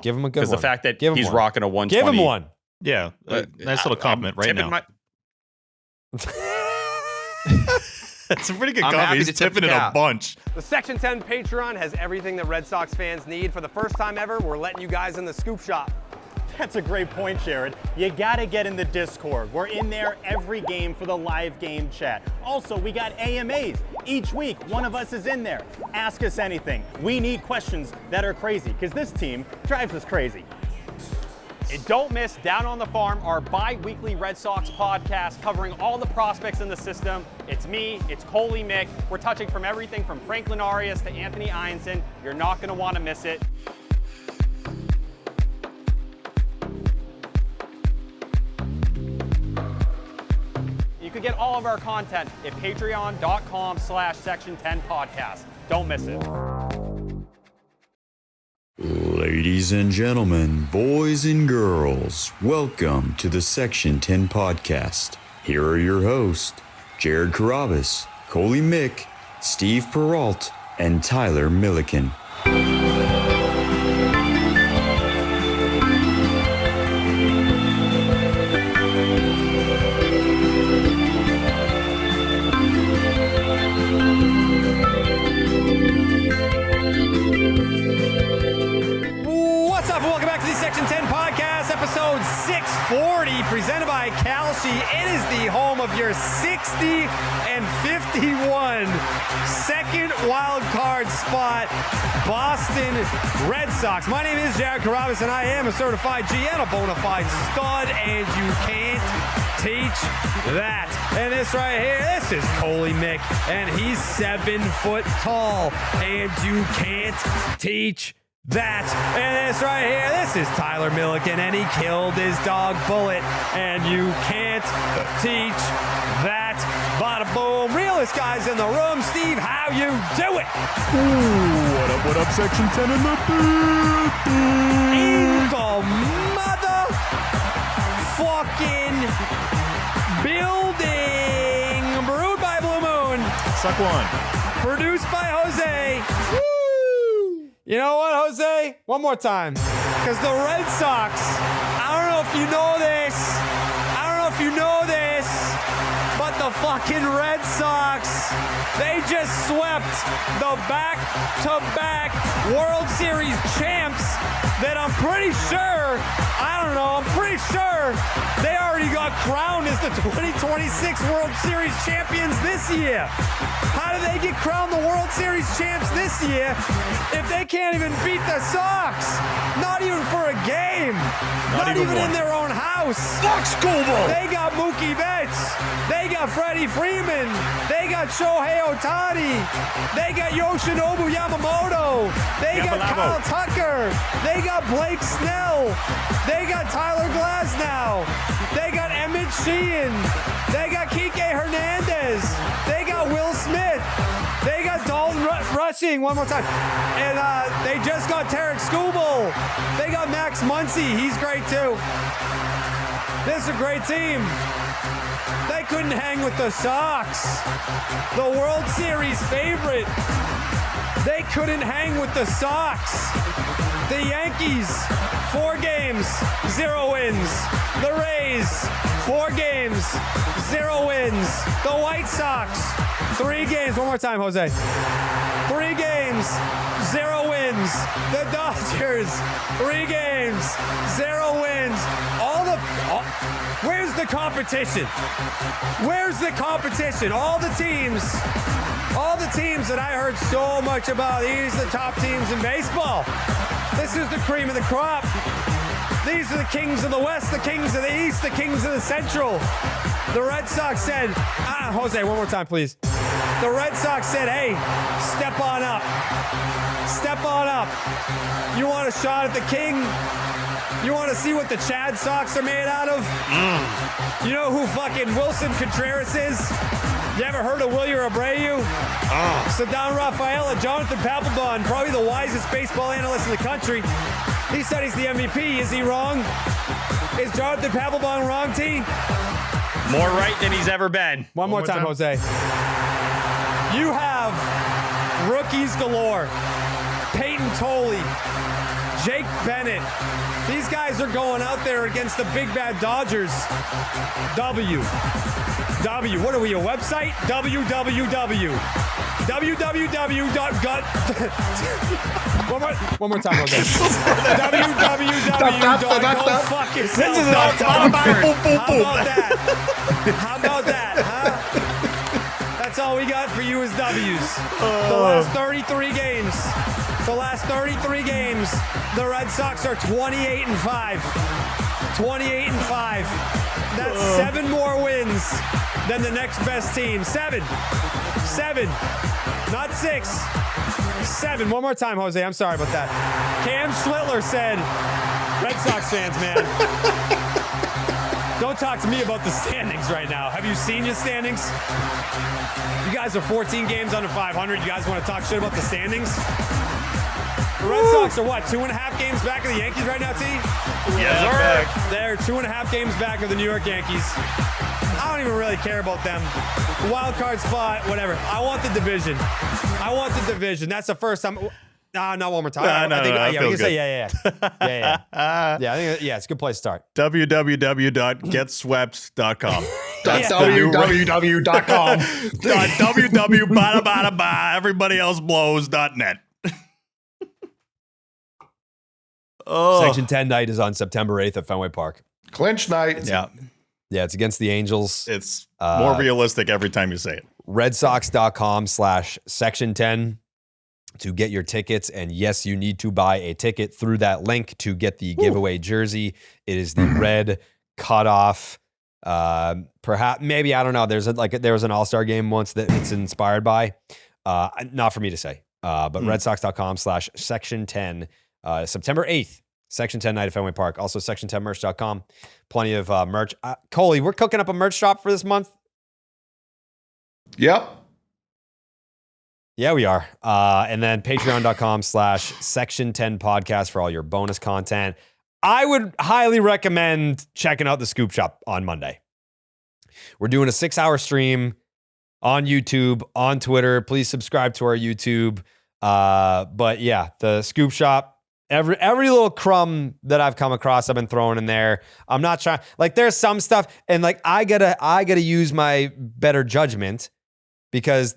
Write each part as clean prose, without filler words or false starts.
Give him a good one. Because the fact that Give him he's one. rocking a 120. Give him one. Yeah, nice little compliment right now. That's a pretty good comment. He's tipping it a bunch. The Section 10 Patreon has everything that Red Sox fans need. For the first time ever, we're letting you guys in the scoop shop. That's a great point, Jared. You gotta get in the Discord. We're in there every game for the live game chat. Also, we got AMAs. Each week, one of us is in there. Ask us anything. We need questions that are crazy, because this team drives us crazy. And don't miss Down on the Farm, our bi-weekly Red Sox podcast covering all the prospects in the system. It's me, it's Tolle Mick. We're touching from everything from Franklin Arias to Anthony Ianson. You're not gonna wanna miss it. You can get all of our content at patreon.com/section10podcast. Don't miss it. Ladies and gentlemen, boys and girls, welcome to the Section 10 podcast. Here are your hosts, Jared Carabas, Tolle Mick, Steve Peralt, and Tyler Milliken. Episode 640, presented by Kalshi. It is the home of your 60 and 51 second wild card spot, Boston Red Sox. My name is Jared Carabas, and I am a certified GM, a bona fide stud, and you can't teach that. And this right here, this is Tolle Mick, and he's 7 foot tall, and you can't teach that. And this right here, this is Tyler Milliken, and he killed his dog Bullet, and you can't teach that. Bada boom, realest guys in the room. Steve, how you do it? Ooh, what up, Section 10 in the building. In the motherfucking building. Brewed by Blue Moon. Suck one. Produced by Jose. You know what, Jose? One more time. Because the Red Sox, I don't know if you know this, but the fucking Red Sox, they just swept the back-to-back World Series champs that I'm pretty sure they already got crowned as the 2026 World Series champions this year. How do they get crowned the World Series champs this year if they can't even beat the Sox? Not even for a game. Not even in their own house. Fox Global. They got Mookie Betts. They got Freddie Freeman. They got Shohei Ohtani. They got Yoshinobu Yamamoto. They got Kyle Tucker. They got Blake Snell. They got Tyler Glasnow. They got Emmett Sheehan. They got Kike Hernandez. They got Will Smith. They got Dalton Rushing one more time. And they just got Tarek Skubal. They got Max Muncy. He's great too. This is a great team. They couldn't hang with the Sox, the World Series favorite. They couldn't hang with the Sox. The Yankees, 4 games, 0 wins. The Rays, 4 games, 0 wins. The White Sox, 3 games. One more time, Jose. 3 games, 0 wins. The Dodgers, 3 games, 0 wins. Where's the competition? Where's the competition? All the teams that I heard so much about, these are the top teams in baseball. This is the cream of the crop. These are the kings of the West, the kings of the East, the kings of the Central. The Red Sox said, Jose, one more time, please. The Red Sox said, hey, step on up. Step on up. You want a shot at the king? You want to see what the Chad Sox are made out of? You know who fucking Wilson Contreras is? You ever heard of Wilyer Abreu? Ceddanne Rafaela, Jonathan Papelbon, probably the wisest baseball analyst in the country. He said he's the MVP. Is he wrong? Is Jonathan Papelbon wrong, T? More right than he's ever been. One more time, Jose. You have rookies galore. Payton, Tolle, Jake Bennett. These guys are going out there against the big bad Dodgers. W. What are we, a website? www. www.gut. One more time. Okay. www.gofuckyourself.com. How about that? Huh? That's all we got for you is W's. The last 33 games. The Red Sox are 28-5. 28-5. That's 7 more wins than the next best team. 7. Not 6. 7. One more time, Jose. I'm sorry about that. Cam Schlittler said, Red Sox fans, man, don't talk to me about the standings right now. Have you seen your standings? You guys are 14 games under 500. You guys want to talk shit about the standings? The Red Sox are what, 2.5 games back of the Yankees right now, T? Yes, sir. They're 2.5 games back of the New York Yankees. I don't even really care about them. Wild card spot, whatever. I want the division. That's the first time. Not one more time. I think we can say yeah. I think it's a good place to start. www.getswept.com. www.com. everybodyelseblows.net. Section 10 night is on September 8th at Fenway Park. Clinch night. Yeah. Yeah, it's against the Angels. It's more realistic every time you say it. RedSox.com/Section10 to get your tickets. And yes, you need to buy a ticket through that link to get the giveaway jersey. It is the red cutoff. Perhaps, maybe, I don't know. There was an All-Star game once that it's inspired by. Not for me to say. But RedSox.com/Section10. September 8th, Section 10 night at Fenway Park. Also, Section10merch.com. Plenty of merch. Coley, we're cooking up a merch shop for this month. Yep. Yeah, we are. And then patreon.com/Section10 podcast for all your bonus content. I would highly recommend checking out the Scoop Shop on Monday. We're doing a 6-hour stream on YouTube, on Twitter. Please subscribe to our YouTube. But yeah, the Scoop Shop, every little crumb that I've come across, I've been throwing in there. I'm not trying, like, there's some stuff, and like I gotta use my better judgment, because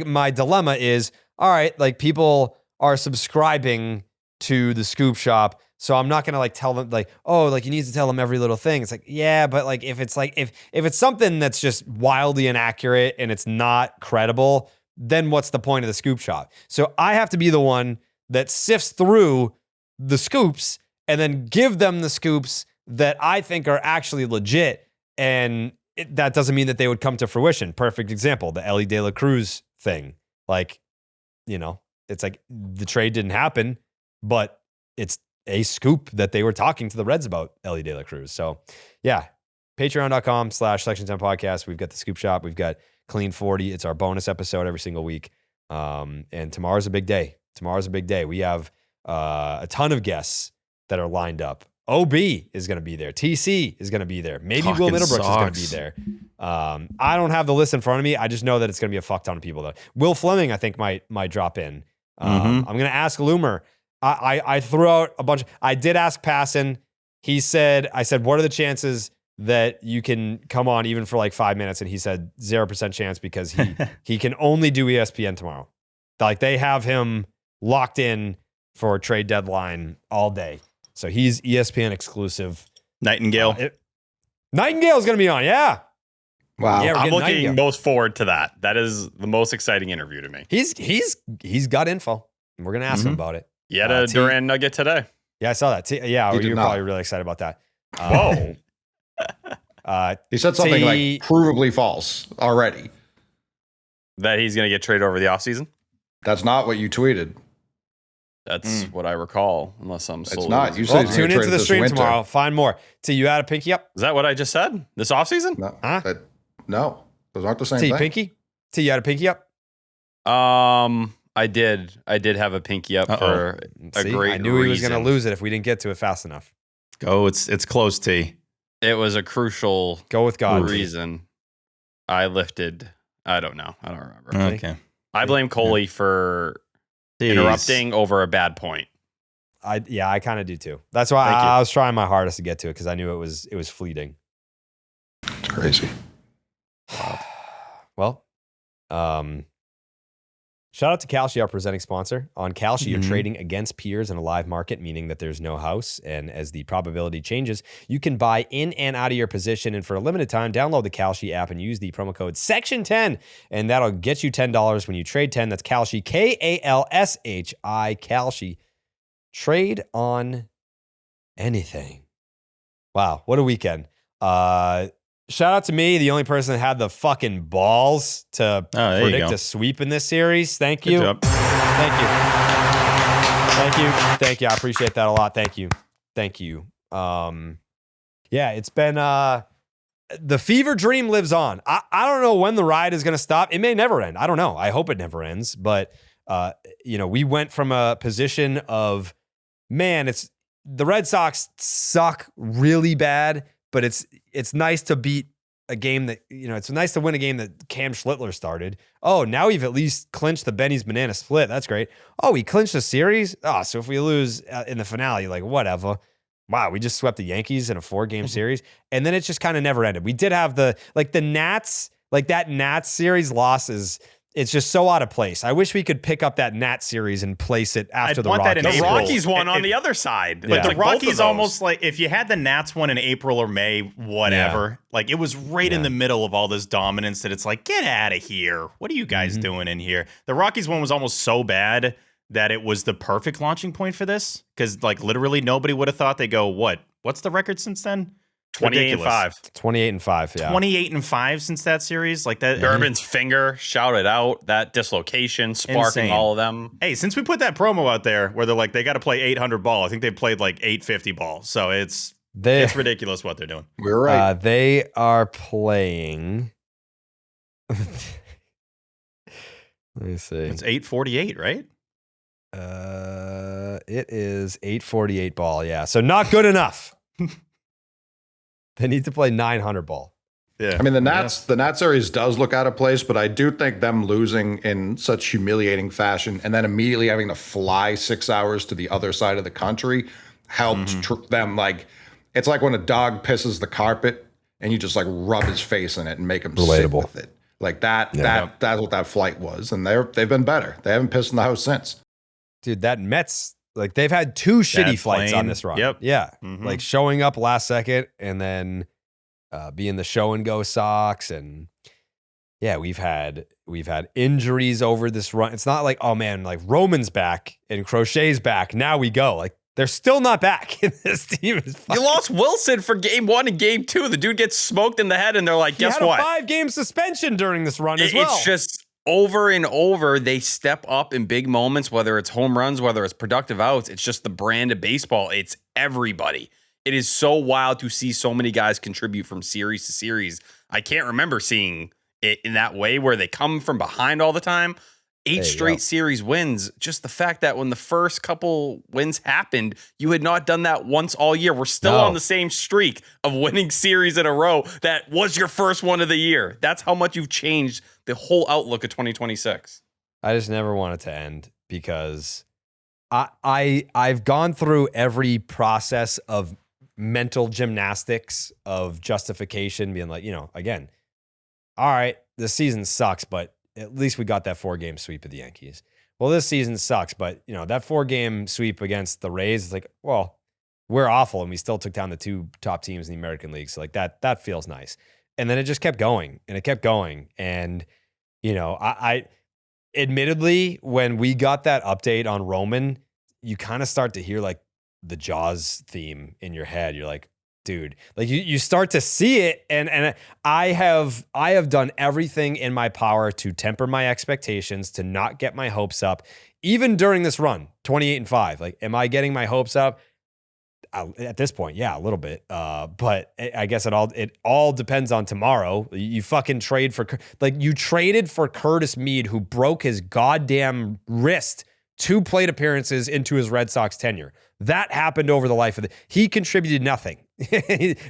my dilemma is, all right, like, people are subscribing to the Scoop Shop, so I'm not gonna like tell them like, oh, like, you need to tell them every little thing. It's like, yeah, but like, if it's like if it's something that's just wildly inaccurate and it's not credible, then what's the point of the Scoop Shop? So I have to be the one that sifts through the scoops and then give them the scoops that I think are actually legit. And that doesn't mean that they would come to fruition. Perfect example, the Ellie De La Cruz thing. Like, it's like the trade didn't happen, but it's a scoop that they were talking to the Reds about Ellie De La Cruz. So yeah, patreon.com/Section10 podcast. We've got the Scoop Shop. We've got Clean 40. It's our bonus episode every single week. And tomorrow's a big day. We have a ton of guests that are lined up. OB is going to be there. TC is going to be there. Maybe Will Middlebrooks is going to be there. I don't have the list in front of me. I just know that it's going to be a fuck ton of people, though. Will Fleming, I think, might drop in. I'm going to ask Loomer. I threw out a bunch. I did ask Passon. I said, what are the chances that you can come on even for like 5 minutes? And he said 0% chance, because he can only do ESPN tomorrow. Like, they have him locked in for trade deadline all day. So he's ESPN exclusive. Nightingale. Nightingale's going to be on, yeah. Wow. Yeah, I'm looking most forward to that. That is the most exciting interview to me. He's got info. We're going to ask him about it. You had a Duran nugget today. Yeah, I saw that. You're probably really excited about that. Whoa. He said something like provably false already. That he's going to get traded over the offseason? That's not what you tweeted. That's what I recall, unless I'm sold. It's not. You said tune into the stream tomorrow. Find more. T, you had a pinky up? Is that what I just said? This offseason? No. Huh? No. Those aren't the same T, thing. pinky? T, you had a pinky up? I did have a pinky up for a great I knew he was going to lose it if we didn't get to it fast enough. Go. It's close, T. It was a crucial Go with God reason. I lifted. I don't know. I don't remember. Okay. I blame Coley for interrupting over a bad point. I kind of do too. That's why I was trying my hardest to get to it because I knew it was fleeting. It's crazy. Well, shout out to Kalshi, our presenting sponsor. On Kalshi, you're trading against peers in a live market, meaning that there's no house. And as the probability changes, you can buy in and out of your position. And for a limited time, download the Kalshi app and use the promo code SECTION10. And that'll get you $10 when you trade 10. That's Kalshi, Kalshi, Kalshi. Trade on anything. Wow, what a weekend. Shout out to me, the only person that had the fucking balls to predict a sweep in this series. Thank you. Good job. Thank you. I appreciate that a lot. Thank you. Yeah, it's been the fever dream lives on. I don't know when the ride is going to stop. It may never end. I don't know. I hope it never ends. But we went from a position of, man, it's the Red Sox suck really bad, but it's nice to beat a game that, it's nice to win a game that Cam Schlittler started. Oh, now we've at least clinched the Benny's Banana Split. That's great. Oh, we clinched a series? Oh, so if we lose in the finale, like, whatever. Wow, we just swept the Yankees in a 4-game series. And then it just kind of never ended. We did have the Nats, like that Nats series loss it's just so out of place. I wish we could pick up that Nats series and place it after the Rockies. The Rockies one on the other side. But the Rockies almost like, if you had the Nats one in April or May, whatever, like it was right in the middle of all this dominance that it's like, get out of here. What are you guys doing in here? The Rockies one was almost so bad that it was the perfect launching point for this. Because like literally nobody would have thought they go, what's the record since then? 28-5. 28-5, yeah. 28-5 since that series. Like that. Durbin's finger shouted out, that dislocation, sparking Insane. all of them. Hey, since we put that promo out there where they're like, they got to play 800 ball, I think they played like 850 ball. So it's ridiculous what they're doing. We're right. They are playing. Let me see. It's 848, right? It is 848 ball, yeah. So not good enough. They need to play 900 ball. Yeah. I mean, the Nats series does look out of place, but I do think them losing in such humiliating fashion and then immediately having to fly 6 hours to the other side of the country helped them. Like, it's like when a dog pisses the carpet and you just like rub his face in it and make him sick with it. Like that's what that flight was. And they've been better. They haven't pissed in the house since. Dude, that Mets, like they've had 2 shitty flights on this run. Yep. Yeah. Like showing up last second and then being the show and go Sox. And yeah, we've had injuries over this run. It's not like, oh man, like Roman's back and Crochet's back. Now we go. Like they're still not back. This team is You lost Wilson for game 1 and game 2. The dude gets smoked in the head and they're like, guess what? He had a 5-game suspension during this run as well. It's just over and over, they step up in big moments, whether it's home runs, whether it's productive outs. It's just the brand of baseball. It's everybody. It is so wild to see so many guys contribute from series to series. I can't remember seeing it in that way where they come from behind all the time. 8 straight series wins. Just the fact that when the first couple wins happened, you had not done that once all year. We're still on the same streak of winning series in a row. That was your first one of the year. That's how much you've changed the whole outlook of 2026. I just never want it to end because I've gone through every process of mental gymnastics of justification, being like, again, all right, this season sucks, but at least we got that 4-game sweep of the Yankees. Well, this season sucks, but that 4-game sweep against the Rays is like, well, we're awful and we still took down the 2 top teams in the American League. So like that feels nice. And then it just kept going and it kept going. And, I admittedly, when we got that update on Roman, you kind of start to hear like the Jaws theme in your head. You're like, dude, like you start to see it. And I have done everything in my power to temper my expectations, to not get my hopes up, even during this run, 28-5. Like, am I getting my hopes up? At this point, yeah, a little bit. But I guess it all depends on tomorrow. You fucking traded for Curtis Mead, who broke his goddamn wrist 2 plate appearances into his Red Sox tenure. That happened over the life of he contributed nothing.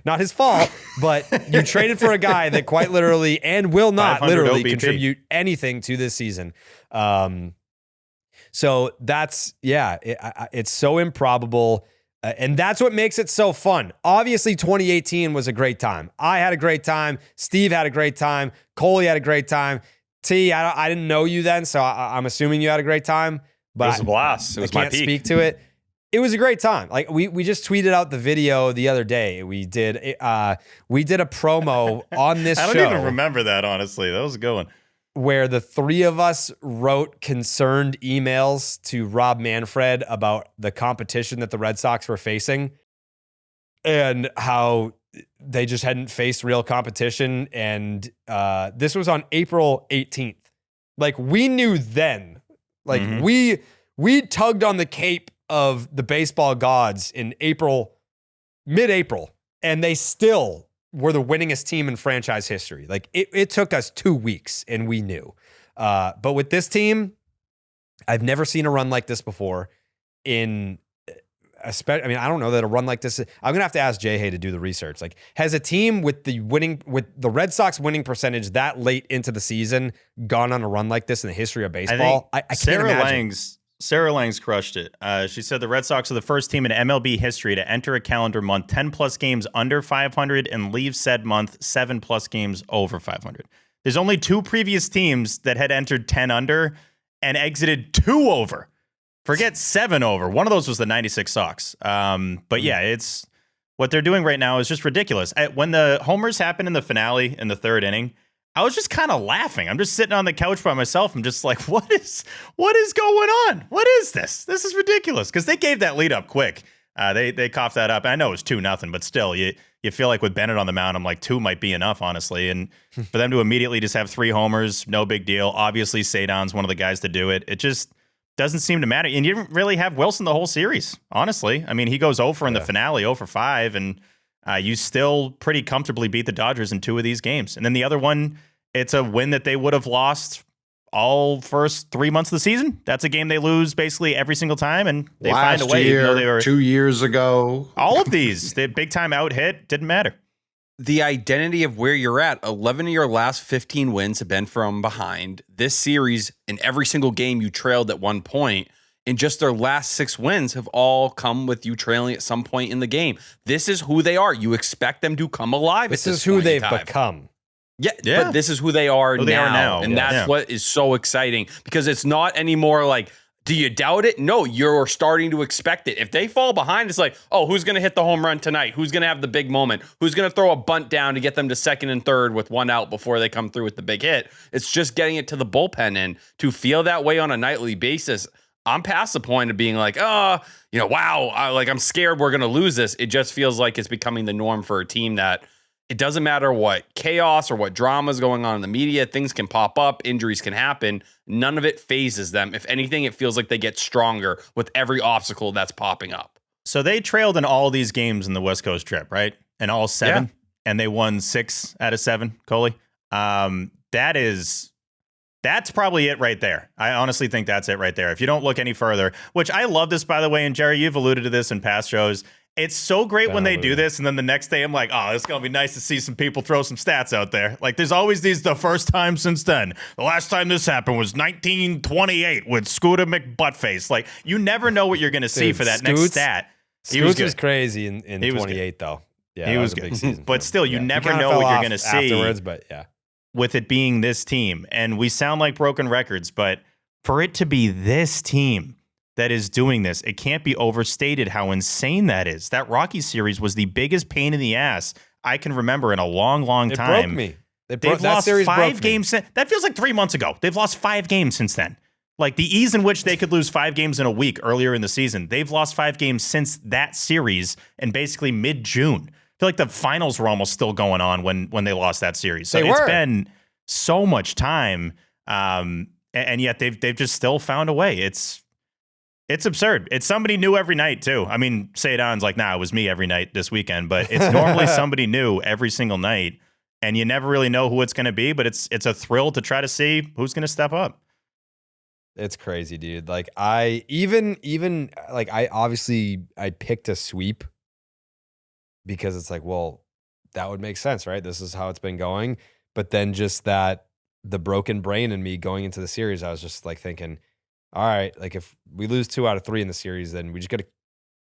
Not his fault, but you traded for a guy that quite literally and will not literally OBP. contribute anything to this season. So that's, it's so improbable. And that's what makes it so fun. Obviously, 2018 was a great time. I had a great time. Steve had a great time. Coley had a great time. T, I didn't know you then, so I'm assuming you had a great time. But it was a blast. It was I can't speak to it. It was a great time. Like we just tweeted out the video the other day. We did a promo on this show. I don't even remember that, honestly. That was a good one. Where the three of us wrote concerned emails to Rob Manfred about the competition that the Red Sox were facing and how they just hadn't faced real competition. And this was on April 18th. Like we knew then, like we tugged on the cape of the baseball gods in mid-April, and they still were the winningest team in franchise history. Like it took us 2 weeks and we knew. But with this team, I've never seen a run like this before. I don't know that a run like this. I'm gonna have to ask Jay Hay to do the research. Like, has a team with the Red Sox winning percentage that late into the season gone on a run like this in the history of baseball? I can't imagine. Sarah Lang's crushed it. She said the Red Sox are the first team in MLB history to enter a calendar month 10-plus games under 500 and leave said month 7-plus games over 500. There's only 2 previous teams that had entered 10 under and exited 2 over. Forget 7 over. One of those was the 96 Sox. But yeah, it's what they're doing right now is just ridiculous. When the homers happened in the finale in the 3rd inning, I was just kind of laughing. I'm just sitting on the couch by myself. I'm just like, what is going on? What is this? This is ridiculous. Because they gave that lead up quick. They coughed that up. I know it was 2-0, but still, you feel like with Bennett on the mound, I'm like 2 might be enough, honestly. And for them to immediately just have 3 homers, no big deal. Obviously, Ceddanne's one of the guys to do it. It just doesn't seem to matter. And you didn't really have Wilson the whole series, honestly. I mean, he goes 0 for in the finale, 0 for 5, and you still pretty comfortably beat the Dodgers in 2 of these games. And then the other one, it's a win that they would have lost all first 3 months of the season. That's a game they lose basically every single time, and they find a way. Year, even though they were 2 years ago. All of these, the big time out hit, didn't matter. The identity of where you're at, 11 of your last 15 wins have been from behind. This series, in every single game you trailed at one point, and just their last 6 wins have all come with you trailing at some point in the game. This is who they are. You expect them to come alive. This is who they've become. Yeah, but this is who they are now. And that's what is so exciting, because it's not anymore like, do you doubt it? No, you're starting to expect it. If they fall behind, it's like, oh, who's going to hit the home run tonight? Who's going to have the big moment? Who's going to throw a bunt down to get them to 2nd and 3rd with 1 out before they come through with the big hit? It's just getting it to the bullpen, and to feel that way on a nightly basis, I'm past the point of being like, wow, I'm scared we're going to lose this. It just feels like it's becoming the norm for a team that it doesn't matter what chaos or what drama is going on in the media. Things can pop up. Injuries can happen. None of it phases them. If anything, it feels like they get stronger with every obstacle that's popping up. So they trailed in all these games in the West Coast trip, right? And all 7, and they won 6 out of 7, Coley. That's probably it right there. I honestly think that's it right there. If you don't look any further, which I love this, by the way, and Jerry, you've alluded to this in past shows. It's so great when they do this, and then the next day I'm like, oh, it's going to be nice to see some people throw some stats out there. Like, there's always the first time since then. The last time this happened was 1928 with Scooter McButtface. Like, you never know what you're going to see for that next stat. Scoots was crazy in 28, though. Yeah, he was good. Big season but still, you never know what you're going to see afterwards, but with it being this team. And we sound like broken records, but for it to be this team that is doing this, it can't be overstated how insane that is. That Rockies series was the biggest pain in the ass I can remember in a long, long time. It broke me. They've lost 5 games. That feels like 3 months ago. They've lost 5 games since then. Like the ease in which they could lose 5 games in a week earlier in the season. They've lost 5 games since that series in basically mid-June. I feel like the finals were almost still going on when they lost that series. So it's been so much time, and yet they've just still found a way. It's absurd. It's somebody new every night, too. I mean, Ceddanne's like, nah, it was me every night this weekend, but it's normally somebody new every single night, and you never really know who it's going to be, but it's a thrill to try to see who's going to step up. It's crazy, dude. Like, I picked a sweep because it's like, well, that would make sense, right? This is how it's been going. But then just the broken brain in me going into the series, I was just like thinking, all right, like if we lose 2 out of 3 in the series, then we just got to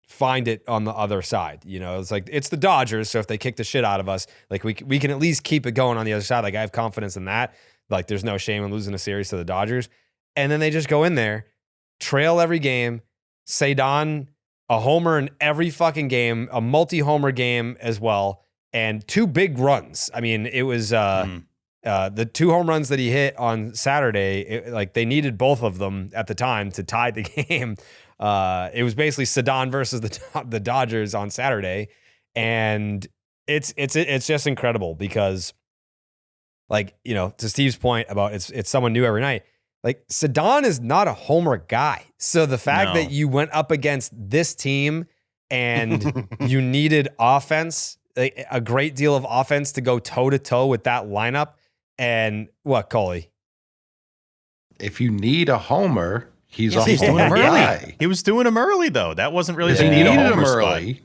find it on the other side. You know, it's like, it's the Dodgers. So if they kick the shit out of us, like we can at least keep it going on the other side. Like I have confidence in that. Like there's no shame in losing a series to the Dodgers. And then they just go in there, trail every game, Ceddanne, a homer in every fucking game, a multi-homer game as well, and 2 big runs. I mean, it was the 2 home runs that he hit on Saturday, like they needed both of them at the time to tie the game. It was basically Ceddanne versus the Dodgers on Saturday, and it's just incredible because, like, you know, to Steve's point about it's someone new every night. Like Ceddanne is not a homer guy, so the fact that you went up against this team and you needed offense, like a great deal of offense to go toe to toe with that lineup, and what, Coley? If you need a homer. He's doing him early. Guy. He was doing him early, though. That wasn't really the need a homer early.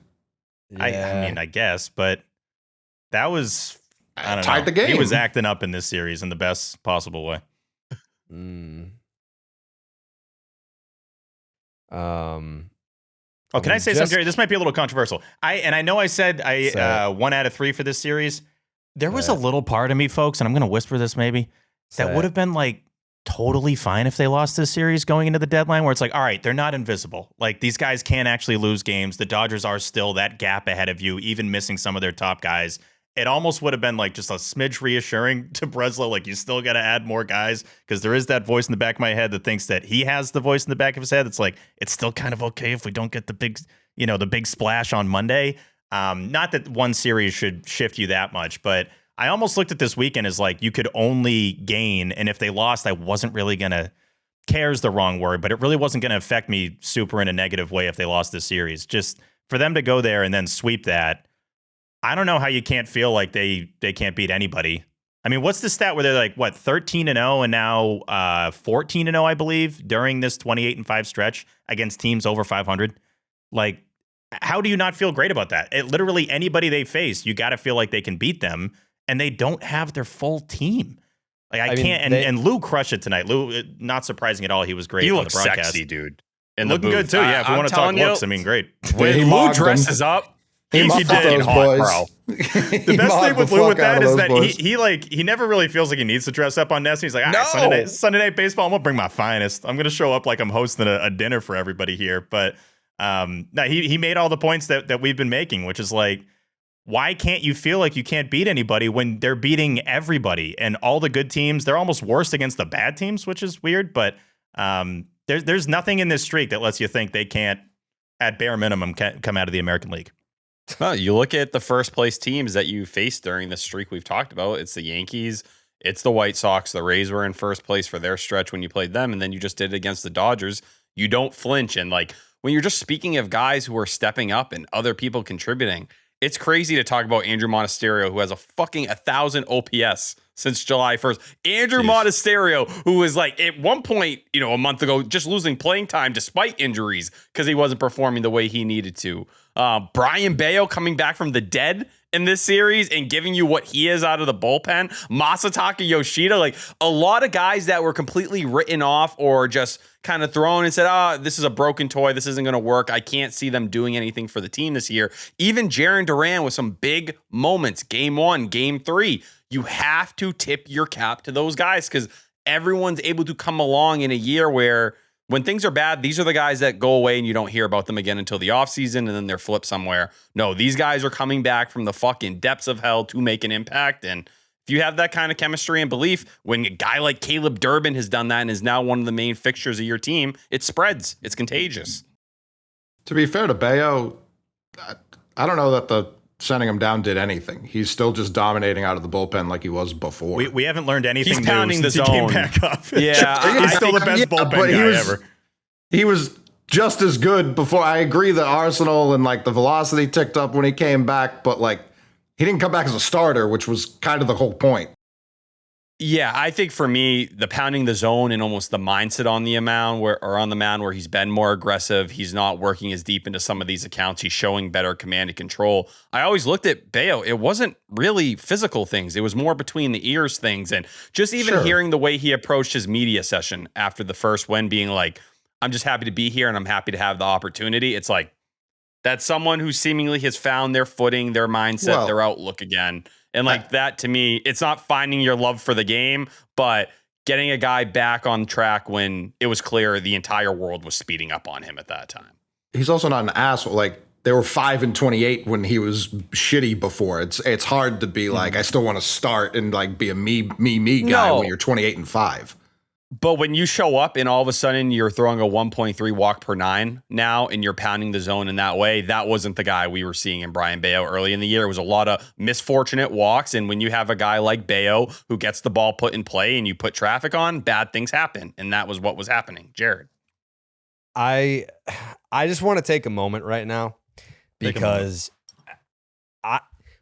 Yeah. I mean, I guess, but that was, I don't tied know. The game. He was acting up in this series in the best possible way. Mm. Can I say something, Jerry? This might be a little controversial. I know I said 1 out of 3 for this series. There was a little part of me, folks, and I'm going to whisper this maybe, that would have been like, totally fine if they lost this series going into the deadline, where it's like, all right, they're not invisible. Like these guys can't actually lose games. The Dodgers are still that gap ahead of you, even missing some of their top guys. It almost would have been like just a smidge reassuring to Breslow, like you still got to add more guys, because there is that voice in the back of my head that thinks that he has the voice in the back of his head. It's like, it's still kind of okay if we don't get the big splash on Monday. Not that one series should shift you that much, but I almost looked at this weekend as like you could only gain, and if they lost, I wasn't really going to, care is the wrong word, but it really wasn't going to affect me super in a negative way if they lost this series. Just for them to go there and then sweep that, I don't know how you can't feel like they can't beat anybody. I mean, what's the stat where they're like, what, 13-0 and now 14-0, I believe, during this 28-5 stretch against teams over 500? Like, how do you not feel great about that? Literally anybody they face, you got to feel like they can beat them. And they don't have their full team. Like I can't. And Lou crushed it tonight. Lou, not surprising at all. He was great. He on looks the broadcast. sexy, dude. And looking good too. Yeah, if you want to talk looks, I mean, great. When Lou dresses up, he's fucking hot, bro. The best thing with Lou with that is that he never really feels like he needs to dress up on Nest. He's like, Sunday night baseball. I'm gonna bring my finest. I'm gonna show up like I'm hosting a dinner for everybody here. But no, he made all the points that we've been making, which is like, why can't you feel like you can't beat anybody when they're beating everybody and all the good teams? They're almost worse against the bad teams, which is weird. But there's nothing in this streak that lets you think they can't, at bare minimum, come out of the American League. Well, you look at the first place teams that you faced during the streak we've talked about. It's the Yankees. It's the White Sox. The Rays were in first place for their stretch when you played them. And then you just did it against the Dodgers. You don't flinch. And like when you're just speaking of guys who are stepping up and other people contributing, it's crazy to talk about Andrew Monasterio, who has a fucking 1,000 OPS since July 1st. Andrew Monasterio, who was like at one point, a month ago, just losing playing time despite injuries because he wasn't performing the way he needed to. Brian Bello coming back from the dead in this series and giving you what he is out of the bullpen. Masataka Yoshida, like a lot of guys that were completely written off or just kind of thrown and said, this is a broken toy. This isn't going to work. I can't see them doing anything for the team this year. Even Jarren Duran with some big moments. Game 1, Game 3. You have to tip your cap to those guys because everyone's able to come along in a year where when things are bad, these are the guys that go away and you don't hear about them again until the offseason and then they're flipped somewhere. No, these guys are coming back from the fucking depths of hell to make an impact. And if you have that kind of chemistry and belief, when a guy like Caleb Durbin has done that and is now one of the main fixtures of your team, it spreads. It's contagious. To be fair to Bello, I don't know that the sending him down did anything. He's still just dominating out of the bullpen like he was before. We haven't learned anything He's pounding new since the he came zone. back up. Yeah, he's still the best bullpen guy ever. He was just as good before. I agree that Arsenal and like the velocity ticked up when he came back, but like he didn't come back as a starter, which was kind of the whole point. Yeah, I think for me, the pounding the zone and almost the mindset on the mound where he's been more aggressive. He's not working as deep into some of these accounts. He's showing better command and control. I always looked at Bello. It wasn't really physical things. It was more between the ears things. And just even hearing the way he approached his media session after the first win being like, I'm just happy to be here and I'm happy to have the opportunity. It's like, that's someone who seemingly has found their footing, their mindset, their outlook again. And like that to me, it's not finding your love for the game, but getting a guy back on track when it was clear the entire world was speeding up on him at that time. He's also not an asshole. Like, they were 5-28 when he was shitty before. It's hard to be like, I still want to start and like be a me guy when you're 28-5. But when you show up and all of a sudden you're throwing a 1.3 walk per 9 now and you're pounding the zone in that way, that wasn't the guy we were seeing in Brayan Bello early in the year. It was a lot of misfortunate walks. And when you have a guy like Bello who gets the ball put in play and you put traffic on, bad things happen. And that was what was happening. Jared. I just want to take a moment right now because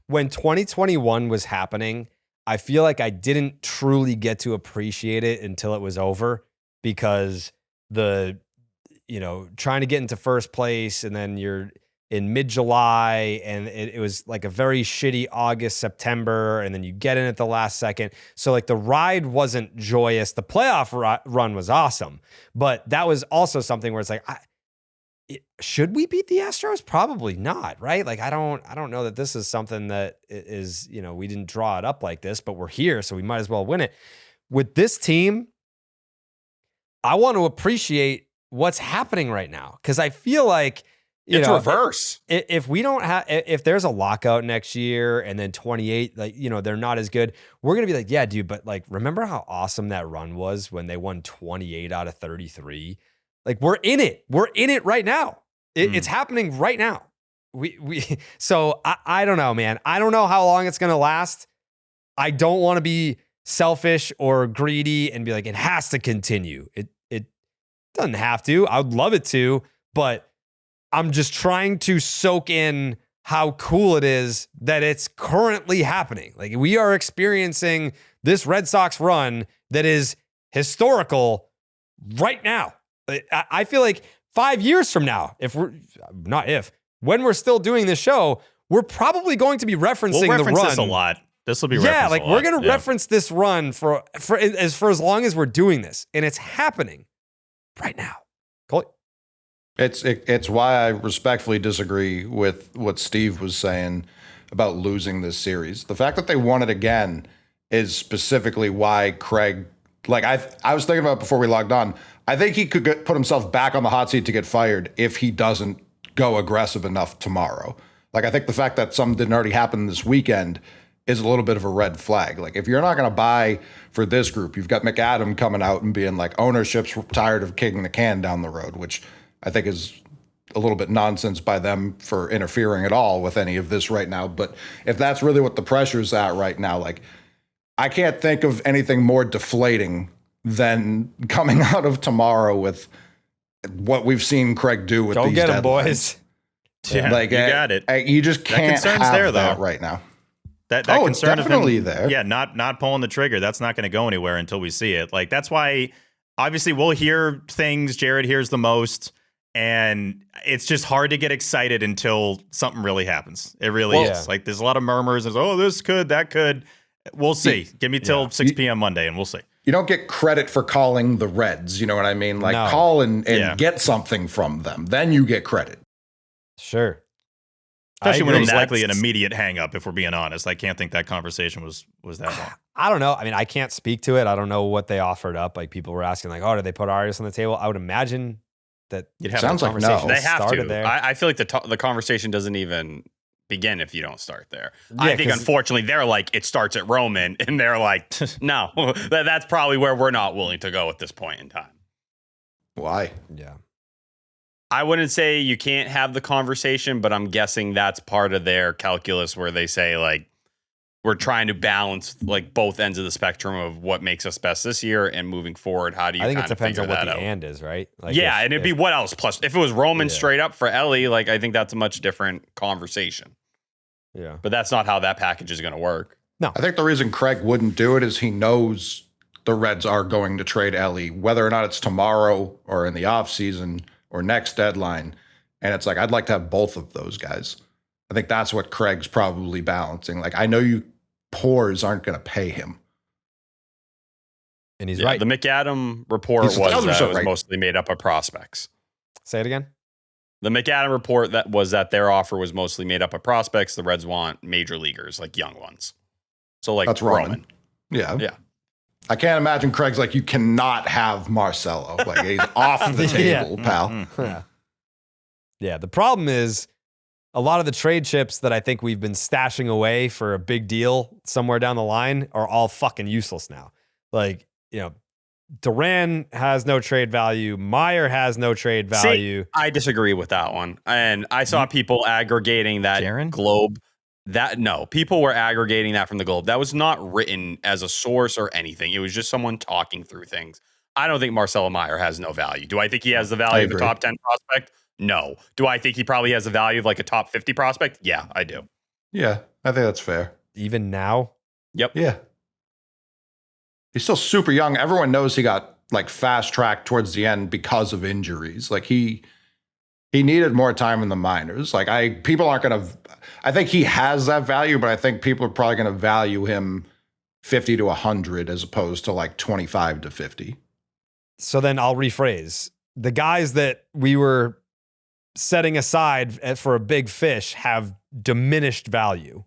when 2021 was happening, I feel like I didn't truly get to appreciate it until it was over because trying to get into first place and then you're in mid-July and it was like a very shitty August, September, and then you get in at the last second. So like the ride wasn't joyous. The playoff run was awesome, but that was also something where it's like, should we beat the Astros? Probably not, right? Like I don't know that this is something that is, we didn't draw it up like this, but we're here, so we might as well win it. With this team, I want to appreciate what's happening right now because I feel like it's reverse. If we don't have, if there's a lockout next year and then 28, like they're not as good, we're gonna be like, yeah, dude, but like remember how awesome that run was when they won 28 out of 33. Like we're in it right now. It's happening right now. So I don't know, man. I don't know how long it's going to last. I don't want to be selfish or greedy and be like, it has to continue. It doesn't have to. I would love it to, but I'm just trying to soak in how cool it is that it's currently happening. Like we are experiencing this Red Sox run that is historical right now. I feel like 5 years from now, when we're still doing this show, we're probably going to be referencing the run. This a lot. This will be we're going to reference this run for as long as we're doing this, and it's happening right now. Cole? It's why I respectfully disagree with what Steve was saying about losing this series. The fact that they won it again is specifically why Craig. Like I was thinking about it before we logged on. I think he could put himself back on the hot seat to get fired if he doesn't go aggressive enough tomorrow. Like I think the fact that something didn't already happen this weekend is a little bit of a red flag. Like if you're not going to buy for this group, you've got McAdam coming out and being like ownership's tired of kicking the can down the road, which I think is a little bit nonsense by them for interfering at all with any of this right now. But if that's really what the pressure's at right now, like I can't think of anything more deflating than coming out of tomorrow with what we've seen Craig do with these get deadlines. Them, boys. Yeah, like, you got it. You just can't that have there, that though. right now. That it's concern definitely of him, there. Yeah, not pulling the trigger. That's not going to go anywhere until we see it. Like that's why, obviously, we'll hear things. Jared hears the most, and it's just hard to get excited until something really happens. It really is. Like there's a lot of murmurs. There's this could, that could. We'll see. Give me till 6 p.m. Monday, and we'll see. You don't get credit for calling the Reds. You know what I mean? Like call and get something from them. Then you get credit. Sure. Especially when it was likely an immediate hang up, if we're being honest. I can't think that conversation was that long. I don't know. I mean, I can't speak to it. I don't know what they offered up. Like people were asking, like, did they put Arias on the table? I would imagine that sounds like no. They have to. There. I feel like the conversation doesn't even begin if you don't start there. I think unfortunately they're like, it starts at Roman, and they're like, no, that's probably where we're not willing to go at this point in time. Why? Yeah. I wouldn't say you can't have the conversation, but I'm guessing that's part of their calculus where they say like, we're trying to balance like both ends of the spectrum of what makes us best this year and moving forward. How do you? I think it depends on what the out? and is, right? Like and it'd be what else? Plus, if it was Roman straight up for Ellie, like I think that's a much different conversation. Yeah, but that's not how that package is going to work. No, I think the reason Craig wouldn't do it is he knows the Reds are going to trade Ellie, whether or not it's tomorrow or in the offseason or next deadline. And it's like, I'd like to have both of those guys. I think that's what Craig's probably balancing. Like, I know you poors aren't going to pay him. And he's right. The McAdam report was that it was mostly made up of prospects. Say it again. The McAdam report that their offer was mostly made up of prospects. The Reds want major leaguers, like young ones. So like that's Roman. Yeah. I can't imagine Craig's like, you cannot have Marcelo. Like he's off the table, pal. Mm-hmm. Yeah. The problem is a lot of the trade chips that I think we've been stashing away for a big deal somewhere down the line are all fucking useless now. Like, Duran has no trade value. Meyer has no trade value. See, I disagree with that one. And I saw people aggregating that Globe. People were aggregating that from the Globe. That was not written as a source or anything. It was just someone talking through things. I don't think Marcelo Meyer has no value. Do I think he has the value of a top 10 prospect? No. Do I think he probably has the value of like a top 50 prospect? Yeah, I do. Yeah, I think that's fair. Even now? Yep. Yeah. He's still super young. Everyone knows he got like fast tracked towards the end because of injuries. Like he needed more time in the minors. Like people aren't going to, I think he has that value, but I think people are probably going to value him 50 to 100 as opposed to like 25 to 50. So then I'll rephrase. The guys that we were setting aside for a big fish have diminished value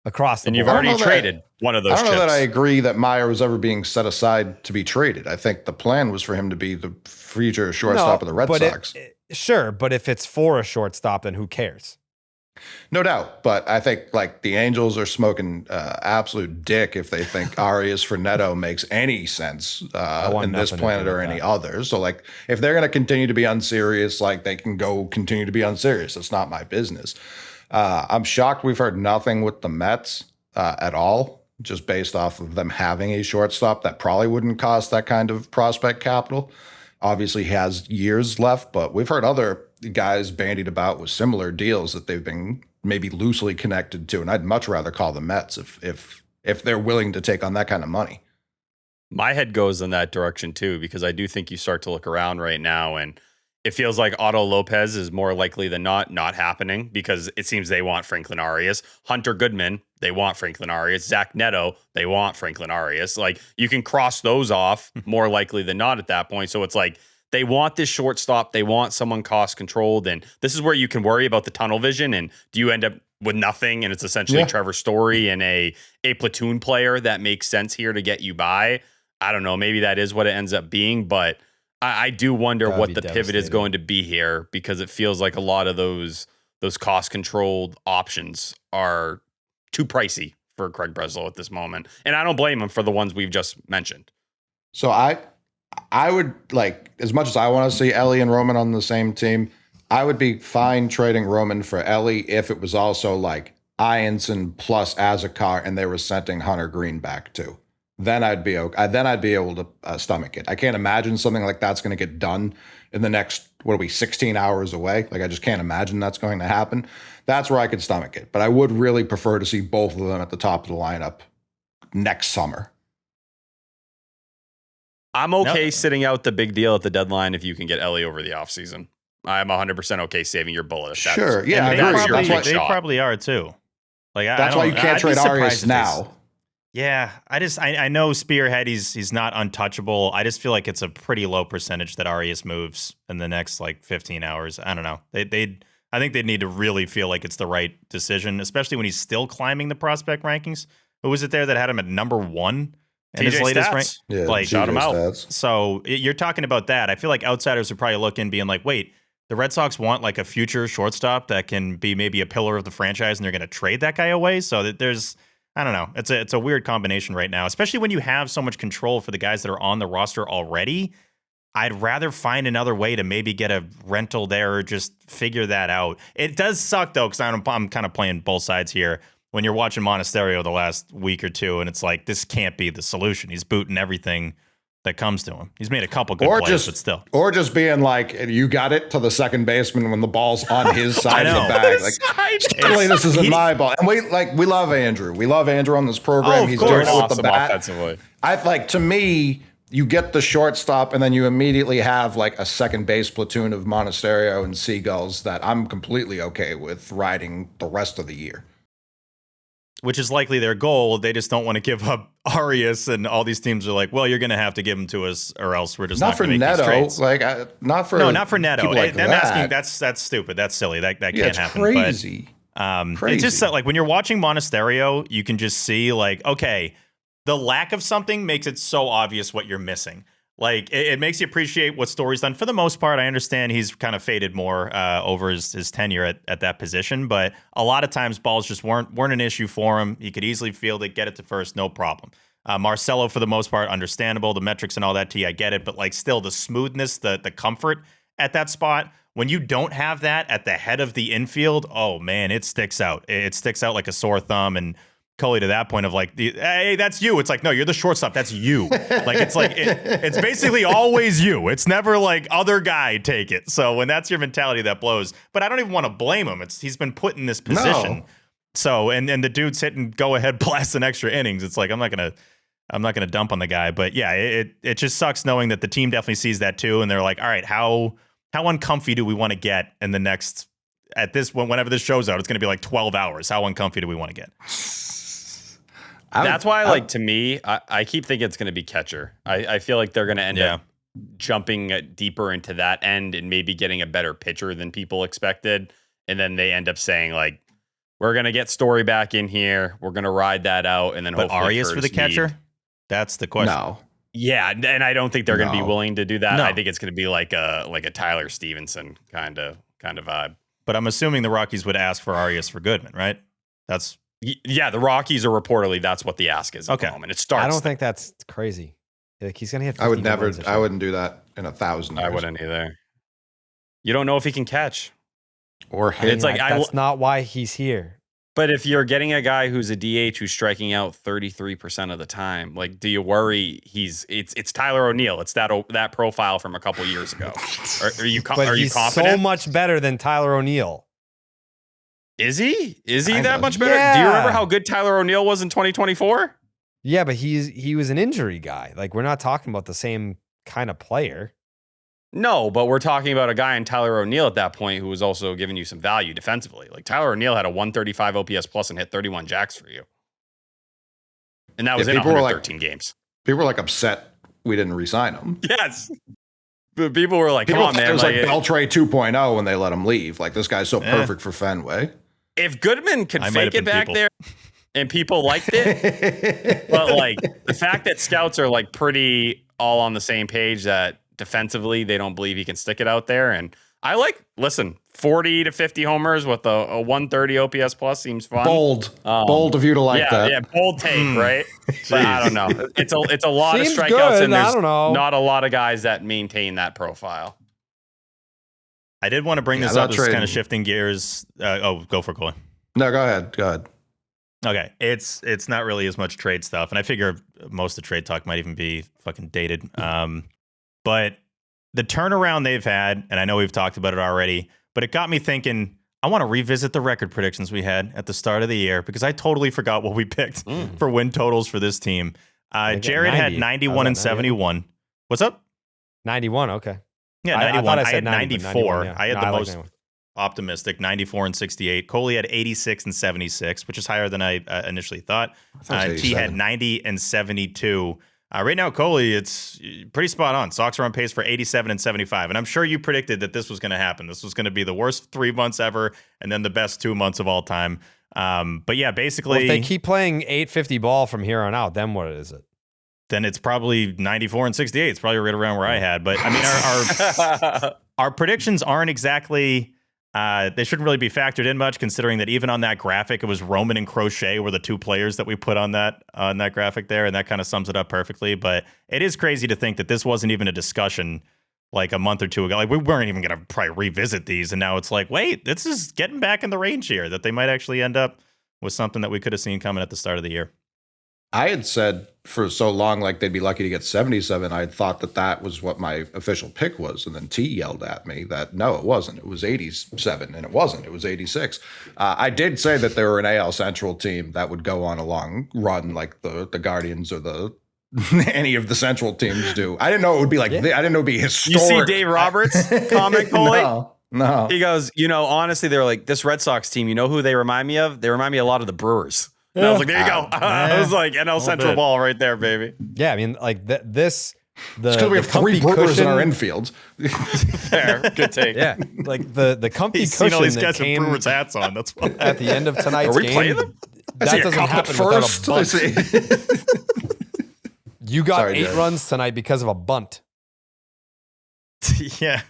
across the board. And you've already traded one of those chips. I don't know that I agree that Meyer was ever being set aside to be traded. I think the plan was for him to be the future shortstop of the Red Sox. Sure, but if it's for a shortstop, then who cares? No doubt. But I think like the Angels are smoking absolute dick if they think Arias for Neto makes any sense in this planet or any other. So like if they're going to continue to be unserious, like they can go continue to be unserious. It's not my business. I'm shocked we've heard nothing with the Mets at all, just based off of them having a shortstop that probably wouldn't cost that kind of prospect capital. Obviously he has years left, but we've heard other guys bandied about with similar deals that they've been maybe loosely connected to. And I'd much rather call the Mets if they're willing to take on that kind of money. My head goes in that direction too, because I do think you start to look around right now and it feels like Otto Lopez is more likely than not happening because it seems they want Franklin Arias. Hunter Goodman, they want Franklin Arias. Zach Neto, they want Franklin Arias. Like you can cross those off more likely than not at that point. So it's like they want this shortstop. They want someone cost controlled. And this is where you can worry about the tunnel vision. And do you end up with nothing? And it's essentially Trevor Story and a platoon player that makes sense here to get you by. I don't know. Maybe that is what it ends up being, but I do wonder what the pivot is going to be here because it feels like a lot of those cost controlled options are too pricey for Craig Breslow at this moment. And I don't blame him for the ones we've just mentioned. So I would like, as much as I want to see Ellie and Roman on the same team, I would be fine trading Roman for Ellie if it was also like Ianson plus Azakar and they were sending Hunter Green back too. Then I'd be okay. Then I'd be able to stomach it. I can't imagine something like that's going to get done in the next, 16 hours away. Like I just can't imagine that's going to happen. That's where I could stomach it. But I would really prefer to see both of them at the top of the lineup next summer. I'm okay sitting out the big deal at the deadline if you can get Ellie over the offseason. I'm 100% okay saving your bullet. Sure, yeah, I agree. They probably are too. Like that's why you can't trade Arias now. Yeah, I know Spearhead, he's not untouchable. I just feel like it's a pretty low percentage that Arias moves in the next 15 hours. I don't know. I think they'd need to really feel like it's the right decision, especially when he's still climbing the prospect rankings. Who was it there that had him at number 1 in his latest rank? Yeah, shout him out. Stats. So you're talking about that. I feel like outsiders would probably look in being like, wait, the Red Sox want a future shortstop that can be maybe a pillar of the franchise and they're going to trade that guy away. So that there's, I don't know. It's a weird combination right now, especially when you have so much control for the guys that are on the roster already. I'd rather find another way to maybe get a rental there or just figure that out. It does suck, though, because I'm kind of playing both sides here. When you're watching Monasterio the last week or two, and it's like, this can't be the solution. He's booting everything that comes to him. He's made a couple good plays, but still. Or just being like, you got it to the second baseman when the ball's on his side of the bag. Like, certainly this isn't my ball. And we love Andrew. We love Andrew on this program. He's doing it with the bat. Offensively. To me, you get the shortstop and then you immediately have a second base platoon of Monasterio and Seagulls that I'm completely okay with riding the rest of the year. which is likely their goal. They just don't want to give up Arias, and all these teams are like, well, you're going to have to give him to us, or else we're just not going to make these trades. Not for Neto. Like I'm asking. That's stupid. That's silly. That can't happen. Crazy. But, it's just like when you're watching Monasterio, you can just see like, okay, the lack of something makes it so obvious what you're missing. Like it makes you appreciate what Story's done. For the most part, I understand he's kind of faded more over his tenure at that position, but a lot of times balls just weren't an issue for him. He could easily field it, get it to first, no problem. Marcelo, for the most part, understandable. The metrics and all that, I get it, but like still the smoothness, the comfort at that spot. When you don't have that at the head of the infield, oh man, it sticks out. It sticks out like a sore thumb. And Cully to that point of like, hey, that's you. It's like, no, you're the shortstop. That's you. Like, it's basically always you. It's never like other guy take it. So when that's your mentality, that blows. But I don't even want to blame him. He's been put in this position. No. So and the dude's hitting go ahead blasting extra innings. It's like I'm not gonna dump on the guy. But yeah, it just sucks knowing that the team definitely sees that too, and they're like, all right, how uncomfy do we want to get in the next whenever this show's out? It's gonna be like 12 hours. How uncomfy do we want to get? That's why, to me, I keep thinking it's going to be catcher. I feel like they're going to end up jumping deeper into that end and maybe getting a better pitcher than people expected. And then they end up saying, like, we're going to get Story back in here. We're going to ride that out. And then but Arias for the catcher? That's the question. No. Yeah, and I don't think they're going to be willing to do that. No. I think it's going to be like a Tyler Stevenson kind of vibe. But I'm assuming the Rockies would ask for Arias for Goodman, right? Yeah, the Rockies are reportedly that's what the ask is at the moment. It starts. I don't think that's crazy. Like he's gonna hit. I wouldn't do that in 1,000 years. I wouldn't either. You don't know if he can catch or hit. It's like that's not why he's here. But if you're getting a guy who's a DH who's striking out 33% of the time, like, do you worry? It's Tyler O'Neill. It's that profile from a couple years ago. Are you confident? So much better than Tyler O'Neill. Is he? Is he that much better? Yeah. Do you remember how good Tyler O'Neill was in 2024? Yeah, but he was an injury guy. Like, we're not talking about the same kind of player. No, but we're talking about a guy in Tyler O'Neill at that point who was also giving you some value defensively. Like, Tyler O'Neill had a 135 OPS plus and hit 31 jacks for you. And that was in 113 games. People were like upset we didn't re-sign him. Yes. But people were like, come on, man. It was like Beltray 2.0 when they let him leave. Like, this guy's so perfect for Fenway. If Goodman could fake it back there and people liked it, but like the fact that scouts are like pretty all on the same page that defensively they don't believe he can stick it out there. And I 40 to 50 homers with a 130 OPS plus seems fun. Bold of you to like that. Yeah, bold take, right? But I don't know. It's a lot of strikeouts and there's not a lot of guys that maintain that profile. I did want to bring this up. This is kind of shifting gears. Go for Cole. No, go ahead. Okay, it's not really as much trade stuff, and I figure most of the trade talk might even be fucking dated. But the turnaround they've had, and I know we've talked about it already, but it got me thinking. I want to revisit the record predictions we had at the start of the year because I totally forgot what we picked for win totals for this team. Jared had 91 and 71. What's up? 91. Okay. Yeah, 91. I had 94. Yeah. I had the most optimistic, 94 and 68. Coley had 86 and 76, which is higher than I initially thought. T had 90 and 72. Right now, Coley, it's pretty spot on. Sox are on pace for 87 and 75. And I'm sure you predicted that this was going to happen. This was going to be the worst 3 months ever and then the best 2 months of all time. But yeah, basically. Well, if they keep playing 850 ball from here on out, then what is it? Then it's probably 94 and 68. It's probably right around where I had. But I mean, our predictions aren't exactly, they shouldn't really be factored in much, considering that even on that graphic, it was Roman and Crochet were the two players that we put on that graphic there. And that kind of sums it up perfectly. But it is crazy to think that this wasn't even a discussion like a month or two ago. Like, we weren't even going to probably revisit these. And now it's like, wait, this is getting back in the range here, that they might actually end up with something that we could have seen coming at the start of the year. I had said for so long, like, they'd be lucky to get 77. I had thought that was what my official pick was. And then T yelled at me that, no, it wasn't. It was 87. And it wasn't. It was 86. I did say that they were an AL Central team that would go on a long run like the Guardians or any of the Central teams do. I didn't know it would be like, I didn't know it would be historic. You see Dave Roberts' comment, Coley? No. He goes, honestly, they're like, this Red Sox team, you know who they remind me of? They remind me a lot of the Brewers. And I was like, there you go. I was like, NL Central ball right there, baby. Yeah, I mean, like this. It's because we have three Brewers in our infield. Fair, good take. Yeah, like the comfy He's cushion seen all these that guys with came Brewers hats on. That's why. at the end of tonight's Are we game. playing them? That doesn't happen without a bunt. You got Sorry, 8 Jared. runs tonight because of a bunt. Yeah.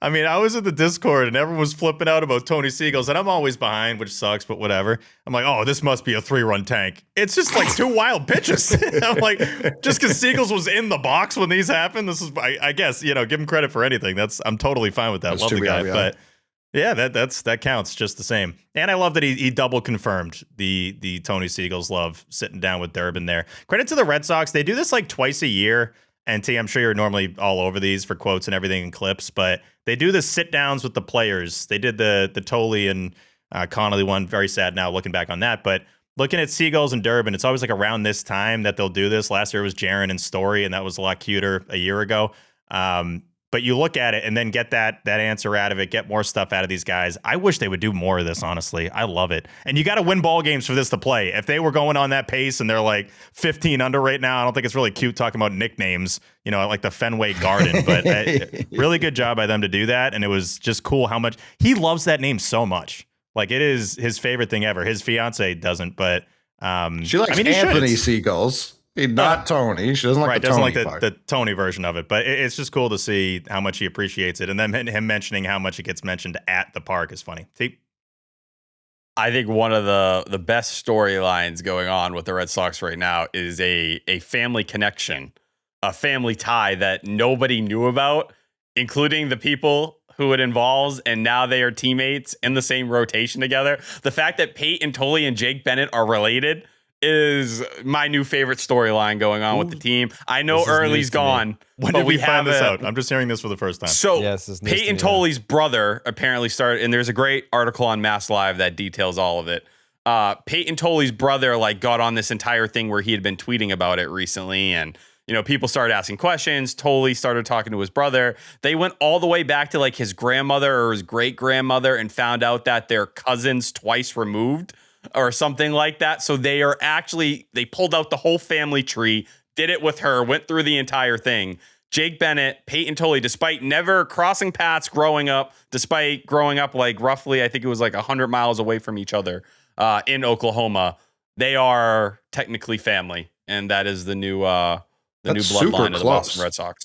I mean, I was at the Discord and everyone was flipping out about Tony Seagulls, and I'm always behind, which sucks, but whatever. I'm like, oh, this must be a 3-run tank. It's just like 2 wild pitches. I'm like, just because Seagulls was in the box when these happened, this is, I guess, give him credit for anything. I'm totally fine with that. That's Love the true, guy, yeah. but yeah, that counts just the same. And I love that he double confirmed the Tony Seagulls love sitting down with Durbin there. Credit to the Red Sox. They do this like twice a year. And T, I'm sure you're normally all over these for quotes and everything and clips, but they do the sit downs with the players. They did the Tolle and Connolly one. Very sad now looking back on that. But looking at Seagulls and Durbin, it's always like around this time that they'll do this. Last year was Jaron and Story, and that was a lot cuter a year ago. But you look at it and then get that answer out of it, get more stuff out of these guys. I wish they would do more of this, honestly. I love it. And you got to win ball games for this to play. If they were going on that pace and they're like 15 under right now, I don't think it's really cute talking about nicknames, like the Fenway Garden. But really good job by them to do that. And it was just cool how much he loves that name so much. Like, it is his favorite thing ever. His fiance doesn't, but she likes Anthony Seagulls. Not Tony. She doesn't like the Tony part. The Tony version of it, but it's just cool to see how much he appreciates it, and then him mentioning how much it gets mentioned at the park is funny. See? I think one of the best storylines going on with the Red Sox right now is a family connection, a family tie that nobody knew about, including the people who it involves, and now they are teammates in the same rotation together. The fact that Payton, Tolle, and Jake Bennett are related is my new favorite storyline going on with the team. I know Early's gone. When did we find this out? I'm just hearing this for the first time. So Payton Tolle's brother apparently started, and there's a great article on Mass Live that details all of it. Payton Tolle's brother got on this entire thing where he had been tweeting about it recently, and people started asking questions. Tolle started talking to his brother. They went all the way back to his grandmother or his great grandmother and found out that they're cousins twice removed, or something like that. So they pulled out the whole family tree, did it with her, went through the entire thing. Jake Bennett, Payton Tolle, despite never crossing paths growing up, roughly, I think it was 100 miles away from each other in Oklahoma, they are technically family. And that is the new bloodline of the Boston Red Sox.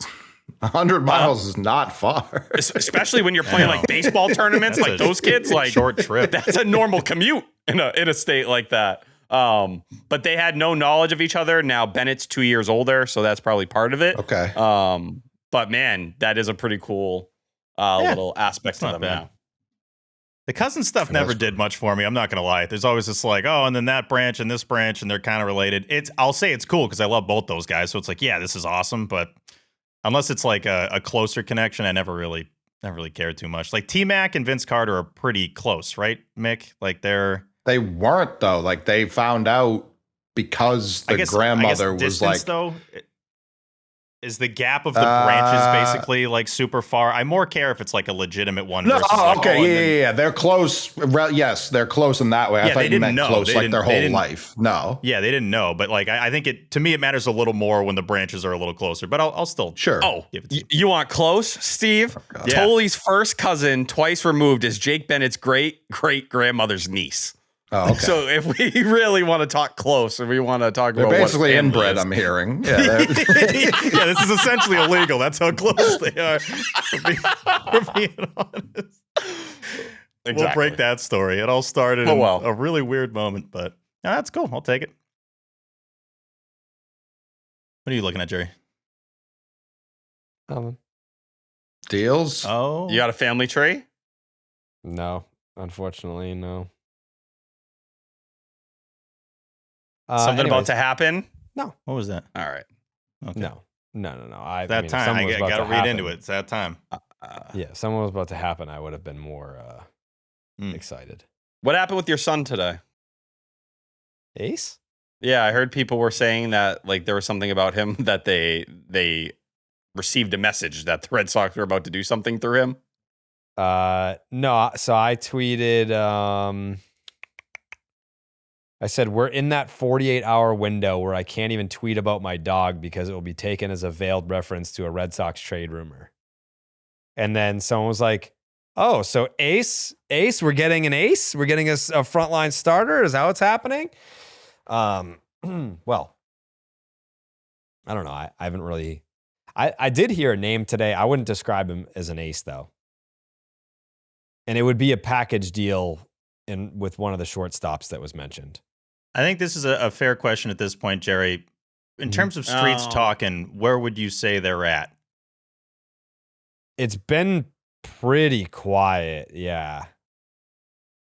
100 miles is not far. Especially when you're playing baseball tournaments, those kids, short trip. That's a normal commute in a state like that. But they had no knowledge of each other. Now Bennett's 2 years older, so that's probably part of it. Okay. But man, that is a pretty cool little aspect to them now. The cousin stuff never did much for me. I'm not going to lie. There's always this and then that branch and this branch, and they're kind of related. I'll say it's cool because I love both those guys. So it's this is awesome. But unless it's a closer connection, I never really cared too much. T-Mac and Vince Carter are pretty close, right, Mick? They weren't, though. They found out because the grandmother was though, is the gap of the branches basically super far? I more care if it's a legitimate one. No, versus okay, yeah. They're close. Yes, they're close in that way. I thought you meant close their whole life. No. Yeah, they didn't know. But I think to me, it matters a little more when the branches are a little closer. But I'll still sure. Give it to you. You want close, Steve? Tolle's first cousin, twice removed, is Jake Bennett's great grandmother's niece. Oh, okay. So if we really want to talk close, or we want to talk about basically inbred, I'm hearing. Yeah, this is essentially illegal. That's how close they are. For being honest. Exactly. We'll break that story. It all started in a really weird moment, but that's cool. I'll take it. What are you looking at, Jerry? Deals? Oh, you got a family tree? No, unfortunately, no. Something about to happen? No. What was that? All right. Okay. No. I got to read into it. It's that time. If someone was about to happen, I would have been more excited. What happened with your son today? Ace? Yeah, I heard people were saying that there was something about him that they received a message that the Red Sox were about to do something through him. No. So I tweeted. I said, we're in that 48-hour window where I can't even tweet about my dog because it will be taken as a veiled reference to a Red Sox trade rumor. And then someone was like, oh, so Ace, we're getting an ace? We're getting a frontline starter? Is that what's happening? Well, I don't know. I haven't really... I did hear a name today. I wouldn't describe him as an ace, though. And it would be a package deal with one of the shortstops that was mentioned. I think this is a fair question at this point, Jerry. In terms of streets talking, where would you say they're at? It's been pretty quiet, yeah.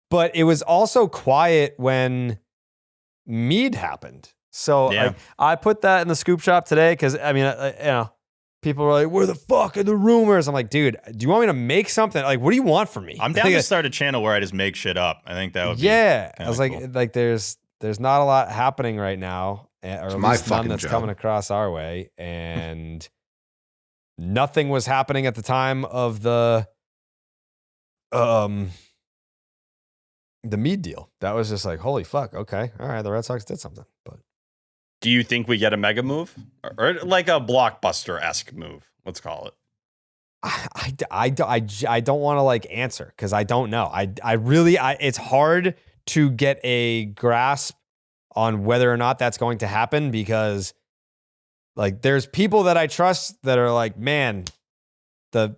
But it was also quiet when Mead happened. So Yeah. I put that in the scoop shop today because, I mean, people were like, where the fuck are the rumors? I'm like, dude, do you want me to make something? Like, what do you want from me? I'm down to start a channel where I just make shit up. I think that would be Yeah. I was cool. like, there's not a lot happening right now, or at my least none fucking that's job. coming across our way. And nothing was happening at the time of the Mead deal. That was just like, holy fuck. Okay. All right. The Red Sox did something, but Do you think we get a mega move or like a blockbuster-esque move? Let's call it. I don't want to like answer because I don't know. I really it's hard to get a grasp on whether or not that's going to happen because like there's people that I trust that are like, man, the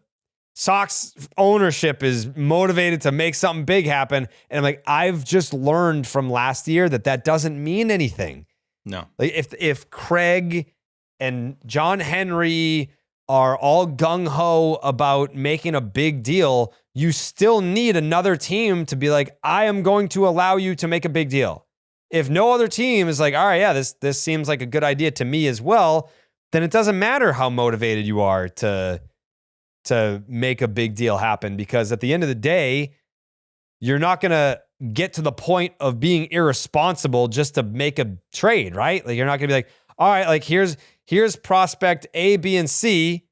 Sox ownership is motivated to make something big happen. And I'm like, I've just learned from last year that doesn't mean anything. No. Like if Craig and John Henry are all gung-ho about making a big deal, you still need another team to be like, I am going to allow you to make a big deal. If no other team is like, all right, yeah, this seems like a good idea to me as well, then it doesn't matter how motivated you are to make a big deal happen because at the end of the day, you're not going to get to the point of being irresponsible just to make a trade, right? Like you're not going to be like, all right, like here's prospect A, B, and C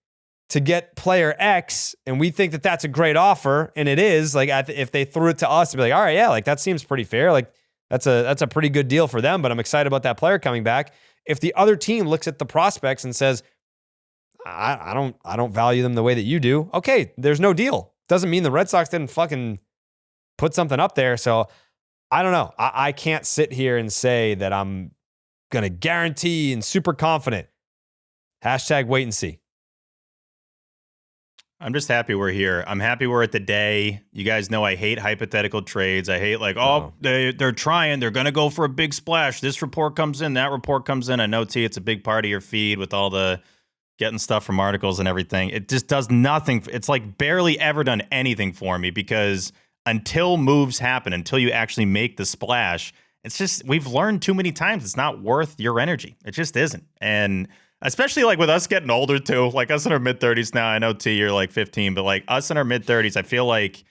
to get player X, and we think that that's a great offer, and it is. Like if they threw it to us, to be like, all right, yeah, like that seems pretty fair. Like that's a pretty good deal for them, but I'm excited about that player coming back. If the other team looks at the prospects and says, I don't value them the way that you do, okay, there's no deal. Doesn't mean the Red Sox didn't fucking put something up there. So I don't know. I can't sit here and say that I'm going to guarantee and super confident. Hashtag wait and see. I'm just happy we're here. I'm happy we're at the day. You guys know I hate hypothetical trades. I hate like, they're trying. They're going to go for a big splash. This report comes in. That report comes in. I know, T, it's a big part of your feed with all the getting stuff from articles and everything. It just does nothing. It's like barely ever done anything for me because until moves happen, until you actually make the splash, it's just, we've learned too many times it's not worth your energy. It just isn't. And especially like with us getting older too, like us in our mid-30s now, I know T, you're like 15, but like us in our mid-30s, I feel like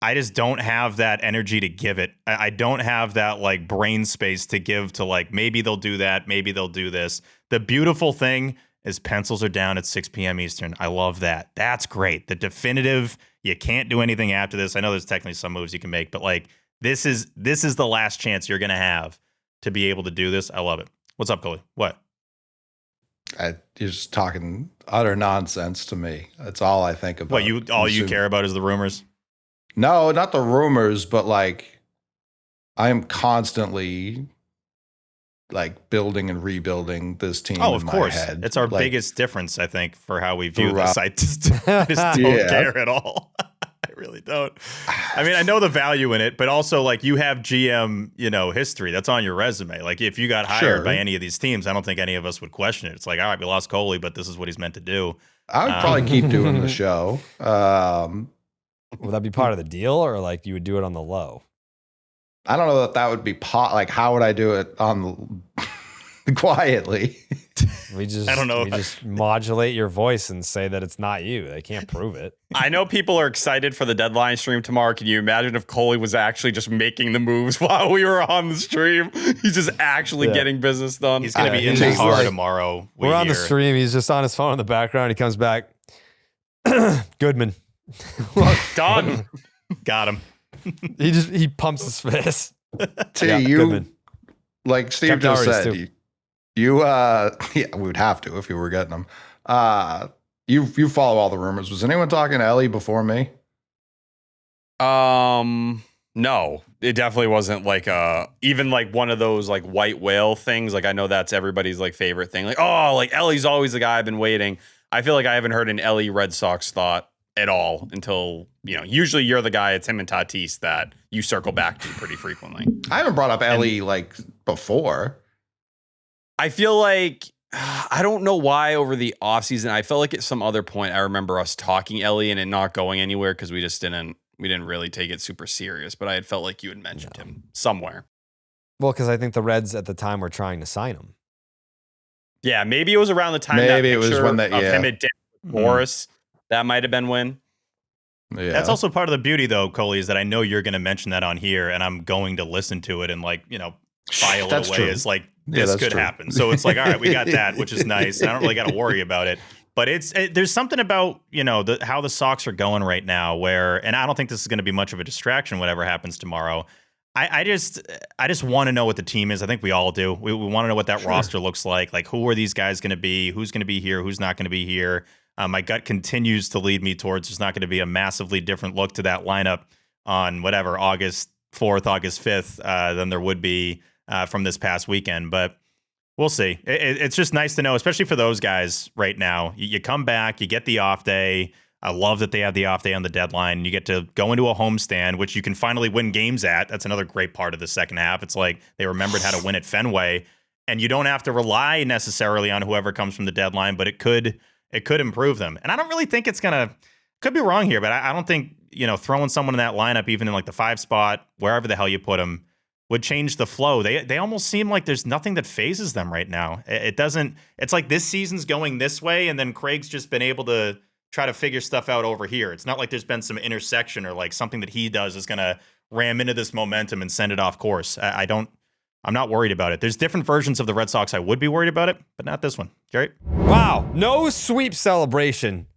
I just don't have that energy to give it. I don't have that like brain space to give to like, maybe they'll do that, maybe they'll do this. The beautiful thing is pencils are down at 6 p.m. Eastern. I love that. That's great. The definitive, you can't do anything after this. I know there's technically some moves you can make, but like this is the last chance you're going to have to be able to do this. I love it. What's up, Coley? What? You're just talking utter nonsense to me. That's all I think about. What, you care about is the rumors? No, not the rumors, but like I am constantly like building and rebuilding this team. Oh, of in course. My head. It's our like, biggest difference, I think, for how we view this. I just don't care at all. I really don't. I mean, I know the value in it, but also like you have GM, history that's on your resume. Like if you got hired by any of these teams, I don't think any of us would question it. It's like, all right, we lost Coley, but this is what he's meant to do. I would probably keep doing the show. Would that be part of the deal or like you would do it on the low? I don't know that would be like how would I do it on quietly? We just I don't know. We just modulate your voice and say that it's not you. They can't prove it. I know people are excited for the deadline stream tomorrow. Can you imagine if Coley was actually just making the moves while we were on the stream? He's just actually getting business done. He's going to be in the car tomorrow. We're on the stream. He's just on his phone in the background. He comes back. Goodman. Done. Got him. He pumps his fist. You like Steve just said, too. you yeah, we would have to if you were getting them. You follow all the rumors. Was anyone talking to Ellie before me? No, it definitely wasn't like even like one of those like white whale things. Like I know that's everybody's like favorite thing. Like, oh, like Ellie's always the guy I've been waiting. I feel like I haven't heard an Ellie Red Sox thought at all until, usually you're the guy, it's him and Tatis that you circle back to pretty frequently. I haven't brought up Ellie like before. I feel like, I don't know why over the offseason, I felt like at some other point, I remember us talking Ellie and it not going anywhere because we didn't really take it super serious, but I had felt like you had mentioned him somewhere. Well, because I think the Reds at the time were trying to sign him. Yeah, maybe it was around the time maybe it was when that him at Morris. That might have been when. Yeah. That's also part of the beauty, though, Coley, is that I know you're going to mention that on here, and I'm going to listen to it and file it away as like this could happen. So it's like, all right, we got that, which is nice. I don't really got to worry about it. But there's something about how the Sox are going right now, and I don't think this is going to be much of a distraction. Whatever happens tomorrow, I just want to know what the team is. I think we all do. We want to know what that roster looks like. Like, who are these guys going to be? Who's going to be here? Who's not going to be here? My gut continues to lead me towards there's not going to be a massively different look to that lineup on whatever August 4th, August 5th than there would be from this past weekend. But we'll see. It's just nice to know, especially for those guys right now. You come back, you get the off day. I love that they have the off day on the deadline. You get to go into a homestand, which you can finally win games at. That's another great part of the second half. It's like they remembered how to win at Fenway, and you don't have to rely necessarily on whoever comes from the deadline, but it could improve them. And I don't really think could be wrong here, but I don't think, throwing someone in that lineup, even in like the 5 spot, wherever the hell you put them, would change the flow. They almost seem like there's nothing that phases them right now. It doesn't. It's like this season's going this way, and then Craig's just been able to try to figure stuff out over here. It's not like there's been some intersection or like something that he does is going to ram into this momentum and send it off course. I'm not worried about it. There's different versions of the Red Sox I would be worried about it, but not this one. Jerry? Wow. No sweep celebration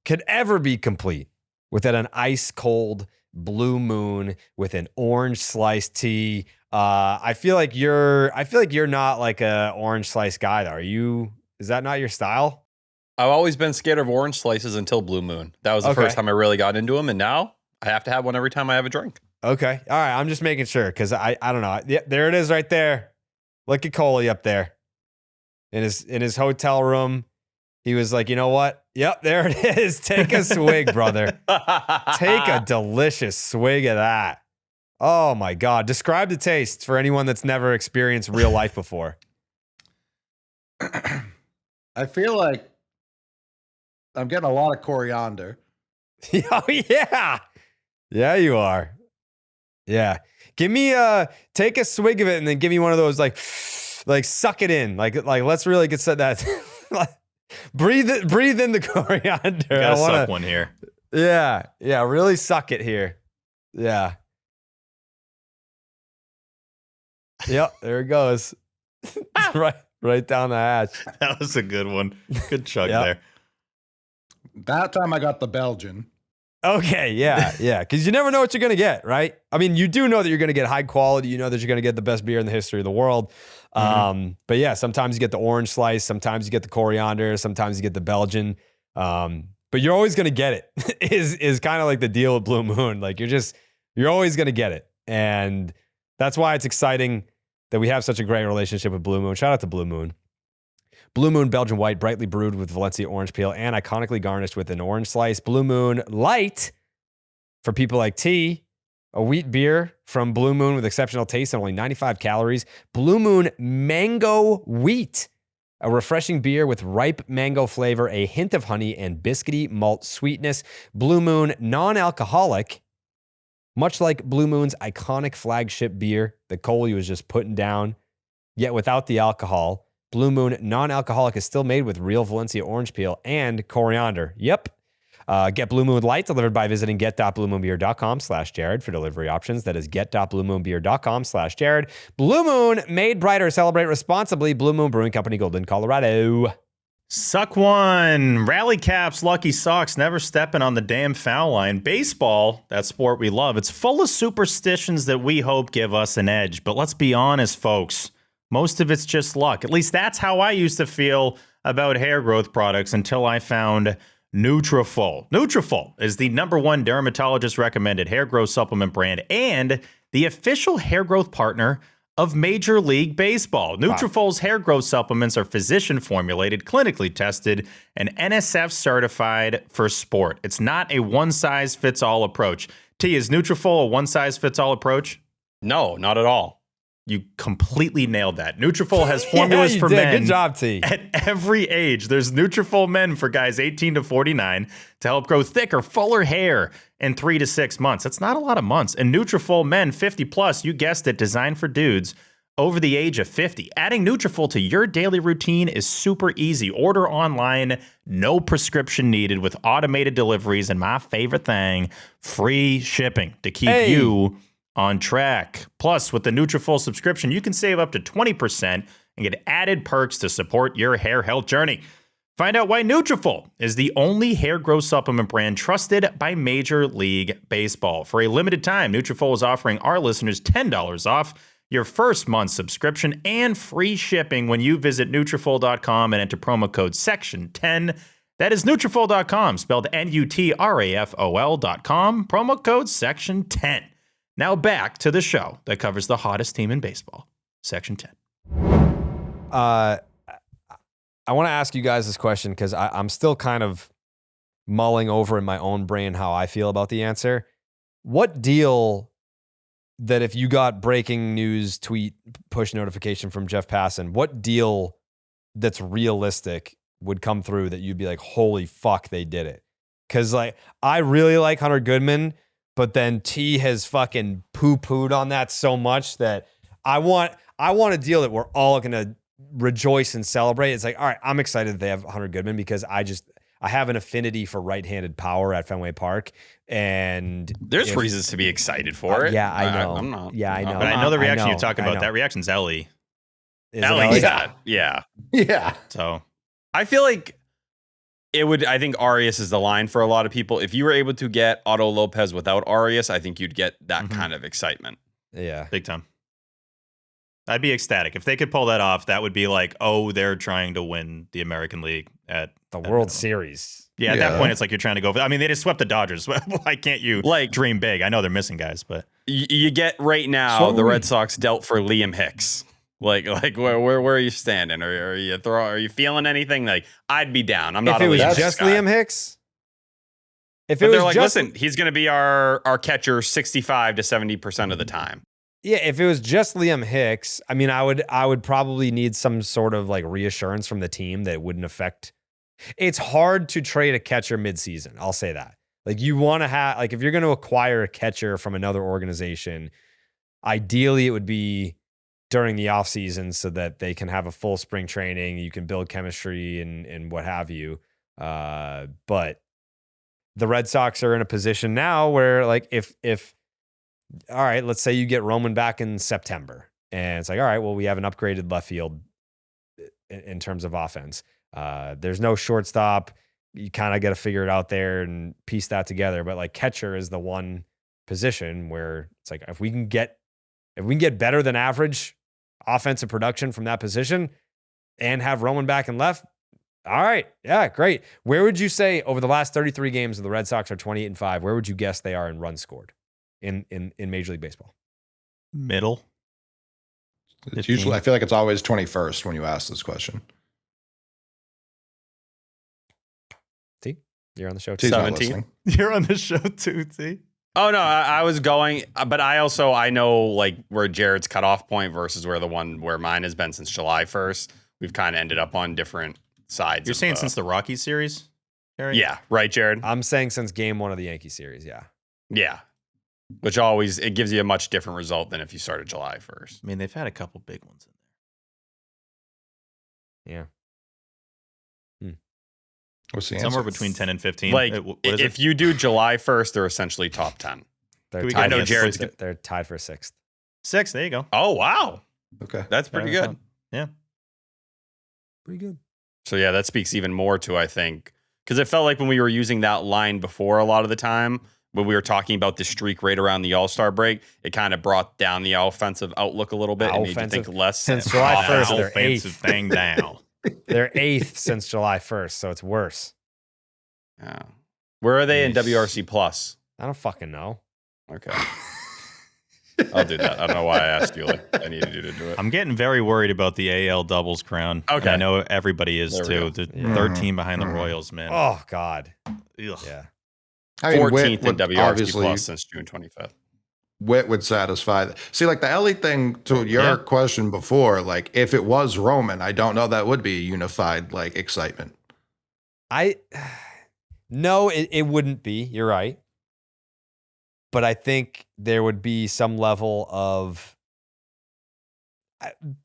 could ever be complete without an ice cold blue moon with an orange sliced tea. I feel like you're not like a orange slice guy though. Is that not your style? I've always been scared of orange slices until Blue Moon. That was the first time I really got into them, and now I have to have one every time I have a drink. Okay. All right. I'm just making sure because I don't know. Yeah, there it is right there. Look at Coley up there in his hotel room. He was like, you know what? Yep, there it is. Take a swig, brother. Take a delicious swig of that. Oh my God. Describe the taste for anyone that's never experienced real life before. I feel like I'm getting a lot of coriander. Oh yeah. Yeah, you are. Yeah. Give me take a swig of it and then give me one of those like suck it in. Like let's really get that breathe in the coriander. You gotta suck one here. Yeah. Yeah, really suck it here. Yeah. Yep, there it goes. right down the hatch. That was a good one. Good chug there. That time I got the Belgian. Okay, yeah. Because you never know what you're going to get, right? I mean, you do know that you're going to get high quality. You know that you're going to get the best beer in the history of the world. But yeah, sometimes you get the orange slice. Sometimes you get the coriander. Sometimes you get the Belgian. But you're always going to get it is kind of like the deal with Blue Moon. Like you're always going to get it. And that's why it's exciting that we have such a great relationship with Blue Moon. Shout out to Blue Moon. Blue Moon Belgian White, brightly brewed with Valencia orange peel and iconically garnished with an orange slice. Blue Moon Light for people like T, a wheat beer from Blue Moon with exceptional taste and only 95 calories. Blue Moon Mango Wheat, a refreshing beer with ripe mango flavor, a hint of honey, and biscuity malt sweetness. Blue Moon non-alcoholic, much like Blue Moon's iconic flagship beer that Coley was just putting down, yet without the alcohol. Blue Moon non-alcoholic is still made with real Valencia orange peel and coriander. Yep. Get Blue Moon Light delivered by visiting get.bluemoonbeer.com/Jared for delivery options. That is get.bluemoonbeer.com/Jared. Blue Moon, made brighter. Celebrate responsibly. Blue Moon Brewing Company, Golden, Colorado. Suck one. Rally caps, lucky socks, never stepping on the damn foul line. Baseball, that sport we love, it's full of superstitions that we hope give us an edge. But let's be honest, folks. Most of it's just luck. At least that's how I used to feel about hair growth products until I found Nutrafol. Nutrafol is the #1 dermatologist recommended hair growth supplement brand and the official hair growth partner of Major League Baseball. Nutrafol's hair growth supplements are physician formulated, clinically tested, and NSF certified for sport. It's not a one-size-fits-all approach. T, is Nutrafol a one-size-fits-all approach? No, not at all. You completely nailed that. Nutrafol has formulas for men. Good job, T. At every age. There's Nutrafol Men for guys 18 to 49 to help grow thicker, fuller hair in 3 to 6 months. That's not a lot of months. And Nutrafol Men 50 plus, you guessed it, designed for dudes over the age of 50. Adding Nutrafol to your daily routine is super easy. Order online, no prescription needed, with automated deliveries, and my favorite thing, free shipping to keep you on track. Plus, with the Nutrafol subscription, you can save up to 20% and get added perks to support your hair health journey. Find out why Nutrafol is the only hair growth supplement brand trusted by Major League Baseball. For a limited time, Nutrafol is offering our listeners $10 off your first month's subscription and free shipping when you visit Nutrafol.com and enter promo code SECTION10. That is Nutrafol.com, spelled Nutrafol.com, promo code SECTION10. Now back to the show that covers the hottest team in baseball, Section 10. I want to ask you guys this question because I'm still kind of mulling over in my own brain how I feel about the answer. What deal that if you got breaking news tweet push notification from Jeff Passan, what deal that's realistic would come through that you'd be like, holy fuck, they did it? Because like I really like Hunter Goodman, but then T has fucking poo-pooed on that so much that I want a deal that we're all going to rejoice and celebrate. It's like, all right, I'm excited that they have Hunter Goodman because I have an affinity for right-handed power at Fenway Park. And there's reasons to be excited for it. Yeah, I know. I'm not. Yeah, I know. But I know the reaction you're talking about. That reaction's Ellie. Ellie's that. Yeah. Yeah. So I feel like I think Arias is the line for a lot of people. If you were able to get Otto Lopez without Arias, I think you'd get that kind of excitement. Yeah. Big time. I'd be ecstatic. If they could pull that off, that would be like, oh, they're trying to win the American League at the World Series. Yeah, at that point, it's like you're trying to go. I mean, they just swept the Dodgers. Why can't you dream big? I know they're missing guys, but you get right now the Red Sox dealt for Liam Hicks. Like where are you standing? Are you feeling anything? Like I'd be down. I'm not. If it was just Liam Hicks. If it was like, listen, he's going to be our catcher 65 to 70% of the time. Yeah, if it was just Liam Hicks, I mean, I would probably need some sort of like reassurance from the team that it wouldn't affect. It's hard to trade a catcher midseason. I'll say that. Like you want to have, like if you're going to acquire a catcher from another organization, ideally it would be during the offseason so that they can have a full spring training. You can build chemistry and what have you. But the Red Sox are in a position now where like if all right, let's say you get Roman back in September and it's like, all right, well, we have an upgraded left field in terms of offense. There's no shortstop. You kind of got to figure it out there and piece that together. But like catcher is the one position where it's like, if we can get better than average offensive production from that position and have Roman back in left, all right. Yeah, great. Where would you say over the last 33 games, the Red Sox are 28-5, where would you guess they are in runs scored in Major League Baseball? Middle. It's usually, I feel like it's always 21st when you ask this question. T, you're on the show too. 17. You're on the show too, T. Oh no, I was going, but I know like where Jared's cutoff point versus where mine has been since July 1st. We've kind of ended up on different sides. You're saying since the Rockies series? Harry? Yeah, right, Jared. I'm saying since game 1 of the Yankee series. Yeah. Yeah. Which always, it gives you a much different result than if you started July 1st. I mean, they've had a couple big ones in there. Yeah. What's the answer? Somewhere between 10 and 15. Like, if you do July 1st, they're essentially top 10. I know Jared's they're tied for 6th. 6th, there you go. Oh, wow. Okay. That's pretty good. Yeah. Pretty good. So, yeah, that speaks even more to, I think, because it felt like when we were using that line before a lot of the time, when we were talking about the streak right around the All-Star break, it kind of brought down the offensive outlook a little bit. It made you think less. Since July 1st, they're offensive 8th. thing down. They're 8th since July 1st, so it's worse. Yeah. Where are they in WRC plus? I don't fucking know. Okay. I'll do that. I don't know why I asked you. Like, I needed you to do it. I'm getting very worried about the AL doubles crown. Okay. And I know everybody is too. The third team behind the Royals, man. Oh, God. Ugh. Yeah. I mean, 14th in WRC obviously plus since June 25th. Witt would satisfy that. See, like the Ellie thing to your question before, like if it was Roman, I don't know that would be a unified like excitement. No, it wouldn't be. You're right. But I think there would be some level of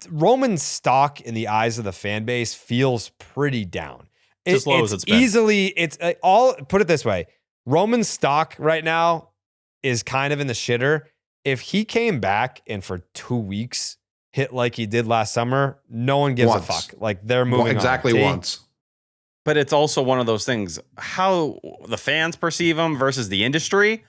Roman's stock in the eyes of the fan base feels pretty down. It's as low as it's been. It's all, put it this way. Roman's stock right now is kind of in the shitter. If he came back and for 2 weeks hit like he did last summer, no one gives a fuck. Like they're moving exactly on. once. But it's also one of those things, how the fans perceive him versus the industry.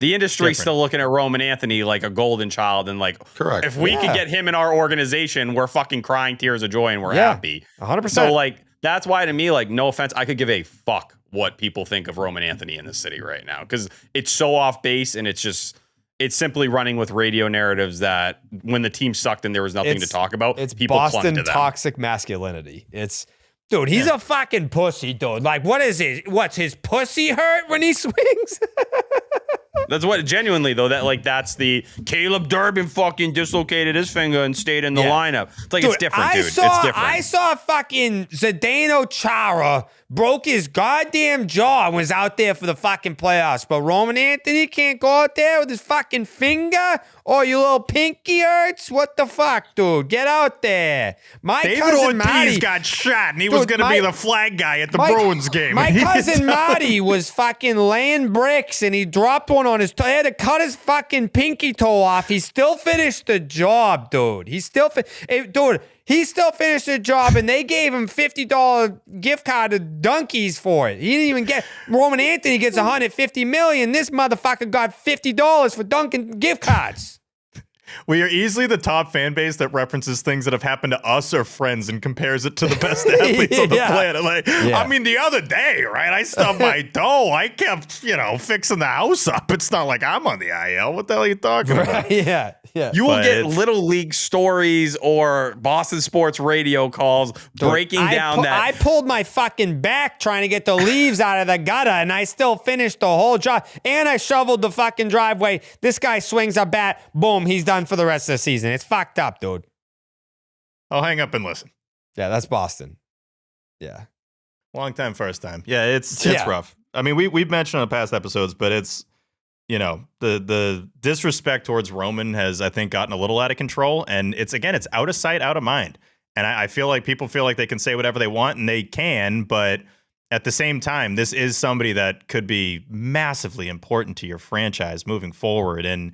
The industry's still looking at Roman Anthony like a golden child and like, correct. If we could get him in our organization, we're fucking crying tears of joy and we're happy. 100%. So like, that's why to me, like, no offense, I could give a fuck what people think of Roman Anthony in the city right now because it's so off base and it's simply running with radio narratives that when the team sucked and there was nothing to talk about, it's people Boston clung to them. toxic masculinity. Dude, he's a fucking pussy, dude. Like, what is it? What's his pussy hurt when he swings? That's what genuinely though, that's the Caleb Durbin fucking dislocated his finger and stayed in the lineup. It's like, dude, it's different, dude. It's different. I saw fucking Zdeno Chara broke his goddamn jaw and was out there for the fucking playoffs. But Roman Anthony can't go out there with his fucking finger? Oh, your little pinky hurts? What the fuck, dude? Get out there. My David cousin Ortiz Marty got shot, and he was going to be the flag guy at the Bruins game. My cousin Marty was fucking laying bricks, and he dropped one on his toe. He had to cut his fucking pinky toe off. He still finished the job, dude. He still finished the job, and they gave him $50 gift card to Dunkies for it. He didn't even get. Roman Anthony gets $150 million. This motherfucker got $50 for Dunkin' gift cards. We are easily the top fan base that references things that have happened to us or friends and compares it to the best athletes on the planet. Like, I mean, the other day, right? I stubbed my toe. I kept, fixing the house up. It's not like I'm on the IL. What the hell are you talking about? Yeah. You will get Little League stories or Boston sports radio calls breaking down that. I pulled my fucking back trying to get the leaves out of the gutter, and I still finished the whole job. And I shoveled the fucking driveway. This guy swings a bat. Boom, he's done for the rest of the season. It's fucked up, dude. I'll hang up and listen. Yeah, that's Boston. Yeah. Long time, first time. Yeah, it's rough. I mean, we've mentioned on past episodes, but it's, the disrespect towards Roman has, I think, gotten a little out of control. And it's out of sight, out of mind. And I feel like people feel like they can say whatever they want, and they can. But at the same time, this is somebody that could be massively important to your franchise moving forward. And,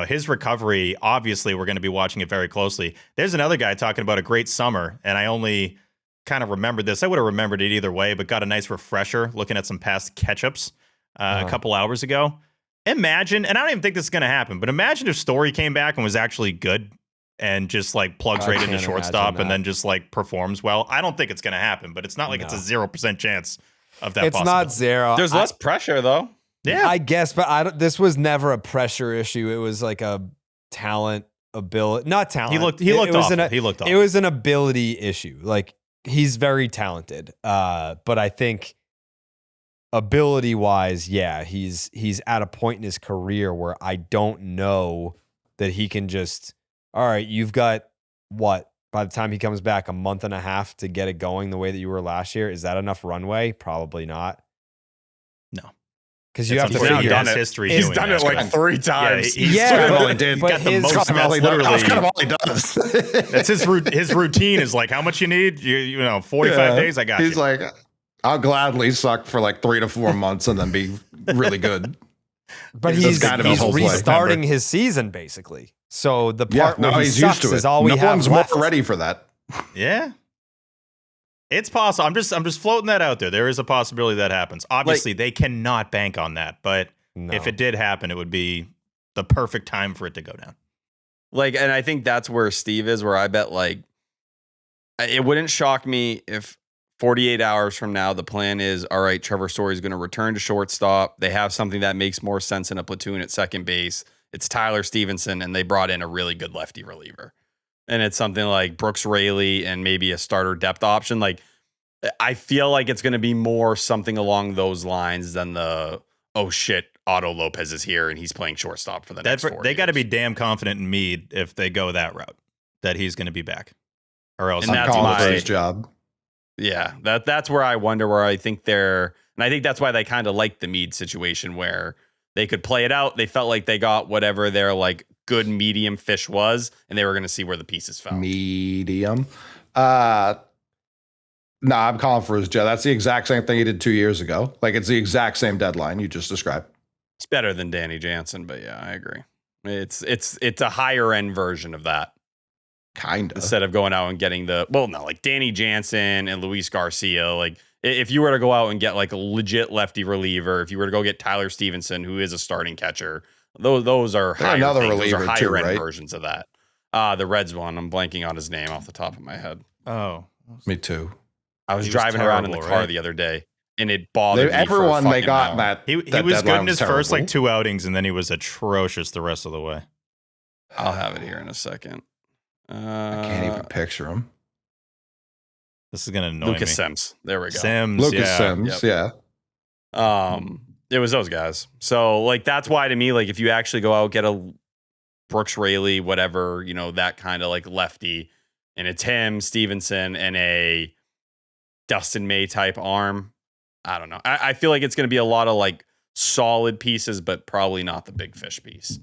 his recovery, obviously, we're going to be watching it very closely. There's another guy talking about a great summer, and I only kind of remembered this. I would have remembered it either way, but got a nice refresher looking at some past Ketchups a couple hours ago. Imagine, and I don't even think this is going to happen, but imagine if Story came back and was actually good and just like plugs right into shortstop and then just like performs well. I don't think it's going to happen, but it's not like it's a 0% chance of that. It's not zero. There's less pressure though. Yeah, I guess, but this was never a pressure issue. It was like a talent ability, not talent. He looked awful. It was an ability issue. Like he's very talented, but I think ability wise, he's at a point in his career where I don't know that he can just. All right, you've got what? By the time he comes back, a month and a half to get it going the way that you were last year. Is that enough runway? Probably not. No. Because you have to figure out history. He's done it like 3 times. That's kind of all he does. That's his routine is like, how much you need? 45 days. I got you. He's like, I'll gladly suck for like 3 to 4 months and then be really good. But he's restarting his season basically. So the part where he sucks is all we have left. No one's more ready for that. Yeah. It's possible. I'm just floating that out there. There is a possibility that happens. Obviously, they cannot bank on that, but if it did happen, it would be the perfect time for it to go down. Like, and I think that's where Steve is, where I bet, like, it wouldn't shock me if 48 hours from now, the plan is, all right, Trevor Story is going to return to shortstop. They have something that makes more sense in a platoon at second base. It's Tyler Stevenson, and they brought in a really good lefty reliever. And it's something like Brooks Raley and maybe a starter depth option. Like, I feel like it's going to be more something along those lines than the, oh shit, Otto Lopez is here and he's playing shortstop for the next 4 years. They got to be damn confident in Meade if they go that route, that he's going to be back. Or else I'm calling for his job. Yeah, that's where I wonder where I think they're, and I think that's why they kind of like the Meade situation where they could play it out. They felt like they got whatever their like good medium fish was, and they were going to see where the pieces fell. Medium. No, I'm calling for his job. That's the exact same thing he did 2 years ago. Like, it's the exact same deadline you just described. It's better than Danny Jansen, but yeah, I agree. It's a higher end version of that. Kind of. Instead of going out and getting like Danny Jansen and Luis Garcia. Like, if you were to go out and get like a legit lefty reliever, if you were to go get Tyler Stevenson, who is a starting catcher, those are higher another things. reliever Those are higher too, end right? versions of that. The Reds one, I'm blanking on his name off the top of my head. Oh, me too. I was driving around in the car the other day, and it bothered me. Everyone they got that. He was good in his first like 2 outings, and then he was atrocious the rest of the way. I'll have it here in a second. I can't even picture him. This is gonna annoy Lucas me. Sims. There we go. Lucas Sims. Yep. Yeah. It was those guys. So like that's why to me, like if you actually go out get a Brooks Raley, whatever, you know, that kind of like lefty, and it's him, Stevenson, and a Dustin May type arm. I don't know. I feel like it's going to be a lot of like solid pieces, but probably not the big fish piece.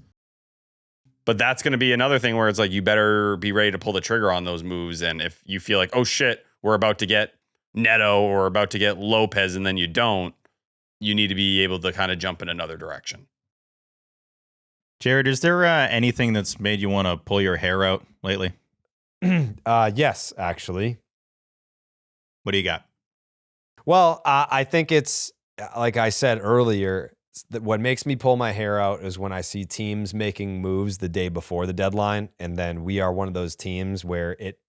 But that's going to be another thing where it's like you better be ready to pull the trigger on those moves. And if you feel like, oh shit, we're about to get Neto or about to get Lopez, and then you don't, you need to be able to kind of jump in another direction. Jared, is there anything that's made you want to pull your hair out lately? Yes, actually. What do you got? Well, I think it's like I said earlier, what makes me pull my hair out is when I see teams making moves the day before the deadline. And then we are one of those teams where it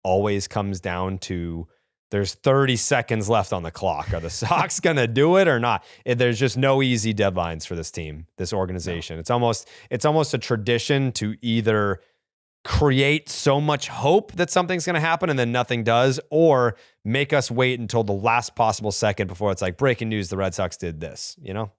always comes down to there's 30 seconds left on the clock. Are the Sox going to do it or not? There's just no easy deadlines for this team, this organization. No. It's almost a tradition to either create so much hope that something's going to happen and then nothing does, or make us wait until the last possible second before it's like breaking news, the Red Sox did this, you know?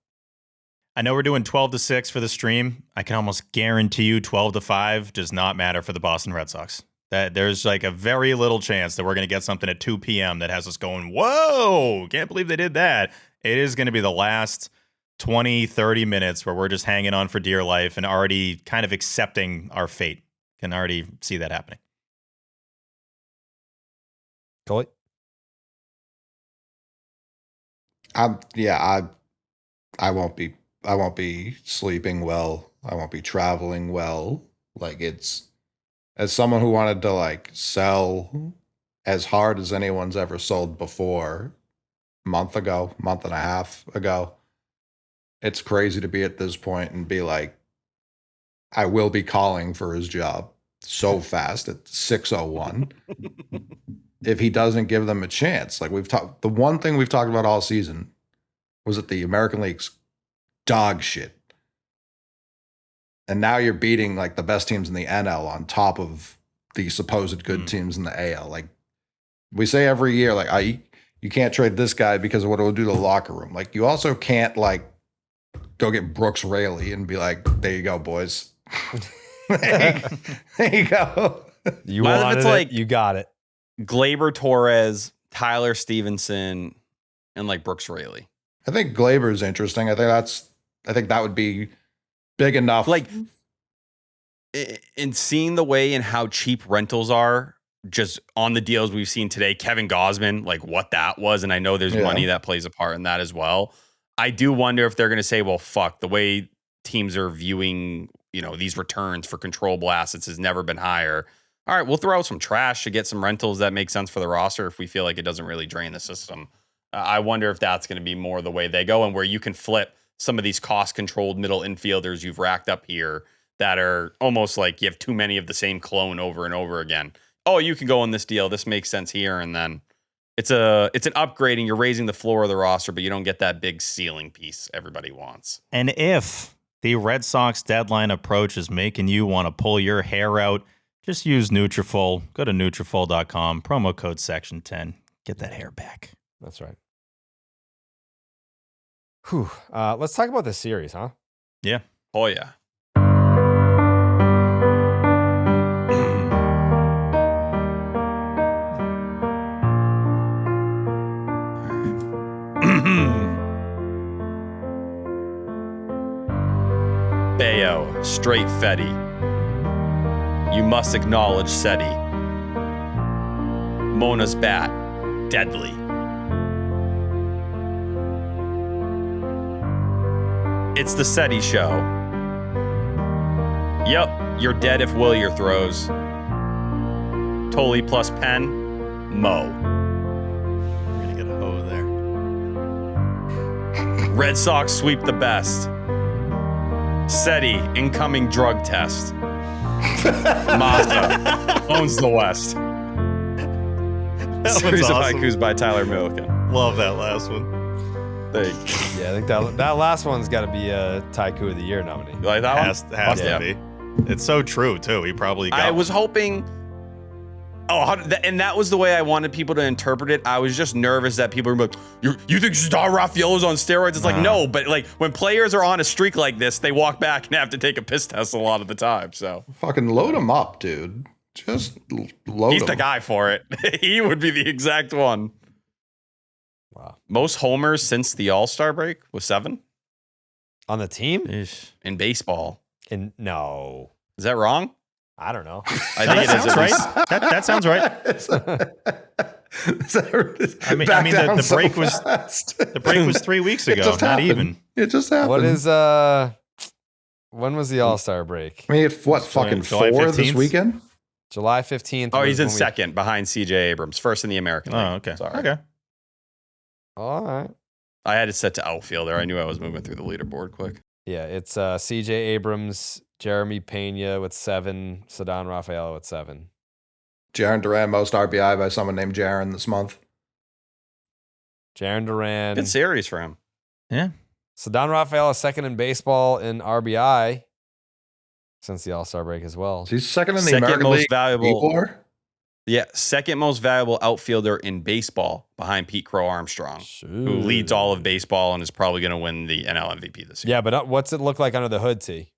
I know we're doing 12-6 for the stream. I can almost guarantee you 12-5 does not matter for the Boston Red Sox. That there's like a very little chance that we're going to get something at 2 p.m. that has us going, whoa, can't believe they did that. It is going to be the last 20, 30 minutes where we're just hanging on for dear life and already kind of accepting our fate. Can already see that happening. Tolle? I won't be sleeping well. I won't be traveling well. Like, it's, as someone who wanted to like sell as hard as anyone's ever sold before, month and a half ago, it's crazy to be at this point and be like, I will be calling for his job so fast at 6:01 if he doesn't give them a chance. Like we've talked, the one thing we've talked about all season was that the American League's dog shit. And now you're beating like the best teams in the NL on top of the supposed good teams in the AL. Like we say every year, like you can't trade this guy because of what it will do to the locker room. Like you also can't like go get Brooks Raley and be like, there you go, boys. there you go. You wanted it, like, you got it. Gleyber Torres, Tyler Stevenson, and like Brooks Raley. I think Glaber's interesting. I think that would be big enough. Like, in seeing the way and how cheap rentals are just on the deals we've seen today, Kevin Gausman, like what that was. And I know there's money that plays a part in that as well. I do wonder if they're going to say, well, fuck, the way teams are viewing, you know, these returns for controllable assets has never been higher. All right, we'll throw out some trash to get some rentals that make sense for the roster if we feel like it doesn't really drain the system. I wonder if that's going to be more the way they go and where you can flip some of these cost-controlled middle infielders you've racked up here that are almost like you have too many of the same clone over and over again. Oh, you can go on this deal. This makes sense here. And then it's an upgrading. You're raising the floor of the roster, but you don't get that big ceiling piece everybody wants. And if the Red Sox deadline approach is making you want to pull your hair out, just use Nutrafol. Go to Nutrafol.com, promo code Section 10. Get that hair back. That's right. Whew. Let's talk about this series, huh? Yeah. Oh, yeah. Bello, straight Fetty. You must acknowledge Seti. Mona's bat, deadly. It's the Seti show. Yep, you're dead if Willier throws. Tolle plus Penn, Mo. We're going to get a hoe there. Red Sox sweep the best. Seti, incoming drug test. Mazda owns the West. Series of haikus by Tyler Milliken. Love that last one. Thank you. Yeah, I think that last one's got to be a Taiku of the Year nominee. You like that Has one? to be. It's so true, too. He probably got I was hoping... and that was the way I wanted people to interpret it. I was just nervous that people were like, you think Ceddanne Rafaela's on steroids? It's like, no, but like when players are on a streak like this, they walk back and have to take a piss test a lot of the time. So Fucking load him up, dude. Just load he's him. the guy for it. He would be the exact one. Wow. Most homers since the All-Star break was 7 On the team? in baseball. No. Is that wrong? I don't know. I think it is at least. That sounds right. I mean, the break was fast. the break was 3 weeks ago. Not happened. even. It just happened. What is when was the All-Star break? I mean, it's what, fucking July 4 this 15th? weekend? July 15th. Oh, he's in was when second behind CJ Abrams, first in the American League. Oh, okay. Sorry. Okay. All right. I had it set to outfielder. I knew I was moving through the leaderboard quick. Yeah, it's CJ Abrams, Jeremy Pena with 7, Ceddanne Rafaela with 7. Jaron Duran, most RBI by someone named Jaron this month. Jaron Duran. Good series for him. Yeah. Ceddanne Rafaela second in baseball in RBI since the All-Star break as well. He's second in the Second American most League. valuable. WAR? Yeah, second most valuable outfielder in baseball behind Pete Crow Armstrong, who leads all of baseball and is probably going to win the NL MVP this year. Yeah, but what's it look like under the hood, T?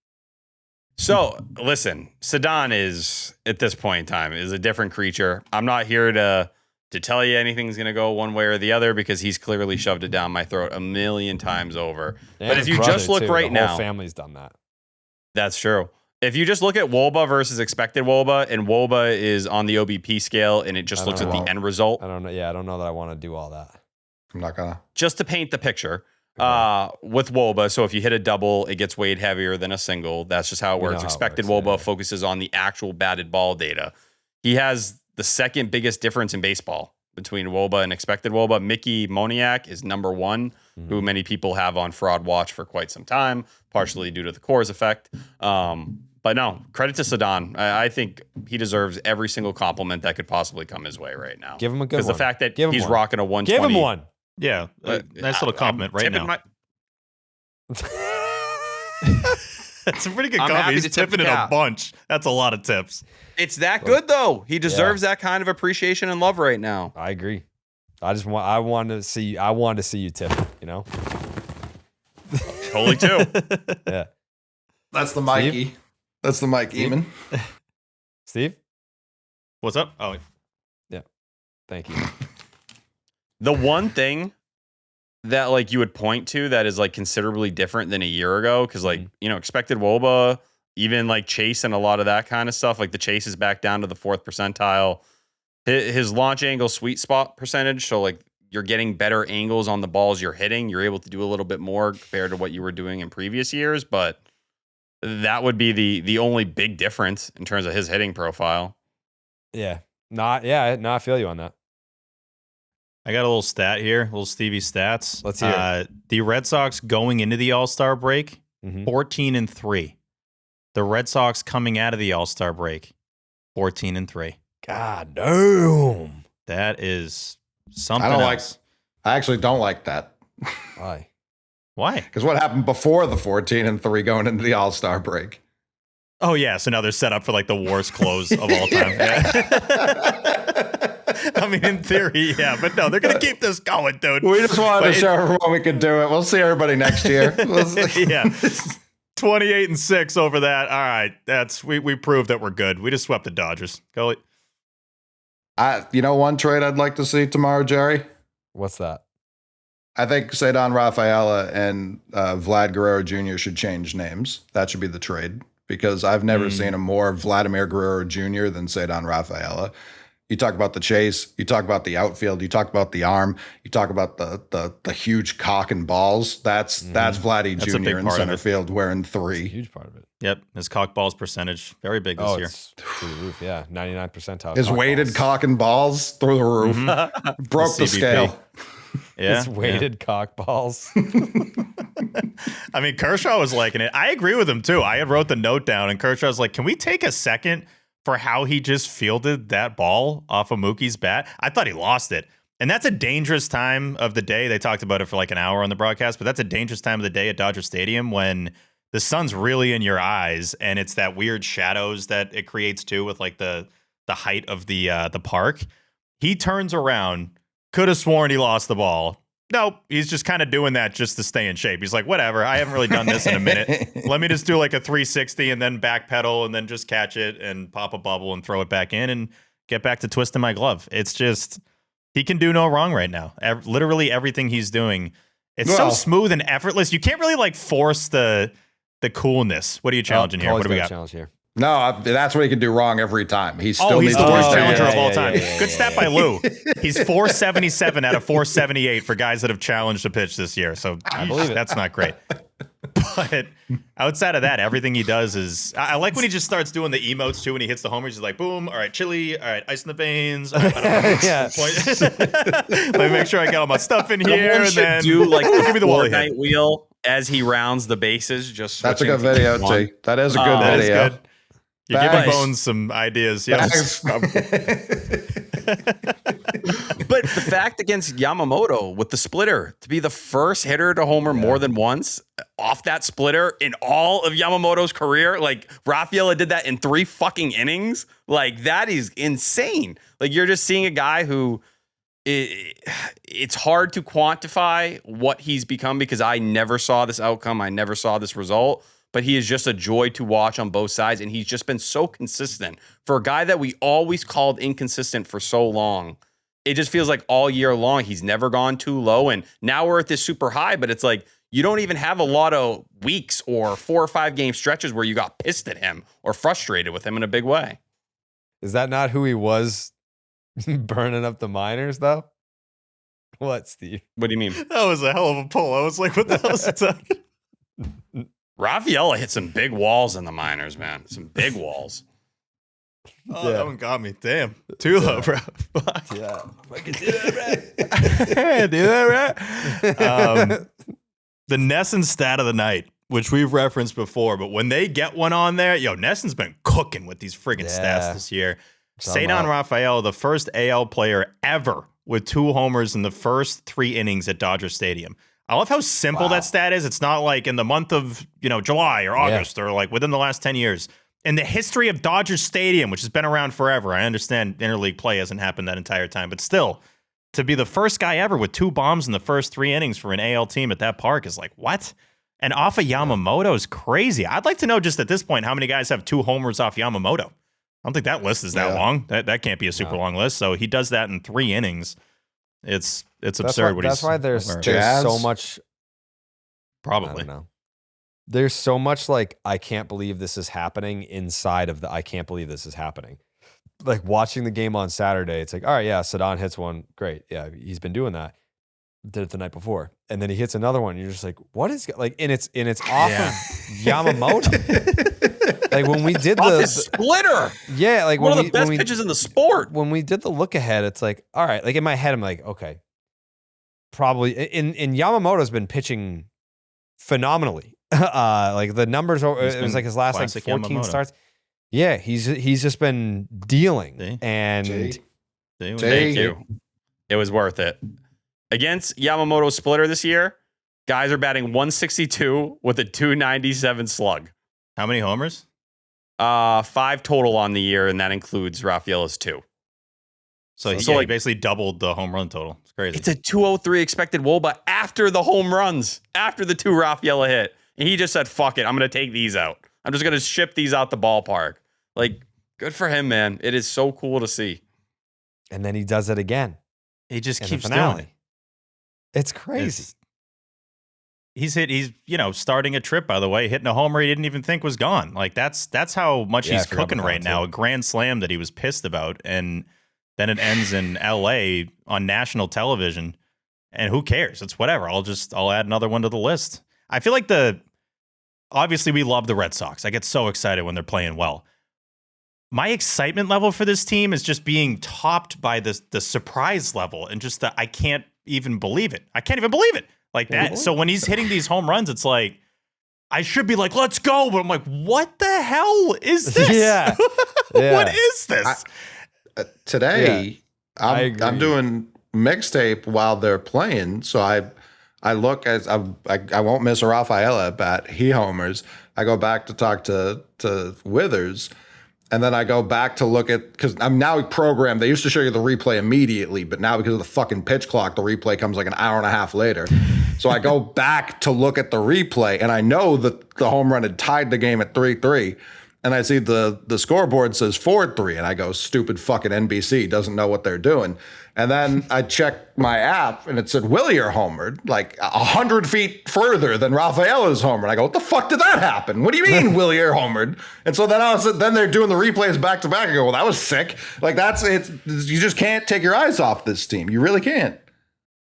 So, listen, Ceddanne is, at this point in time, is a different creature. I'm not here to tell you anything's going to go one way or the other because he's clearly shoved it down my throat a million times over. And but his if you brother, just look too. right the whole now, family's done that. that's true. If you just look at WOBA versus expected WOBA, and WOBA is on the OBP scale, and it just looks at the end result. I don't know. Yeah, I don't know that I want to do all that. I'm not gonna. Just to paint the picture, with WOBA, so if you hit a double, it gets weighed heavier than a single. That's just how it works. Expected WOBA focuses on the actual batted ball data. He has the second biggest difference in baseball between WOBA and expected WOBA. Mickey Moniak is number 1, who many people have on Fraud Watch for quite some time, partially due to the Coors effect. But no, credit to Ceddanne. I think he deserves every single compliment that could possibly come his way right now. Give him a good one. Because the fact that Give him he's one. rocking a 120. Give him one. Yeah. Nice little compliment right now. That's a pretty good I'm compliment. happy He's to tip tipping the it a cap. bunch. That's a lot of tips. It's that good though. He deserves that kind of appreciation and love right now. I agree. I wanted to see you tip, you know? Totally too. Yeah. That's the Mikey. Steve? That's the Mike Eamon. Steve? What's up? Oh, yeah. Thank you. The one thing that like you would point to that is like considerably different than a year ago, because like, you know, expected WOBA, even like chase and a lot of that kind of stuff, like the chase is back down to the 4th percentile. His launch angle sweet spot percentage, so like you're getting better angles on the balls you're hitting. You're able to do a little bit more compared to what you were doing in previous years, but that would be the only big difference in terms of his hitting profile. Yeah. I feel you on that. I got a little stat here, a little Stevie Stats. Let's hear it. The Red Sox going into the All-Star break, 14-3. The Red Sox coming out of the All-Star break, 14-3. God damn. That is something else. I actually don't like that. Why? Why? Because what happened before the 14-3 going into the All-Star break? Oh, yeah. So now they're set up for like the worst close of all time. Yeah. I mean, in theory, yeah. But no, they're going to keep this going, dude. We just wanted to show everyone we could do it. We'll see everybody next year. Yeah. 28-6 over that. All right. We proved that we're good. We just swept the Dodgers. Go. One trade I'd like to see tomorrow, Jerry? What's that? I think Ceddanne Rafaela and Vlad Guerrero Jr. should change names. That should be the trade, because I've never seen a more Vladimir Guerrero Jr. than Ceddanne Rafaela. You talk about the chase, you talk about the outfield, you talk about the arm, you talk about the huge cock and balls. That's Vladdy Jr. in center field wearing 3. Huge part of it. Yep, his cock balls percentage very big this year. It's through the roof. Yeah, 99 percentile. His weighted cock and balls through the roof broke the scale. Yeah, his weighted cock balls. I mean, Kershaw was liking it. I agree with him too. I had wrote the note down, and Kershaw was like, "Can we take a second for how he just fielded that ball off of Mookie's bat?" I thought he lost it. And that's a dangerous time of the day. They talked about it for like an hour on the broadcast, but that's a dangerous time of the day at Dodger Stadium when the sun's really in your eyes, and it's that weird shadows that it creates too with like the height of the park. He turns around, could have sworn he lost the ball. Nope, he's just kind of doing that just to stay in shape. He's like, whatever, I haven't really done this in a minute. Let me just do like a 360 and then backpedal and then just catch it and pop a bubble and throw it back in and get back to twisting my glove. It's just, he can do no wrong right now. Literally everything he's doing, it's so smooth and effortless. You can't really like force the coolness. What are you challenging here? What do we got? Challenge here. No, that's what he can do wrong every time. He's the worst challenger of all time. Good stat by Lou. He's 477 out of 478 for guys that have challenged a pitch this year. So I believe that's not great. But outside of that, everything he does is. I like when he just starts doing the emotes too. When he hits the homers, he's like, "Boom! All right, chili. All right, ice in the veins. All right, yeah. Let me make sure I got all my stuff in here." Someone and should then do like the give me the wall Fortnite wheel as he rounds the bases. Just that's a good video, T. That is a good that video. Is good. You're giving Bones some ideas. Yes. But the fact against Yamamoto with the splitter, to be the first hitter to homer more than once off that splitter in all of Yamamoto's career, like Rafaela did that in 3 fucking innings. Like, that is insane. Like, you're just seeing a guy who it's hard to quantify what he's become, because I never saw this outcome. I never saw this result. But he is just a joy to watch on both sides, and he's just been so consistent. For a guy that we always called inconsistent for so long, it just feels like all year long he's never gone too low, and now we're at this super high, but it's like you don't even have a lot of weeks or 4 or 5 game stretches where you got pissed at him or frustrated with him in a big way. Is that not who he was burning up the minors, though? What, Steve? What do you mean? That was a hell of a pull. I was like, what the hell is he talking? Rafaela hit some big walls in the minors, man. Some big walls. Oh, that one got me. Damn. Too low, bro. Yeah. Fucking do that right. Do that right. The Nesson stat of the night, which we've referenced before, but when they get one on there, Nesson's been cooking with these friggin' stats this year. Ceddanne Rafaela, the first AL player ever with 2 homers in the first 3 innings at Dodger Stadium. I love how simple that stat is. It's not like in the month of, July or August or like within the last 10 years. In the history of Dodger Stadium, which has been around forever, I understand interleague play hasn't happened that entire time, but still, to be the first guy ever with 2 bombs in the first 3 innings for an AL team at that park is like, what? And off of Yamamoto is crazy. I'd like to know just at this point how many guys have 2 homers off Yamamoto. I don't think that list is that long. That can't be a super long list. So he does that in 3 innings. It's absurd. That's why there's so much. Probably. I don't know. There's so much like, I can't believe this is happening inside of the I can't believe this is happening. Like watching the game on Saturday, it's like, all right, yeah, Ceddanne hits one. Great. Yeah, he's been doing that. Did it the night before. And then he hits another one. And you're just like, what is like, and it's off of Yamamoto. Like when we did the splitter. Yeah, like one of the best pitches in the sport. When we did the look ahead, it's like, all right, like in my head, I'm like, okay, probably in Yamamoto's been pitching phenomenally. Like the numbers, it was like his last like 14 starts. Yeah, he's just been dealing. See? And Thank you. It was worth it. Against Yamamoto's splitter this year, guys are batting 162 with a 297 slug. How many homers? 5 total on the year, and that includes Rafaela's 2. So he basically doubled the home run total. It's crazy. It's a 203 expected WOBA after the home runs, after the 2 Rafaela hit. And he just said, fuck it, I'm going to take these out. I'm just going to ship these out the ballpark. Like, good for him, man. It is so cool to see. And then he does it again. He just keeps doing it. It's crazy. He's starting a trip, by the way, hitting a homer he didn't even think was gone. Like, that's how much he's cooking right now. A grand slam that he was pissed about. And then it ends in LA on national television. And who cares? It's whatever. I'll add another one to the list. I feel like obviously we love the Red Sox. I get so excited when they're playing well. My excitement level for this team is just being topped by the surprise level and just I can't even believe it. I can't even believe it. Like that. So when he's hitting these home runs, it's like, I should be like, let's go. But I'm like, what the hell is this? Yeah. What is this? Today, I'm doing mixtape while they're playing. So I look as I won't miss a Rafaela at bat. He homers. I go back to talk to Withers. And then I go back to look at, because I'm now programmed. They used to show you the replay immediately, but now because of the fucking pitch clock, the replay comes like an hour and a half later. So I go back to look at the replay, and I know that the home run had tied the game at 3-3. And I see the scoreboard says 4-3, and I go, stupid fucking NBC doesn't know what they're doing. And then I check my app, and it said Willier homered, like 100 feet further than Rafaela's homered. And I go, what the fuck did that happen? What do you mean Willier homered? And so then they're doing the replays back to back. I go, well, that was sick. Like you just can't take your eyes off this team. You really can't.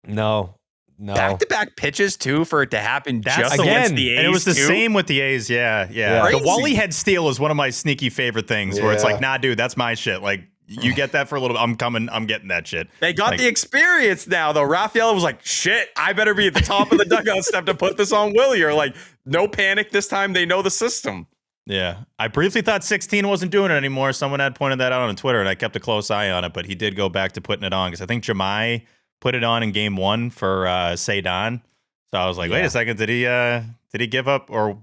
No. Back-to-back pitches, too, for it to happen just again, against the A's, and it was the too? same with the A's, yeah. The Wally head steal is one of my sneaky favorite things, where it's like, nah, dude, that's my shit. Like, you get that for a little bit. I'm getting that shit. They got the experience now, though. Rafaela was like, shit, I better be at the top of the dugout step to put this on Willier. Like, no panic this time. They know the system. Yeah. I briefly thought 16 wasn't doing it anymore. Someone had pointed that out on Twitter, and I kept a close eye on it, but he did go back to putting it on, because I think Jemai put it on in game 1 for Ceddanne. So I was like, wait a second, did he give up, or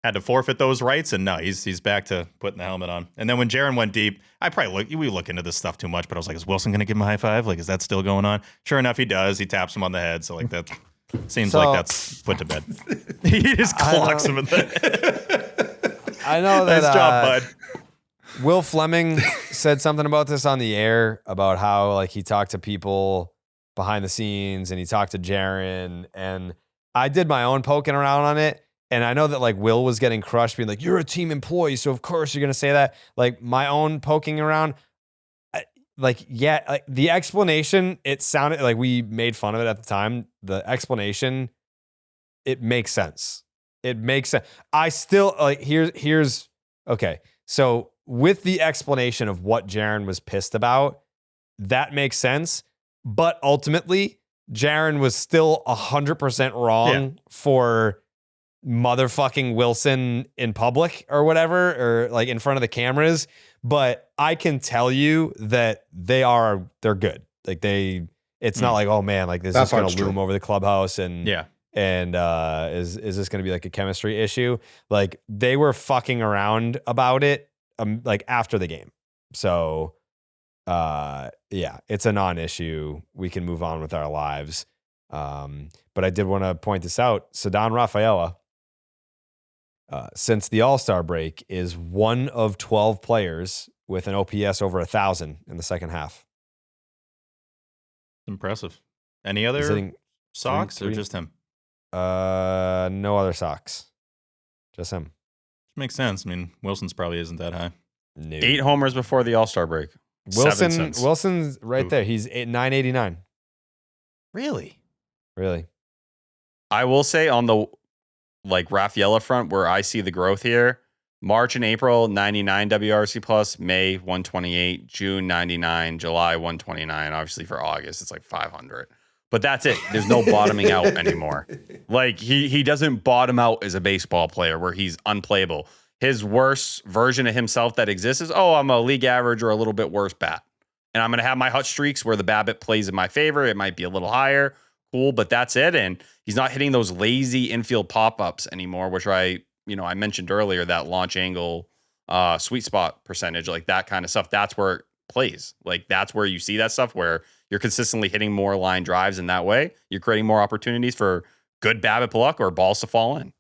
had to forfeit those rights? And no, he's back to putting the helmet on. And then when Jaron went deep, we look into this stuff too much, but I was like, is Wilson gonna give him a high five? Like, is that still going on? Sure enough, he does. He taps him on the head. So like that seems like that's put to bed. He just clocks him in the head. I know that. Nice job, bud. Will Fleming said something about this on the air about how like he talked to people behind the scenes and he talked to Jaron, and I did my own poking around on it. And I know that like Will was getting crushed being like, you're a team employee, so of course you're going to say that. Like my own poking around, the explanation, it sounded like we made fun of it at the time. The explanation, it makes sense. It makes sense. I still like, here's okay. So with the explanation of what Jaron was pissed about, that makes sense. But ultimately, Jaron was still 100% wrong for motherfucking Wilson in public or whatever, or like in front of the cameras. But I can tell you that they're good. Like it's not like, oh man, like this is going to loom over the clubhouse and is this going to be like a chemistry issue? Like they were fucking around about it like after the game. So it's a non-issue. We can move on with our lives. But I did want to point this out. Ceddanne Rafaela, since the All-Star break, is one of 12 players with an OPS over 1,000 in the second half. Impressive. Any other Sox or just him? No other Sox. Just him. Makes sense. I mean, Wilson's probably isn't that high. No. 8 homers before the All-Star break. Wilson's right there. He's 989. Really? I will say on the like Rafaela front, where I see the growth here, March and April 99 WRC plus, May 128, June 99, July 129. Obviously for August it's like 500. But that's it. There's no bottoming out anymore. Like he doesn't bottom out as a baseball player where he's unplayable. His worst version of himself that exists is, I'm a league average or a little bit worse bat. And I'm going to have my hot streaks where the BABIP plays in my favor. It might be a little higher. Cool, but that's it. And he's not hitting those lazy infield pop-ups anymore, which I mentioned earlier, that launch angle, sweet spot percentage, like that kind of stuff. That's where it plays. Like that's where you see that stuff where you're consistently hitting more line drives, and that way you're creating more opportunities for good BABIP luck or balls to fall in.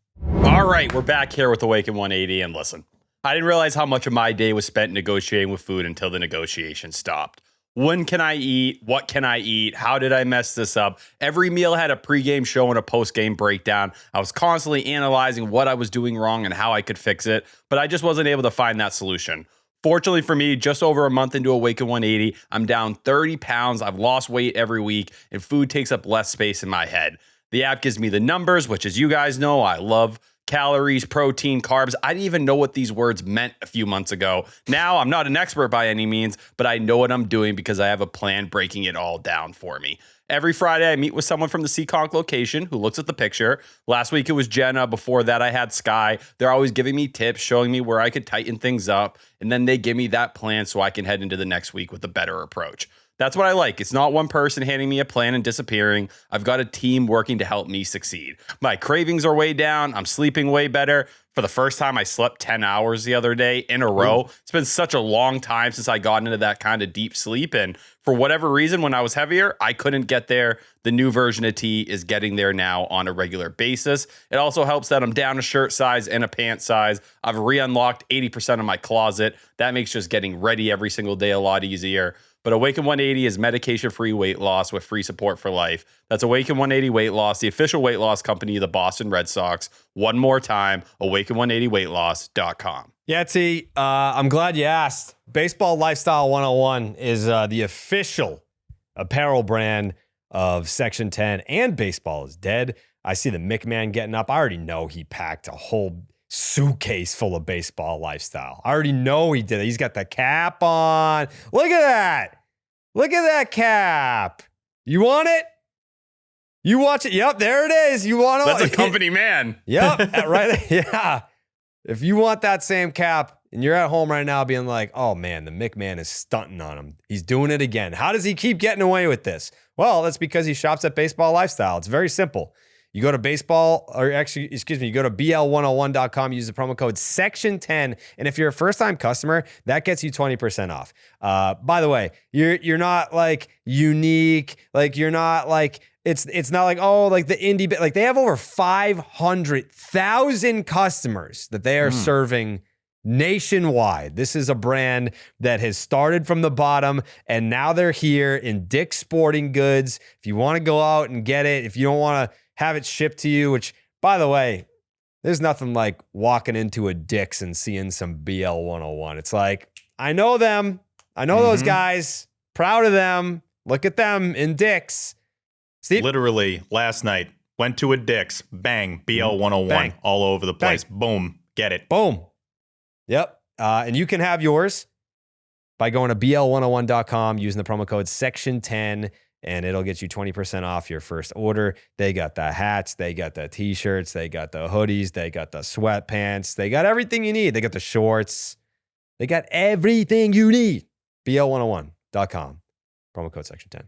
All right, we're back here with Awaken 180, and listen, I didn't realize how much of my day was spent negotiating with food until the negotiation stopped. When can I eat? What can I eat? How did I mess this up? Every meal had a pregame show and a postgame breakdown. I was constantly analyzing what I was doing wrong and how I could fix it, but I just wasn't able to find that solution. Fortunately for me, just over a month into Awaken 180, I'm down 30 pounds. I've lost weight every week, and food takes up less space in my head. The app gives me the numbers, which, as you guys know, I love. Calories, protein, carbs. I didn't even know what these words meant a few months ago. Now, I'm not an expert by any means, but I know what I'm doing because I have a plan breaking it all down for me. Every Friday, I meet with someone from the Seekonk location who looks at the picture. Last week, it was Jenna. Before that, I had Sky. They're always giving me tips, showing me where I could tighten things up, and then they give me that plan so I can head into the next week with a better approach. That's what I like. It's not one person handing me a plan and disappearing. I've got a team working to help me succeed. My cravings are way down. I'm sleeping way better. For the first time, I slept 10 hours the other day in a row. It's been such a long time since I got into that kind of deep sleep. And for whatever reason, when I was heavier, I couldn't get there. The new version of T is getting there now on a regular basis. It also helps that I'm down a shirt size and a pant size. I've re-unlocked 80% of my closet. That makes just getting ready every single day a lot easier. But Awaken 180 is medication-free weight loss with free support for life. That's Awaken 180 Weight Loss, the official weight loss company of the Boston Red Sox. One more time, awaken180weightloss.com. Yeah, T, I'm glad you asked. Baseball Lifestyle 101 is the official apparel brand of Section 10, and Baseball is Dead. I see the McMahon getting up. I already know he packed a whole suitcase full of Baseball Lifestyle. I already know he did it. He's got the cap on. Look at that. Look at that cap. You want it? You watch it. Yep, there it is. You want it? That's a company man. Yep, right. Yeah. If you want that same cap and you're at home right now being like, oh man, the McMahon is stunting on him. He's doing it again. How does he keep getting away with this? Well, that's because he shops at Baseball Lifestyle. It's very simple. You go to you go to BL101.com, use the promo code Section10, and if you're a first-time customer, that gets you 20% off. By the way, you're not like unique, like you're not like it's not like, oh, like the indie bit. Like they have over 500,000 customers that they are serving nationwide. This is a brand that has started from the bottom and now they're here in Dick's Sporting Goods. If you want to go out and get it, if you don't want to have it shipped to you, which, by the way, there's nothing like walking into a Dick's and seeing some BL 101. It's like, I know them. I know those guys. Proud of them. Look at them in Dick's. Steve? Literally, last night, went to a Dick's. Bang. BL 101 Bang. all over the place. Bang. Boom. Get it. Boom. Yep. And you can have yours by going to BL101.com, using the promo code Section10, and it'll get you 20% off your first order. They got the hats, they got the t-shirts, they got the hoodies, they got the sweatpants, they got everything you need. They got the shorts. They got everything you need. BL101.com, promo code Section10.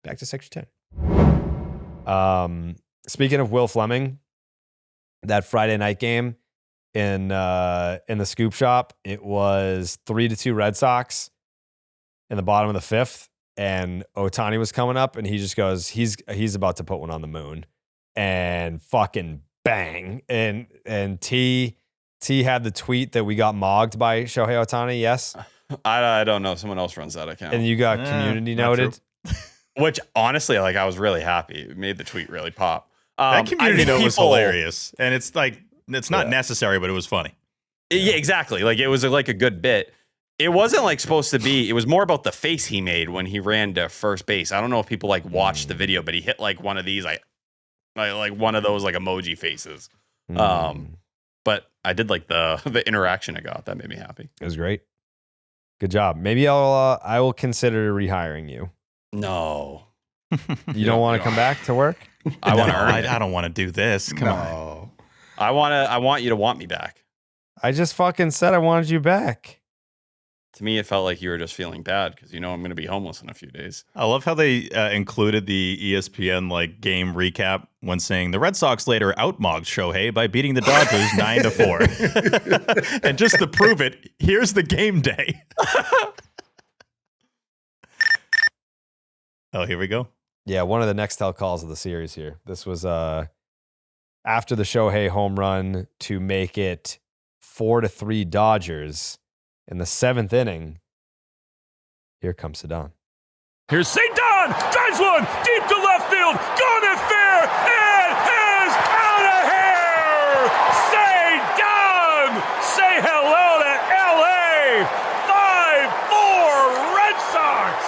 Back to Section 10. Speaking of Will Fleming, that Friday night game in the Scoop Shop, it was 3-2 Red Sox in the bottom of the fifth. And Ohtani was coming up, and he just goes, he's about to put one on the moon, and fucking bang. And T had the tweet that we got mogged by Shohei Ohtani. Yes, I don't know. Someone else runs that account, and you got community noted. Which honestly, like, I was really happy. It made the tweet really pop. That community note was hilarious, and it's like it's not necessary, but it was funny. Yeah, exactly. Like it was like a good bit. It wasn't like supposed to be. It was more about the face he made when he ran to first base. I don't know if people like watched the video, but he hit like one of these, like one of those like emoji faces. But I did like the interaction I got. That made me happy. It was great. Good job. Maybe I will consider rehiring you. No, You don't want to come back to work? I want to earn it. I don't want to do this. Come on. I want you to want me back. I just fucking said I wanted you back. To me, it felt like you were just feeling bad because I'm going to be homeless in a few days. I love how they included the ESPN game recap when saying the Red Sox later outmogged Shohei by beating the Dodgers 9-4. And just to prove it, here's the game day. Oh, here we go. Yeah, one of the Nextel calls of the series here. This was after the Shohei home run to make it 4-3 Dodgers. In the 7th inning, here comes Ceddanne. Here's Ceddanne, drives one deep to left field, gone at fair, and is out of here! Ceddanne, say hello to LA, 5-4 Red Sox.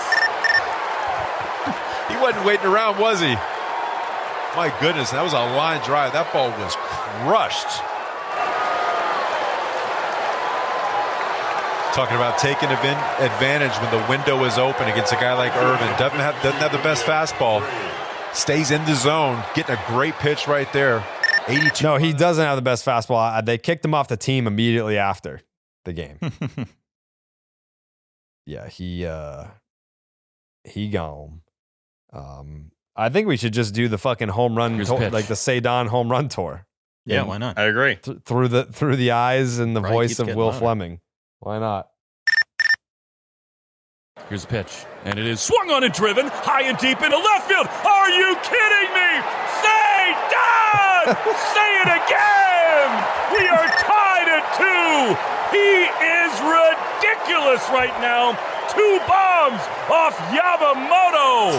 He wasn't waiting around, was he? My goodness, that was a line drive. That ball was crushed. Talking about taking advantage when the window is open against a guy like Irvin. Doesn't have the best fastball. Stays in the zone. Getting a great pitch right there. 82. No, he doesn't have the best fastball. They kicked him off the team immediately after the game. Yeah, he gone. I think we should just do the fucking home run, the Ceddanne home run tour. Yeah, why not? I agree. Through the eyes and the Right, voice keeps of getting Will louder. Fleming. Why not? Here's a pitch, and it is swung on and driven high and deep into left field. Are you kidding me? Ceddanne! Say it again! We are tied at 2. He is ridiculous right now. 2 bombs off Yamamoto.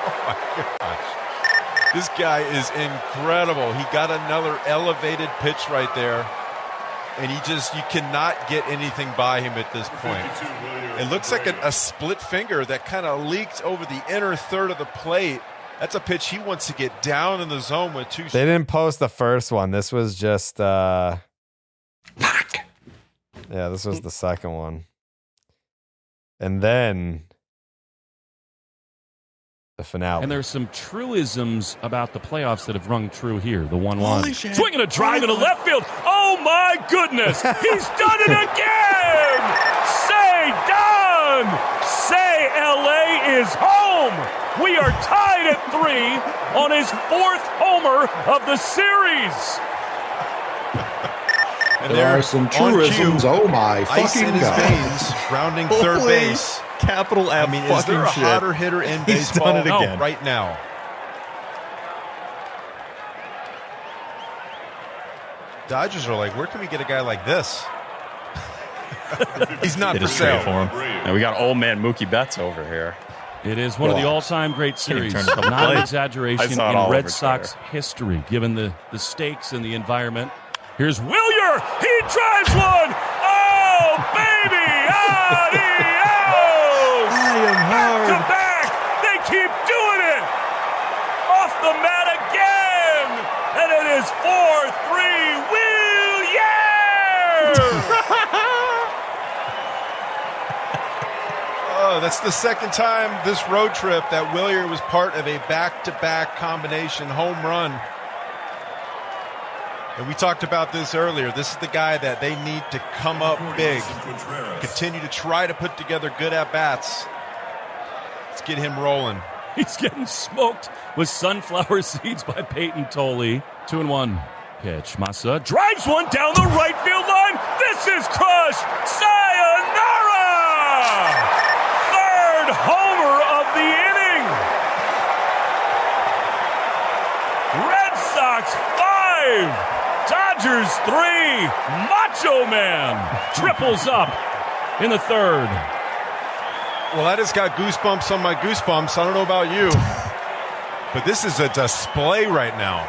Oh my gosh. This guy is incredible. He got another elevated pitch right there. And you cannot get anything by him at this point. It looks like a split finger that kind of leaked over the inner third of the plate. That's a pitch he wants to get down in the zone with 2. They didn't post the first one. This was just fuck. Yeah, this was the second one. And then the finale. And there's some truisms about the playoffs that have rung true here. The 1-1. Swinging a drive into left field. Oh, my goodness. He's done it again. Say done. Say LA is home. We are tied at 3 on his 4th homer of the series. And There are some truisms. Oh my Ice fucking in his God. veins, rounding third Holy base. Capital F. I mean, is there a shit. hotter hitter in He's baseball done it again. right now? Dodgers are like, where can we get a guy like this? He's not They for just trade sale. for him. And we got old man Mookie Betts over here. It is one of the all-time great series. turn a couple Not an plays. exaggeration I in saw it all Red over Sox Twitter. history, given the stakes and the environment. Here's Willier. He drives one. Oh, baby. Adios. Back to back. They keep doing it. Off the mat again. And it is 4-3 Willier. Oh, that's the second time this road trip that Willier was part of a back-to-back combination home run. And we talked about this earlier. This is the guy that they need to come up big, continue to try to put together good at-bats. Let's get him rolling. He's getting smoked with sunflower seeds by Payton Tolle. 2-1 pitch. Massa drives one down the right field line. This is crushed. Sayonara! Third homer of the inning. Red Sox 5. Dodgers 3. Macho Man triples up in the third. Well, that has got goosebumps on my goosebumps. I don't know about you, but this is a display right now.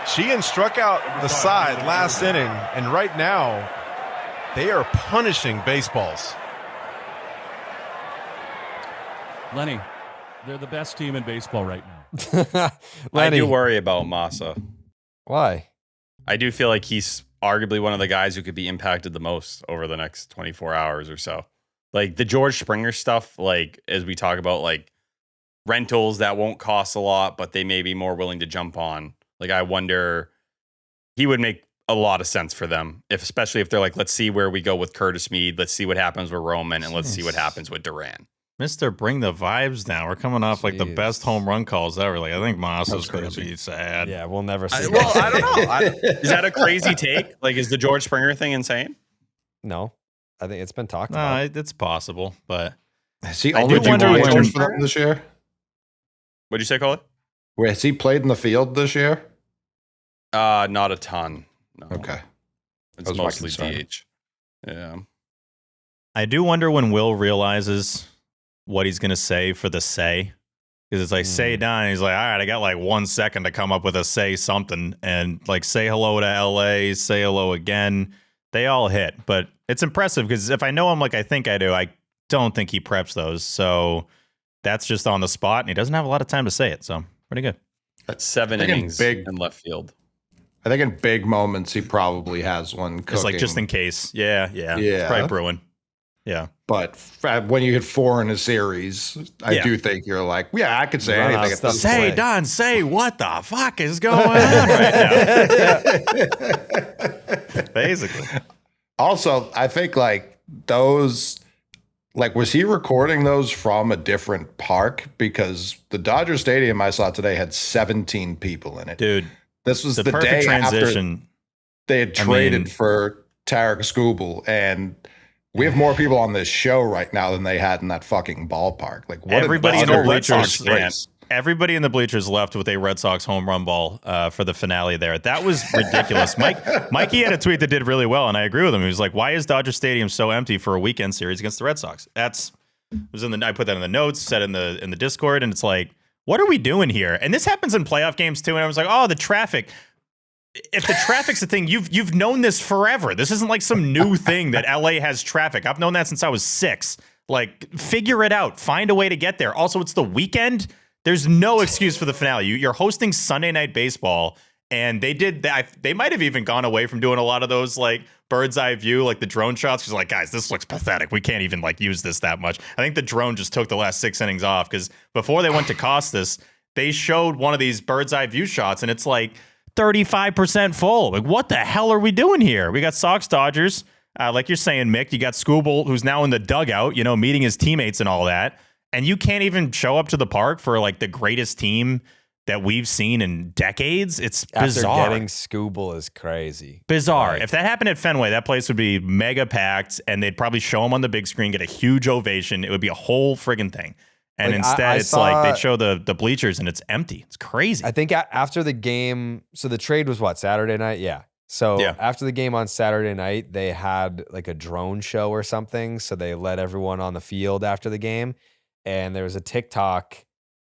Sheehan struck out the side last inning, and right now they are punishing baseballs. Lenny, they're the best team in baseball right now. I Lenny, do worry about Massa. why? I do feel like he's arguably one of the guys who could be impacted the most over the next 24 hours or so. Like the George Springer stuff, like as we talk about like rentals that won't cost a lot, but they may be more willing to jump on. Like I wonder, he would make a lot of sense for them, especially if they're like, let's see where we go with Curtis Mead, let's see what happens with Roman, and let's see what happens with Duran. Mr. Bring the Vibes down. We're coming off like the best home run calls ever. Like I think Moss is going to be sad. Yeah, we'll never see. I don't know. Is that a crazy take? Like, is the George Springer thing insane? No, I think it's been talked about. It's possible, but has he only played for them this year? What'd you say, Cole? Wait, has he played in the field this year? Not a ton. No. Okay. It's mostly DH. Yeah. I do wonder when Will realizes what he's going to say for the say. Because it's like, say done. He's like, all right, I got like 1 second to come up with a say something. And like, say hello to LA, say hello again. They all hit. But it's impressive because if I know him like I think I do, I don't think he preps those. So that's just on the spot. And he doesn't have a lot of time to say it. So pretty good. That's 7 innings in left field. I think in big moments, he probably has one cooking. It's like just in case. Yeah. It's probably brewing. Yeah. But when you hit 4 in a series, I do think you're like, yeah, I could say anything at this Say, point. Don, say what the fuck is going on right now? Basically. Also, I think like those, like, was he recording those from a different park? Because the Dodger Stadium I saw today had 17 people in it. Dude. This was the perfect day transition. After they had traded for Tarek Skubal, and we have more people on this show right now than they had in that fucking ballpark. Like, what everybody in the bleachers, everybody in the bleachers left with a Red Sox home run ball for the finale there. That was ridiculous. Mikey had a tweet that did really well, and I agree with him. He was like, "Why is Dodger Stadium so empty for a weekend series against the Red Sox?" I put that in the notes, said in the Discord, and it's like, what are we doing here? And this happens in playoff games too. And I was like, oh, the traffic. If the traffic's a thing, you've known this forever. This isn't like some new thing that LA has traffic. I've known that since I was 6. Like, figure it out. Find a way to get there. Also, it's the weekend. There's no excuse for the finale. You're hosting Sunday Night Baseball, and they did that. They might have even gone away from doing a lot of those like bird's eye view, like the drone shots. Because like, guys, this looks pathetic. We can't even like use this that much. I think the drone just took the last 6 innings off because before they went to Costas, they showed one of these bird's eye view shots, and it's like 35% full. Like, what the hell are we doing here? We got Sox Dodgers. Like you're saying, Mick, you got Skubal, who's now in the dugout, meeting his teammates and all that. And you can't even show up to the park for like the greatest team that we've seen in decades. It's bizarre. After getting Skubal is crazy. Bizarre. If that happened at Fenway, that place would be mega packed, and they'd probably show him on the big screen, get a huge ovation. It would be a whole friggin' thing. And like, instead, it's like they'd show the bleachers, and it's empty. It's crazy. I think after the game, so the trade was what, Saturday night? Yeah. So after the game on Saturday night, they had like a drone show or something. So they let everyone on the field after the game. And there was a TikTok,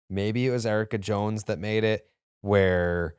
maybe it was Erica Jones that made it, where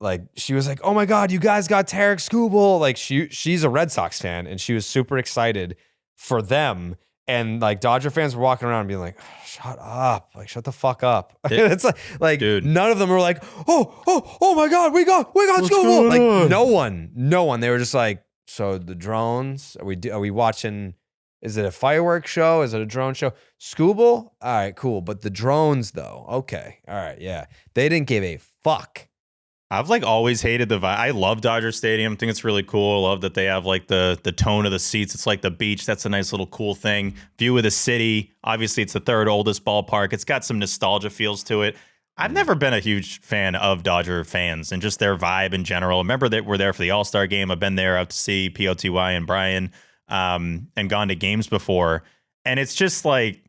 like she was like, "Oh my God, you guys got Tarek Skubal." Like she's a Red Sox fan, and she was super excited for them. And like Dodger fans were walking around and being like, "Shut up! Like shut the fuck up!" It's like dude. None of them were like, "Oh my God, we got Skubal!" Like no one. They were just like, "So the drones? Are we watching?" Is it a fireworks show? Is it a drone show? Skubal? All right, cool. But the drones, though, okay. All right, yeah. They didn't give a fuck. I've like always hated the vibe. I love Dodger Stadium. I think it's really cool. I love that they have like the tone of the seats. It's like the beach. That's a nice little cool thing. View of the city. Obviously, it's the 3rd oldest ballpark. It's got some nostalgia feels to it. I've never been a huge fan of Dodger fans and just their vibe in general. Remember that we're there for the All-Star game. I've been there out to see POTY and Brian. And gone to games before, and it's just like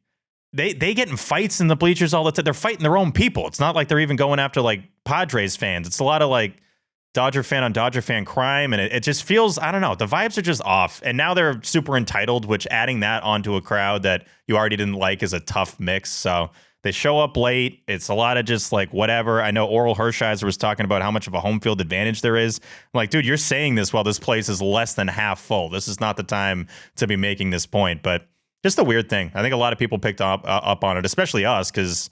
they get in fights in the bleachers all the time. They're fighting their own people. It's not like they're even going after like Padres fans. It's a lot of like Dodger fan on Dodger fan crime, and it just feels, I don't know, the vibes are just off. And now they're super entitled, which adding that onto a crowd that you already didn't like is a tough mix. So they show up late. It's a lot of just like whatever. I know Oral Hershiser was talking about how much of a home field advantage there is. I'm like, dude, you're saying this while this place is less than half full. This is not the time to be making this point. But just a weird thing. I think a lot of people picked up on it, especially us, because,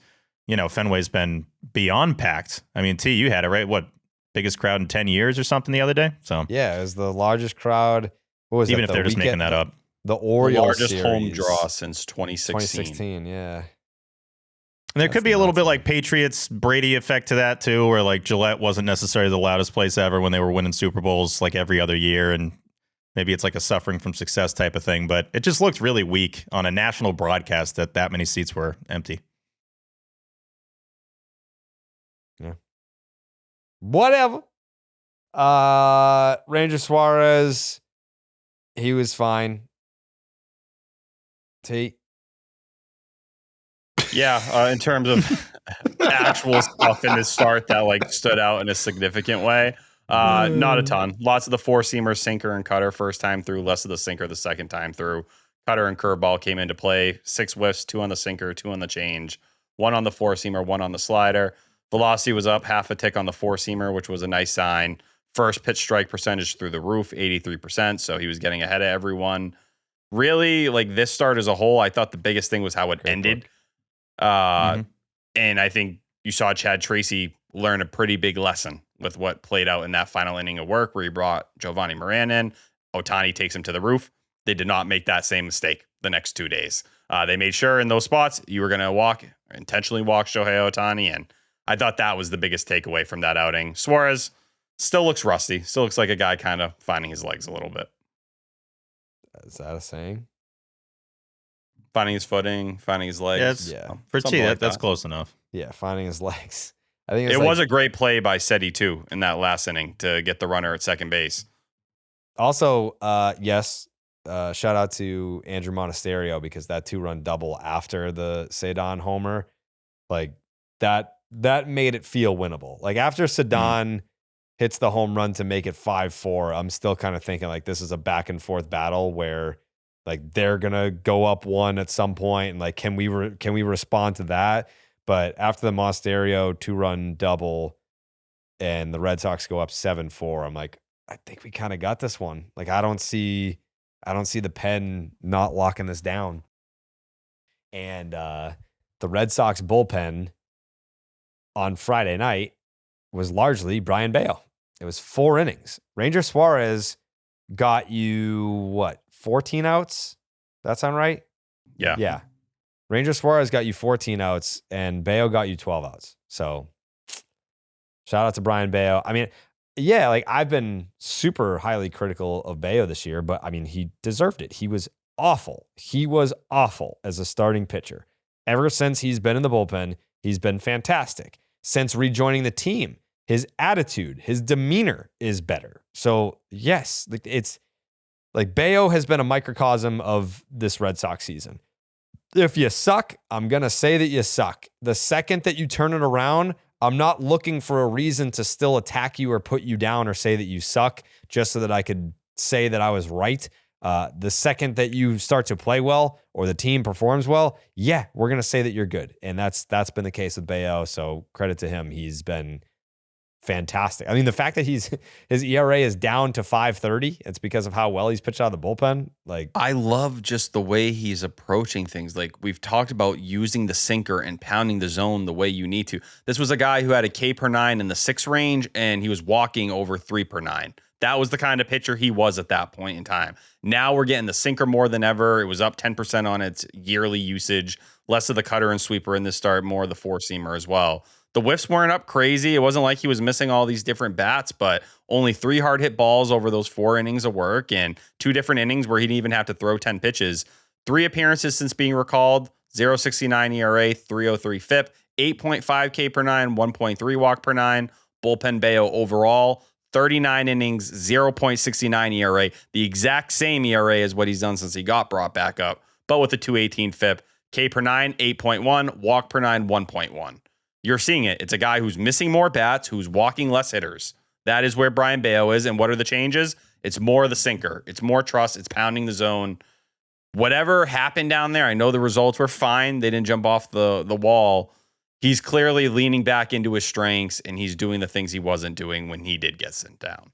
Fenway's been beyond packed. I mean, T, you had it, right? What, biggest crowd in 10 years or something the other day? So yeah, it was the largest crowd. What was even that, if they're just making that up. The Orioles largest series. home draw since 2016. 2016, yeah. And there could be a little bit like Patriots Brady effect to that too, where like Gillette wasn't necessarily the loudest place ever when they were winning Super Bowls like every other year, and maybe it's like a suffering from success type of thing. But it just looked really weak on a national broadcast that many seats were empty. Yeah. Whatever. Ranger Suarez, he was fine. T. Yeah, in terms of actual stuff in the start that like stood out in a significant way, not a ton. Lots of the four-seamer, sinker, and cutter first time through. Less of the sinker the second time through. Cutter and curveball came into play. 6 whiffs, 2 on the sinker, 2 on the change, 1 on the four-seamer, 1 on the slider. Velocity was up half a tick on the four-seamer, which was a nice sign. First pitch strike percentage through the roof, 83%. So he was getting ahead of everyone. Really, like this start as a whole, I thought the biggest thing was how it ended. And I think you saw Chad Tracy learn a pretty big lesson with what played out in that final inning of work where he brought Giovanni Moran in. Ohtani takes him to the roof. They did not make that same mistake the next 2 days. They made sure in those spots you were going to intentionally walk Shohei Ohtani. And I thought that was the biggest takeaway from that outing. Suarez still looks rusty. Still looks like a guy kind of finding his legs a little bit. Is that a saying? Finding his footing, finding his legs. Yeah. For T, that's close enough. Yeah, finding his legs. I think it was a great play by Seti too in that last inning to get the runner at second base. Also, yes, shout out to Andrew Monasterio because that 2-run double after the Ceddanne homer, like that made it feel winnable. Like after Ceddanne hits the home run to make it 5-4, I'm still kind of thinking like this is a back and forth battle where like they're gonna go up 1 at some point, and like can we respond to that? But after the Monasterio 2-run double and the Red Sox go up 7-4, I'm like, I think we kind of got this one. Like I don't see the pen not locking this down. And the Red Sox bullpen on Friday night was largely Brayan Bello. It was 4 innings. Ranger Suarez got you 14 outs? That sound right? Yeah. Yeah. Ranger Suarez got you 14 outs and Bello got you 12 outs. So shout out to Brayan Bello. I mean, yeah, like I've been super highly critical of Bello this year, but I mean, he deserved it. He was awful. He was awful as a starting pitcher. Ever since he's been in the bullpen, he's been fantastic. Since rejoining the team, his attitude, his demeanor is better. So yes, it's like Bello has been a microcosm of this Red Sox season. If you suck, I'm going to say that you suck. The second that you turn it around, I'm not looking for a reason to still attack you or put you down or say that you suck just so that I could say that I was right. The second that you start to play well or the team performs well, yeah, we're going to say that you're good. And that's been the case with Bello. So credit to him. He's been fantastic. I mean, the fact that his ERA is down to 5.30, it's because of how well he's pitched out of the bullpen. Like I love just the way he's approaching things. Like we've talked about using the sinker and pounding the zone the way you need to. This was a guy who had a K per 9 in the 6 range and he was walking over 3 per 9. That was the kind of pitcher he was at that point in time. Now we're getting the sinker more than ever. It was up 10% on its yearly usage. Less of the cutter and sweeper in this start, more of the four-seamer as well. The whiffs weren't up crazy. It wasn't like he was missing all these different bats, but only 3 hard hit balls over those 4 innings of work and 2 different innings where he didn't even have to throw 10 pitches. 3 appearances since being recalled, 0.69 ERA, 3.03 FIP, 8.5 K per 9, 1.3 walk per 9. Bullpen Bello overall, 39 innings, 0.69 ERA, the exact same ERA as what he's done since he got brought back up, but with a 2.18 FIP. K per 9, 8.1, walk per 9, 1.1. You're seeing it. It's a guy who's missing more bats, who's walking less hitters. That is where Brayan Bello is. And what are the changes? It's more of the sinker. It's more trust. It's pounding the zone. Whatever happened down there, I know the results were fine. They didn't jump off the wall. He's clearly leaning back into his strengths, and he's doing the things he wasn't doing when he did get sent down.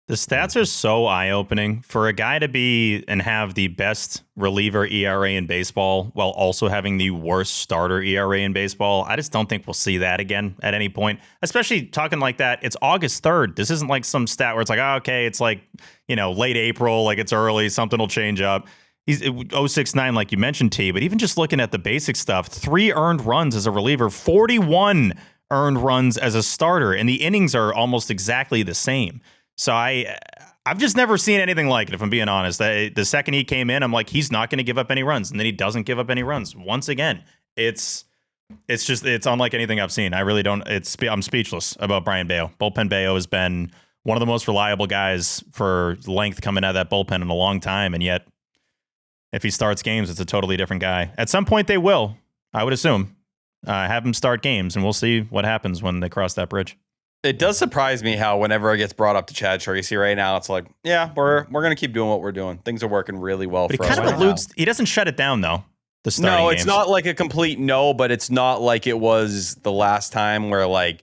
The stats are so eye-opening for a guy to be and have the best reliever ERA in baseball while also having the worst starter ERA in baseball. I just don't think we'll see that again at any point, especially talking like that. It's August 3rd. This isn't like some stat where it's like, oh, okay, it's like, late April, like it's early, something will change up. He's 0.69 like you mentioned, T, but even just looking at the basic stuff, 3 earned runs as a reliever, 41 earned runs as a starter, and the innings are almost exactly the same. So I've just never seen anything like it, if I'm being honest. The second he came in, I'm like, he's not going to give up any runs, and then he doesn't give up any runs. Once again, it's unlike anything I've seen. I really don't. I'm speechless about Brayan Bello. Bullpen Bello has been one of the most reliable guys for length coming out of that bullpen in a long time, and yet if he starts games, it's a totally different guy. At some point, they will, I would assume, have him start games, and we'll see what happens when they cross that bridge. It does surprise me how whenever it gets brought up to Chad Tracy right now, it's like, yeah, we're going to keep doing what we're doing. Things are working really well but for us. He kind of alludes. He doesn't shut it down, though. No, it's not like a complete no, but it's not like it was the last time where, like,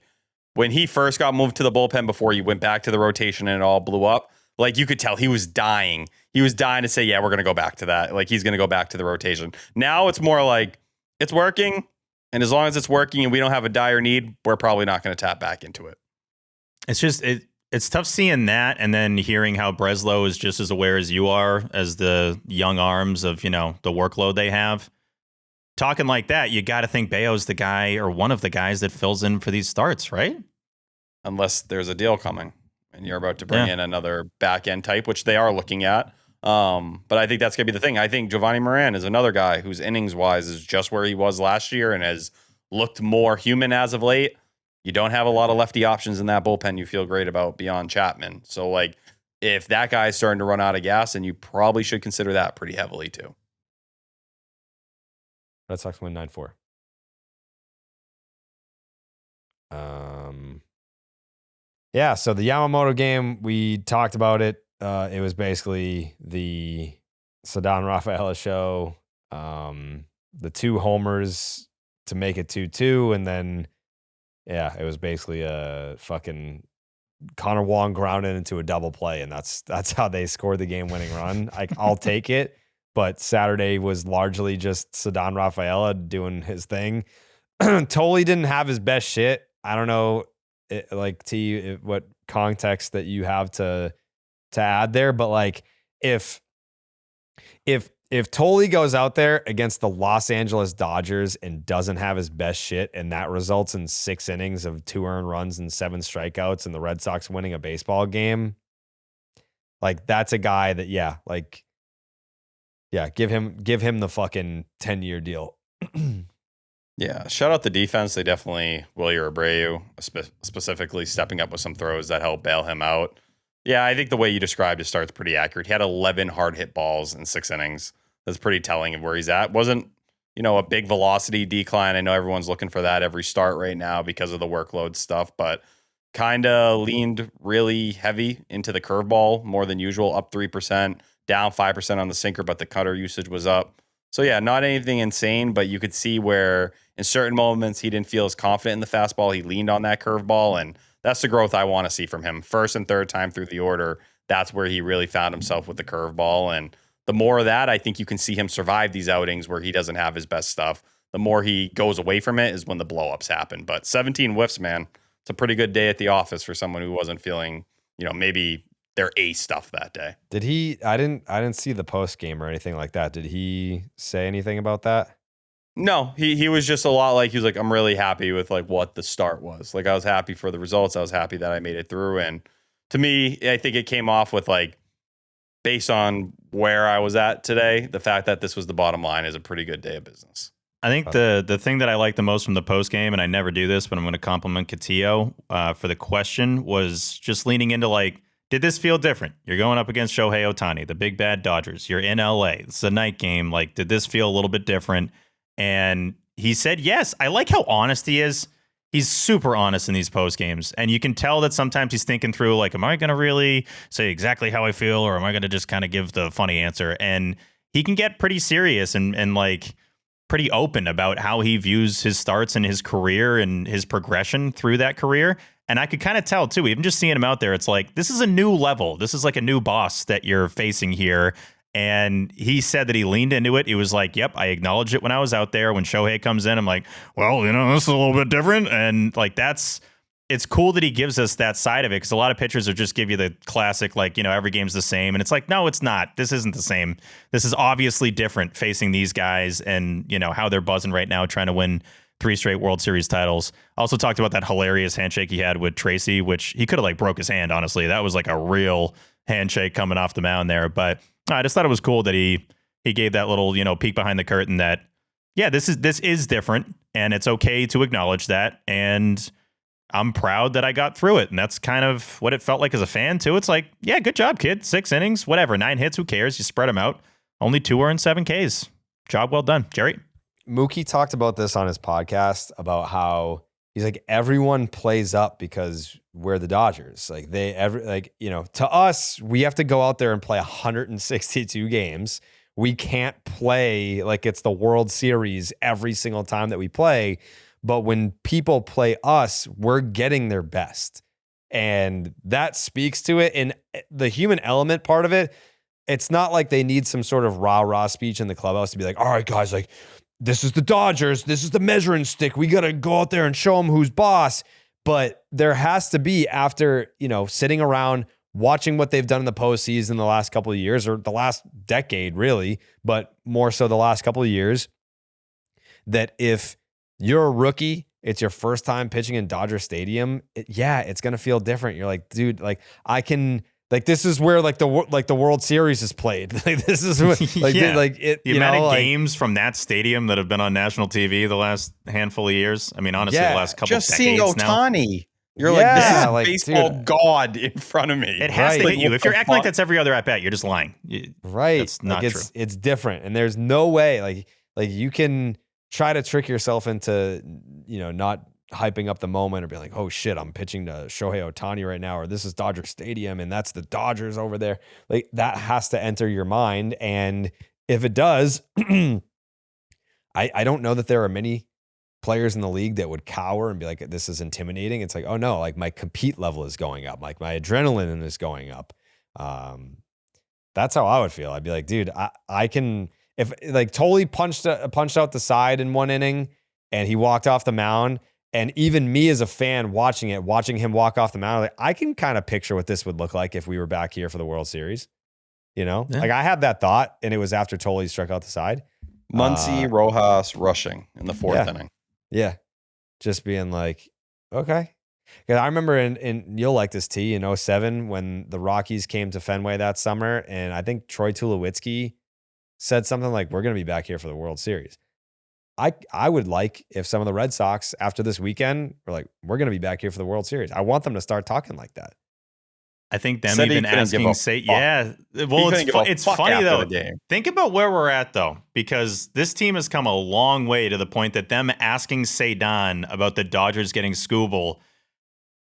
when he first got moved to the bullpen before he went back to the rotation and it all blew up, like, you could tell he was dying. He was dying to say, yeah, we're going to go back to that. Like, he's going to go back to the rotation. Now it's more like, it's working, and as long as it's working and we don't have a dire need, we're probably not going to tap back into it. It's just, it's tough seeing that and then hearing how Breslow is just as aware as you are as the young arms of, the workload they have. Talking like that, you got to think Bello's the guy or one of the guys that fills in for these starts, right? Unless there's a deal coming and you're about to bring in another back end type, which they are looking at. But I think that's going to be the thing. I think Giovanni Moran is another guy whose innings wise is just where he was last year and has looked more human as of late. You don't have a lot of lefty options in that bullpen you feel great about beyond Chapman. So, like, if that guy's starting to run out of gas, then you probably should consider that pretty heavily too. Red Sox win 9-4. Yeah, so the Yamamoto game, we talked about it. It was basically the Ceddanne Rafaela show. The 2 homers to make it 2-2, and then yeah, it was basically a fucking Connor Wong grounded into a double play, and that's how they scored the game-winning run. I'll take it, but Saturday was largely just Ceddanne Rafaela doing his thing. Tolle didn't have his best shit. I don't know, what context that you have to add there, but like if Tolle goes out there against the Los Angeles Dodgers and doesn't have his best shit, and that results in 6 innings of 2 earned runs and 7 strikeouts and the Red Sox winning a baseball game, like, that's a guy that, give him the fucking 10-year deal. Yeah, shout out the defense. They definitely, Wilyer Abreu, specifically stepping up with some throws that help bail him out. Yeah, I think the way you described his start's pretty accurate. He had 11 hard hit balls in 6 innings. That's pretty telling of where he's at. Wasn't, a big velocity decline. I know everyone's looking for that every start right now because of the workload stuff, but kind of leaned really heavy into the curveball more than usual, up 3%, down 5% on the sinker, but the cutter usage was up. So yeah, not anything insane, but you could see where in certain moments he didn't feel as confident in the fastball. He leaned on that curveball, and that's the growth I want to see from him. First and third time through the order, that's where he really found himself with the curveball. And the more of that, I think you can see him survive these outings where he doesn't have his best stuff. The more he goes away from it is when the blowups happen. But 17 whiffs, man, it's a pretty good day at the office for someone who wasn't feeling, maybe their A stuff that day. Did he? I didn't see the post game or anything like that. Did he say anything about that? No, he was just a lot like, he was like, I'm really happy with like what the start was. Like, I was happy for the results. I was happy that I made it through. And to me, I think it came off with, like, based on where I was at today, the fact that this was the bottom line is a pretty good day of business. I think the thing that I like the most from the post game, and I never do this, but I'm going to compliment Catillo for the question, was just leaning into, like, did this feel different? You're going up against Shohei Ohtani, the big bad Dodgers. You're in LA. It's a night game. Like, did this feel a little bit different? And he said, yes. I like how honest he is. He's super honest in these post games. And you can tell that sometimes he's thinking through, like, am I going to really say exactly how I feel, or am I going to just kind of give the funny answer? And he can get pretty serious and like pretty open about how he views his starts and his career and his progression through that career. And I could kind of tell, too, even just seeing him out there, it's like, this is a new level. This is like a new boss that you're facing here. And he said that he leaned into it. He was like, yep, I acknowledged it when I was out there. When Shohei comes in, I'm like, well, this is a little bit different. And like, that's it's cool that he gives us that side of it, because a lot of pitchers are just give you the classic, like, every game's the same. And it's like, no, it's not. This isn't the same. This is obviously different facing these guys and, how they're buzzing right now, trying to win 3 straight World Series titles. Also talked about that hilarious handshake he had with Tracy, which he could have broke his hand, honestly. That was like a real handshake coming off the mound there. But I just thought it was cool that he gave that little, peek behind the curtain that, yeah, this is different, and it's okay to acknowledge that. And I'm proud that I got through it. And that's kind of what it felt like as a fan, too. It's like, yeah, good job, kid. 6 innings, whatever. 9 hits, who cares? You spread them out. Only 2 are in 7 Ks. Job well done. Jerry? Mookie talked about this on his podcast about how he's like, everyone plays up because we're the Dodgers. Like, to us, we have to go out there and play 162 games. We can't play like it's the World Series every single time that we play. But when people play us, we're getting their best. And that speaks to it. And the human element part of it, it's not like they need some sort of rah-rah speech in the clubhouse to be like, all right, guys, like, this is the Dodgers. This is the measuring stick. We got to go out there and show them who's boss. But there has to be, after, sitting around, watching what they've done in the postseason the last couple of years, or the last decade, really, but more so the last couple of years, that if you're a rookie, it's your first time pitching in Dodger Stadium, it's going to feel different. You're like, dude, like, I can, like, this is where the World Series is played. Like, this is what, like, yeah. the amount of games from that stadium that have been on national TV the last handful of years. I mean, honestly, the last couple of decades seeing Ohtani. You're like, this is baseball god in front of me. It has to hit you. If you're acting like that's every other at bat, you're just lying. Right. That's not true. It's different. And there's no way, like you can try to trick yourself into, not hyping up the moment or be like, oh shit, I'm pitching to Shohei Ohtani right now, or this is Dodger Stadium and that's the Dodgers over there. Like, that has to enter your mind. And if it does, I don't know that there are many players in the league that would cower and be like, this is intimidating. It's like, oh no, like, my compete level is going up. Like, my adrenaline is going up. That's how I would feel. I'd be like, dude, I can, if like Tolle punched out the side in 1 inning and he walked off the mound, and even me as a fan watching him walk off the mound, like, I can kind of picture what this would look like if we were back here for the World Series. Like, I had that thought, and it was after Tolle struck out the side. Muncy, Rojas rushing in the 4th inning. Yeah. Just being like, okay. Because I remember in you'll like this, T, in 2007 when the Rockies came to Fenway that summer, and I think Troy Tulowitzki said something like, we're going to be back here for the World Series. I would like if some of the Red Sox after this weekend were like, we're going to be back here for the World Series. I want them to start talking like that. I think them even asking, well, it's funny though. Think about where we're at though, because this team has come a long way to the point that them asking Ceddanne about the Dodgers getting Scooble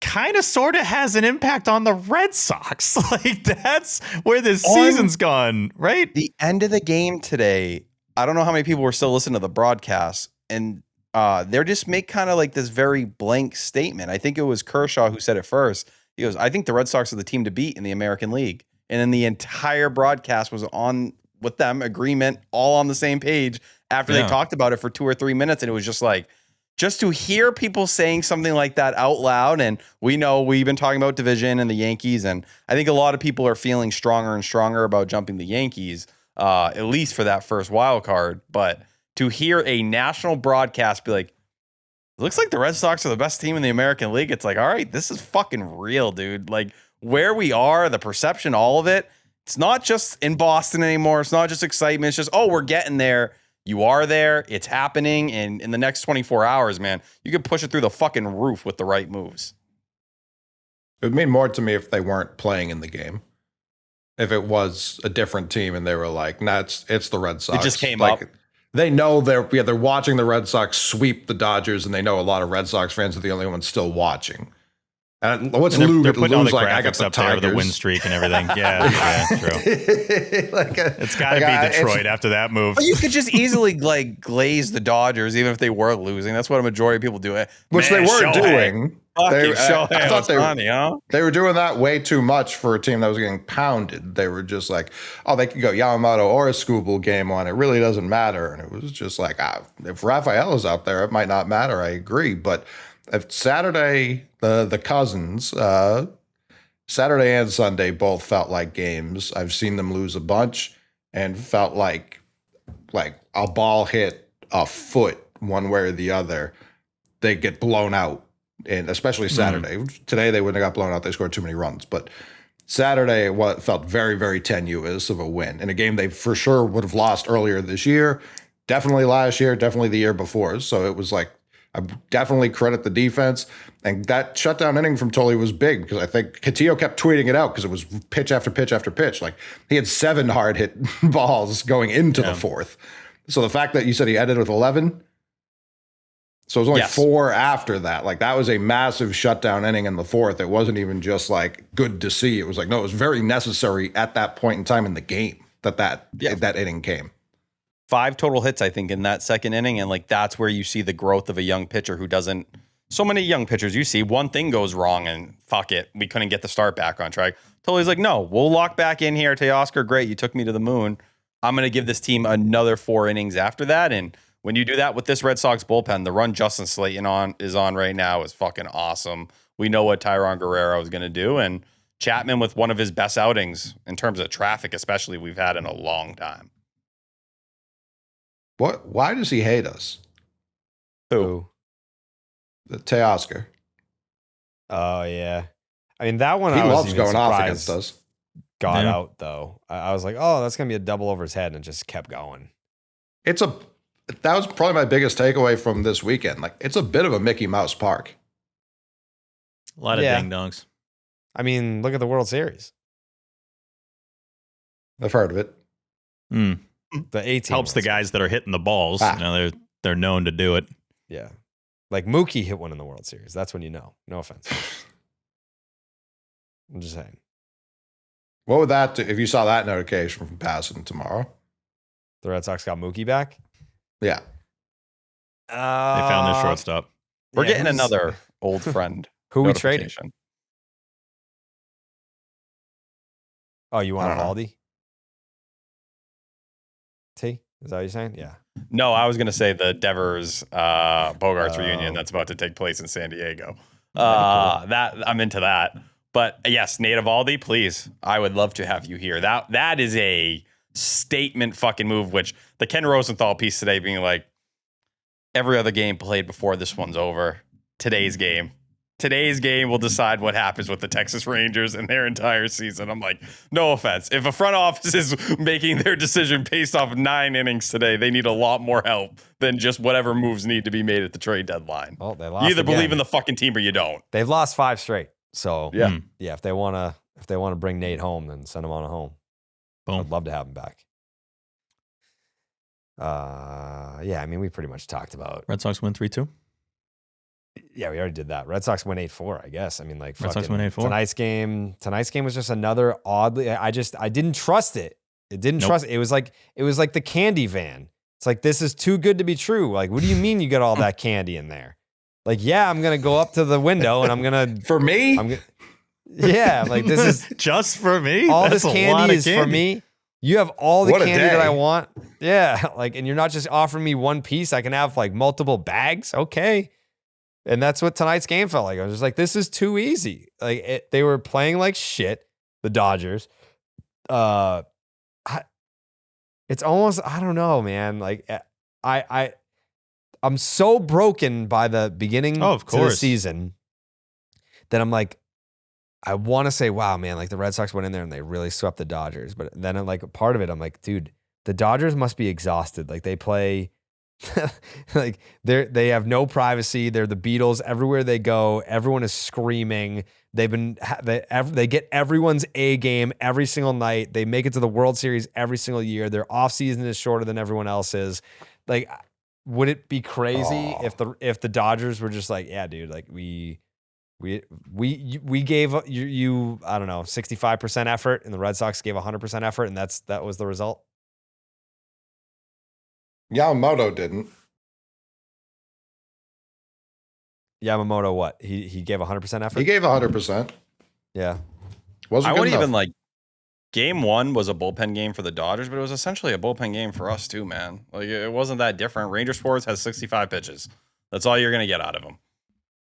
kind of sort of has an impact on the Red Sox. Like, that's where this season's gone, right? The end of the game today, I don't know how many people were still listening to the broadcast, and they're just make kind of like this very blank statement. I think it was Kershaw who said it first. He goes, I think the Red Sox are the team to beat in the American League. And then the entire broadcast was on with them, agreement, all on the same page after they talked about it for 2 or 3 minutes. And it was just like, just to hear people saying something like that out loud. And we know we've been talking about division and the Yankees. And I think a lot of people are feeling stronger and stronger about jumping the Yankees, at least for that first wild card. But to hear a national broadcast be like, it looks like the Red Sox are the best team in the American League. It's like, all right, this is fucking real, dude. Like, where we are, the perception, all of it. It's not just in Boston anymore. It's not just excitement. It's just, oh, we're getting there. You are there. It's happening. And in the next 24 hours, man, you could push it through the fucking roof with the right moves. It would mean more to me if they weren't playing in the game. If it was a different team and they were like, nah, it's the Red Sox. It just came like, up. They know they're watching the Red Sox sweep the Dodgers, and they know a lot of Red Sox fans are the only ones still watching. And what's Lou? They're putting all the like, graphics I got the up there, the win streak and everything. Yeah, true. It's got to be Detroit after that move. But you could just easily like glaze the Dodgers, even if they were losing. That's what a majority of people do. Which they were doing. I thought they were doing that way too much for a team that was getting pounded. They were just like, oh, they could go Yamamoto or a Scooble game on. It really doesn't matter. And it was just like, if Rafaela's out there, it might not matter. I agree. But if Saturday, the cousins, Saturday and Sunday both felt like games. I've seen them lose a bunch and felt like a ball hit a foot one way or the other, they get blown out. And especially Saturday. Today they wouldn't have got blown out. They scored too many runs. But Saturday felt very, very tenuous of a win in a game they for sure would have lost earlier this year, definitely last year, definitely the year before. So it was like, I definitely credit the defense. And that shutdown inning from Tolle was big because I think Castillo kept tweeting it out because it was pitch after pitch after pitch. Like he had 7 hard hit balls going into the fourth. So the fact that you said he ended with 11, so it was only 4 after that. Like that was a massive shutdown inning in the fourth. It wasn't even just like good to see. It was like, no, it was very necessary at that point in time in the game that inning came. 5 total hits, I think, in that second inning. And like, that's where you see the growth of a young pitcher who doesn't, so many young pitchers you see one thing goes wrong and fuck it. We couldn't get the start back on track. Tolle's like, no, we'll lock back in here. Teoscar, great. You took me to the moon. I'm going to give this team another 4 innings after that. And when you do that with this Red Sox bullpen, the run Justin Slayton is on right now is fucking awesome. We know what Tyron Guerrero is going to do. And Chapman with one of his best outings in terms of traffic, especially we've had in a long time. What? Why does he hate us? Who? The Teoscar. Oh, yeah. I mean, that one he I was loves going off against us. Got out, though. I was like, oh, that's going to be a double over his head, and it just kept going. That was probably my biggest takeaway from this weekend. Like, it's a bit of a Mickey Mouse park. A lot of ding-dongs. I mean, look at the World Series. I've heard of it. The 18 helps the guys that are hitting the balls. You know, they're known to do it. Yeah. Like Mookie hit one in the World Series. That's when you know. No offense. I'm just saying. What would that do if you saw that notification from passing tomorrow? The Red Sox got Mookie back? Yeah. They found their shortstop. We're getting another old friend. Who we trading? Oh, you want a Aldi? T? Is that what you're saying? Yeah. No, I was going to say the Devers Bogarts reunion that's about to take place in San Diego. Cool. That I'm into that. But yes, Native Aldi, please. I would love to have you here. That is a statement fucking move, which the Ken Rosenthal piece today being like, every other game played before this one's over. Today's game will decide what happens with the Texas Rangers and their entire season. I'm like, no offense. If a front office is making their decision based off of 9 innings today, they need a lot more help than just whatever moves need to be made at the trade deadline. Well, they lost. You either believe in the fucking team or you don't. They've lost 5 straight. So yeah. If they want to bring Nate home, then send him on home. Boom. I'd love to have him back. I mean, we pretty much talked about Red Sox win 3-2. Yeah, we already did that. Red Sox win 8-4, I guess. I mean, like Red Sox win 8-4. Tonight's game was just another oddly. I didn't trust it. It didn't trust it. It was like the candy van. It's like, this is too good to be true. Like, what do you mean you got all that candy in there? Like, yeah, I'm gonna go up to the window and I'm gonna for me. Like this is just for me. All this candy is for me. You have all the candy that I want. Yeah, like, and you're not just offering me one piece. I can have like multiple bags. Okay. And that's what tonight's game felt like. I was just like, this is too easy. Like they were playing like shit, the Dodgers. It's almost, I don't know, man. Like I'm so broken by the beginning of the season that I'm like, I want to say, wow, man, like the Red Sox went in there and they really swept the Dodgers. But then I'm like, part of it, I'm like, dude, the Dodgers must be exhausted. Like they play like they have no privacy. They're the Beatles everywhere they go. Everyone is screaming. They get everyone's A game every single night. They make it to the World Series every single year. Their off season is shorter than everyone else's. Like, would it be crazy if the Dodgers were just like, yeah, dude, like we gave you I don't know 65% effort, and the Red Sox gave 100% effort, and that was the result. Yamamoto didn't. Yamamoto, what? He gave 100% effort? He gave 100%. Yeah. Wasn't I good wouldn't enough. even like game 1 was a bullpen game for the Dodgers, but it was essentially a bullpen game for us too, man. Like it wasn't that different. Ranger Sports has 65 pitches. That's all you're going to get out of them.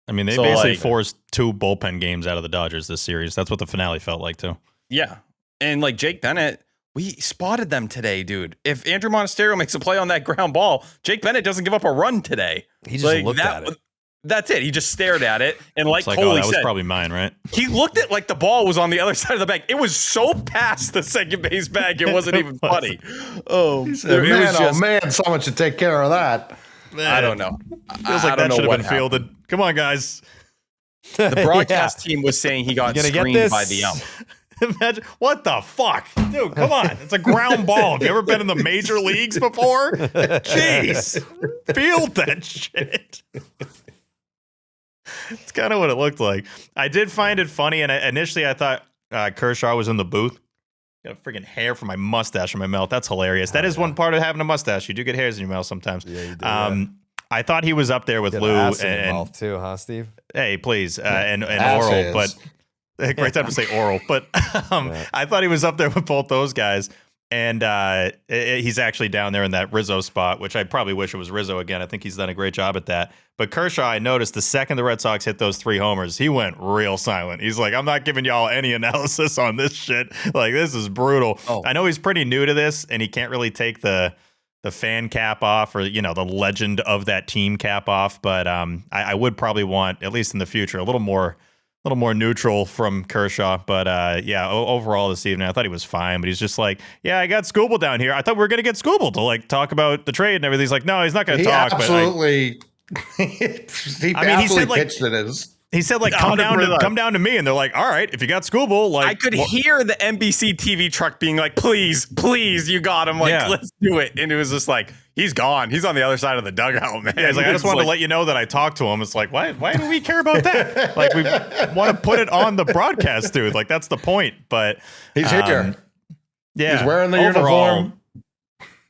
I mean, they basically forced 2 bullpen games out of the Dodgers this series. That's what the finale felt like, too. Yeah. And like Jake Bennett, we spotted them today, dude. If Andrew Monasterio makes a play on that ground ball, Jake Bennett doesn't give up a run today. He just looked at it. That's it. He just stared at it. And like Coley Coley that was said, probably mine, right? he looked at like the ball was on the other side of the bag. It was so past the second base bag, it wasn't even funny. Oh, man, someone should take care of that. Man, I don't know. Feels like that should have been fielded. Come on, guys. The broadcast team was saying he got screened by the ump. Imagine, what the fuck? Dude, come on. It's a ground ball. Have you ever been in the major leagues before? Jeez. Field that shit. It's kind of what it looked like. I did find it funny, and initially I thought Kershaw was in the booth. Got a freaking hair from my mustache in my mouth. That's hilarious. That is one part of having a mustache. You do get hairs in your mouth sometimes. Yeah, you do. I thought he was up there with Lou and mouth too, huh, Steve? Hey, please, and oral, but great time to say oral. But I thought he was up there with both those guys, and he's actually down there in that Rizzo spot, which I probably wish it was Rizzo again. I think he's done a great job at that. But Kershaw, I noticed the second the Red Sox hit those 3 homers, he went real silent. He's like, I'm not giving y'all any analysis on this shit. Like, this is brutal. I know he's pretty new to this, and he can't really take the fan cap off, or the legend of that team cap off. But I would probably want, at least in the future, a little more neutral from Kershaw. But overall this evening, I thought he was fine. But he's just like, yeah, I got Scooble down here. I thought we were gonna get Scooble to like talk about the trade and everything. He's like, no, he's not gonna talk. Absolutely. He said pitched it as. He said, like, come down to me. And they're like, all right, if you got Scooble, like. I could hear the NBC TV truck being like, please, you got him. Like, let's do it. And it was just like, he's gone. He's on the other side of the dugout, man. Yeah, he's like, I just wanted to let you know that I talked to him. It's like, why do we care about that? Like, we want to put it on the broadcast, dude. Like, that's the point. But he's here. Yeah. He's wearing the uniform.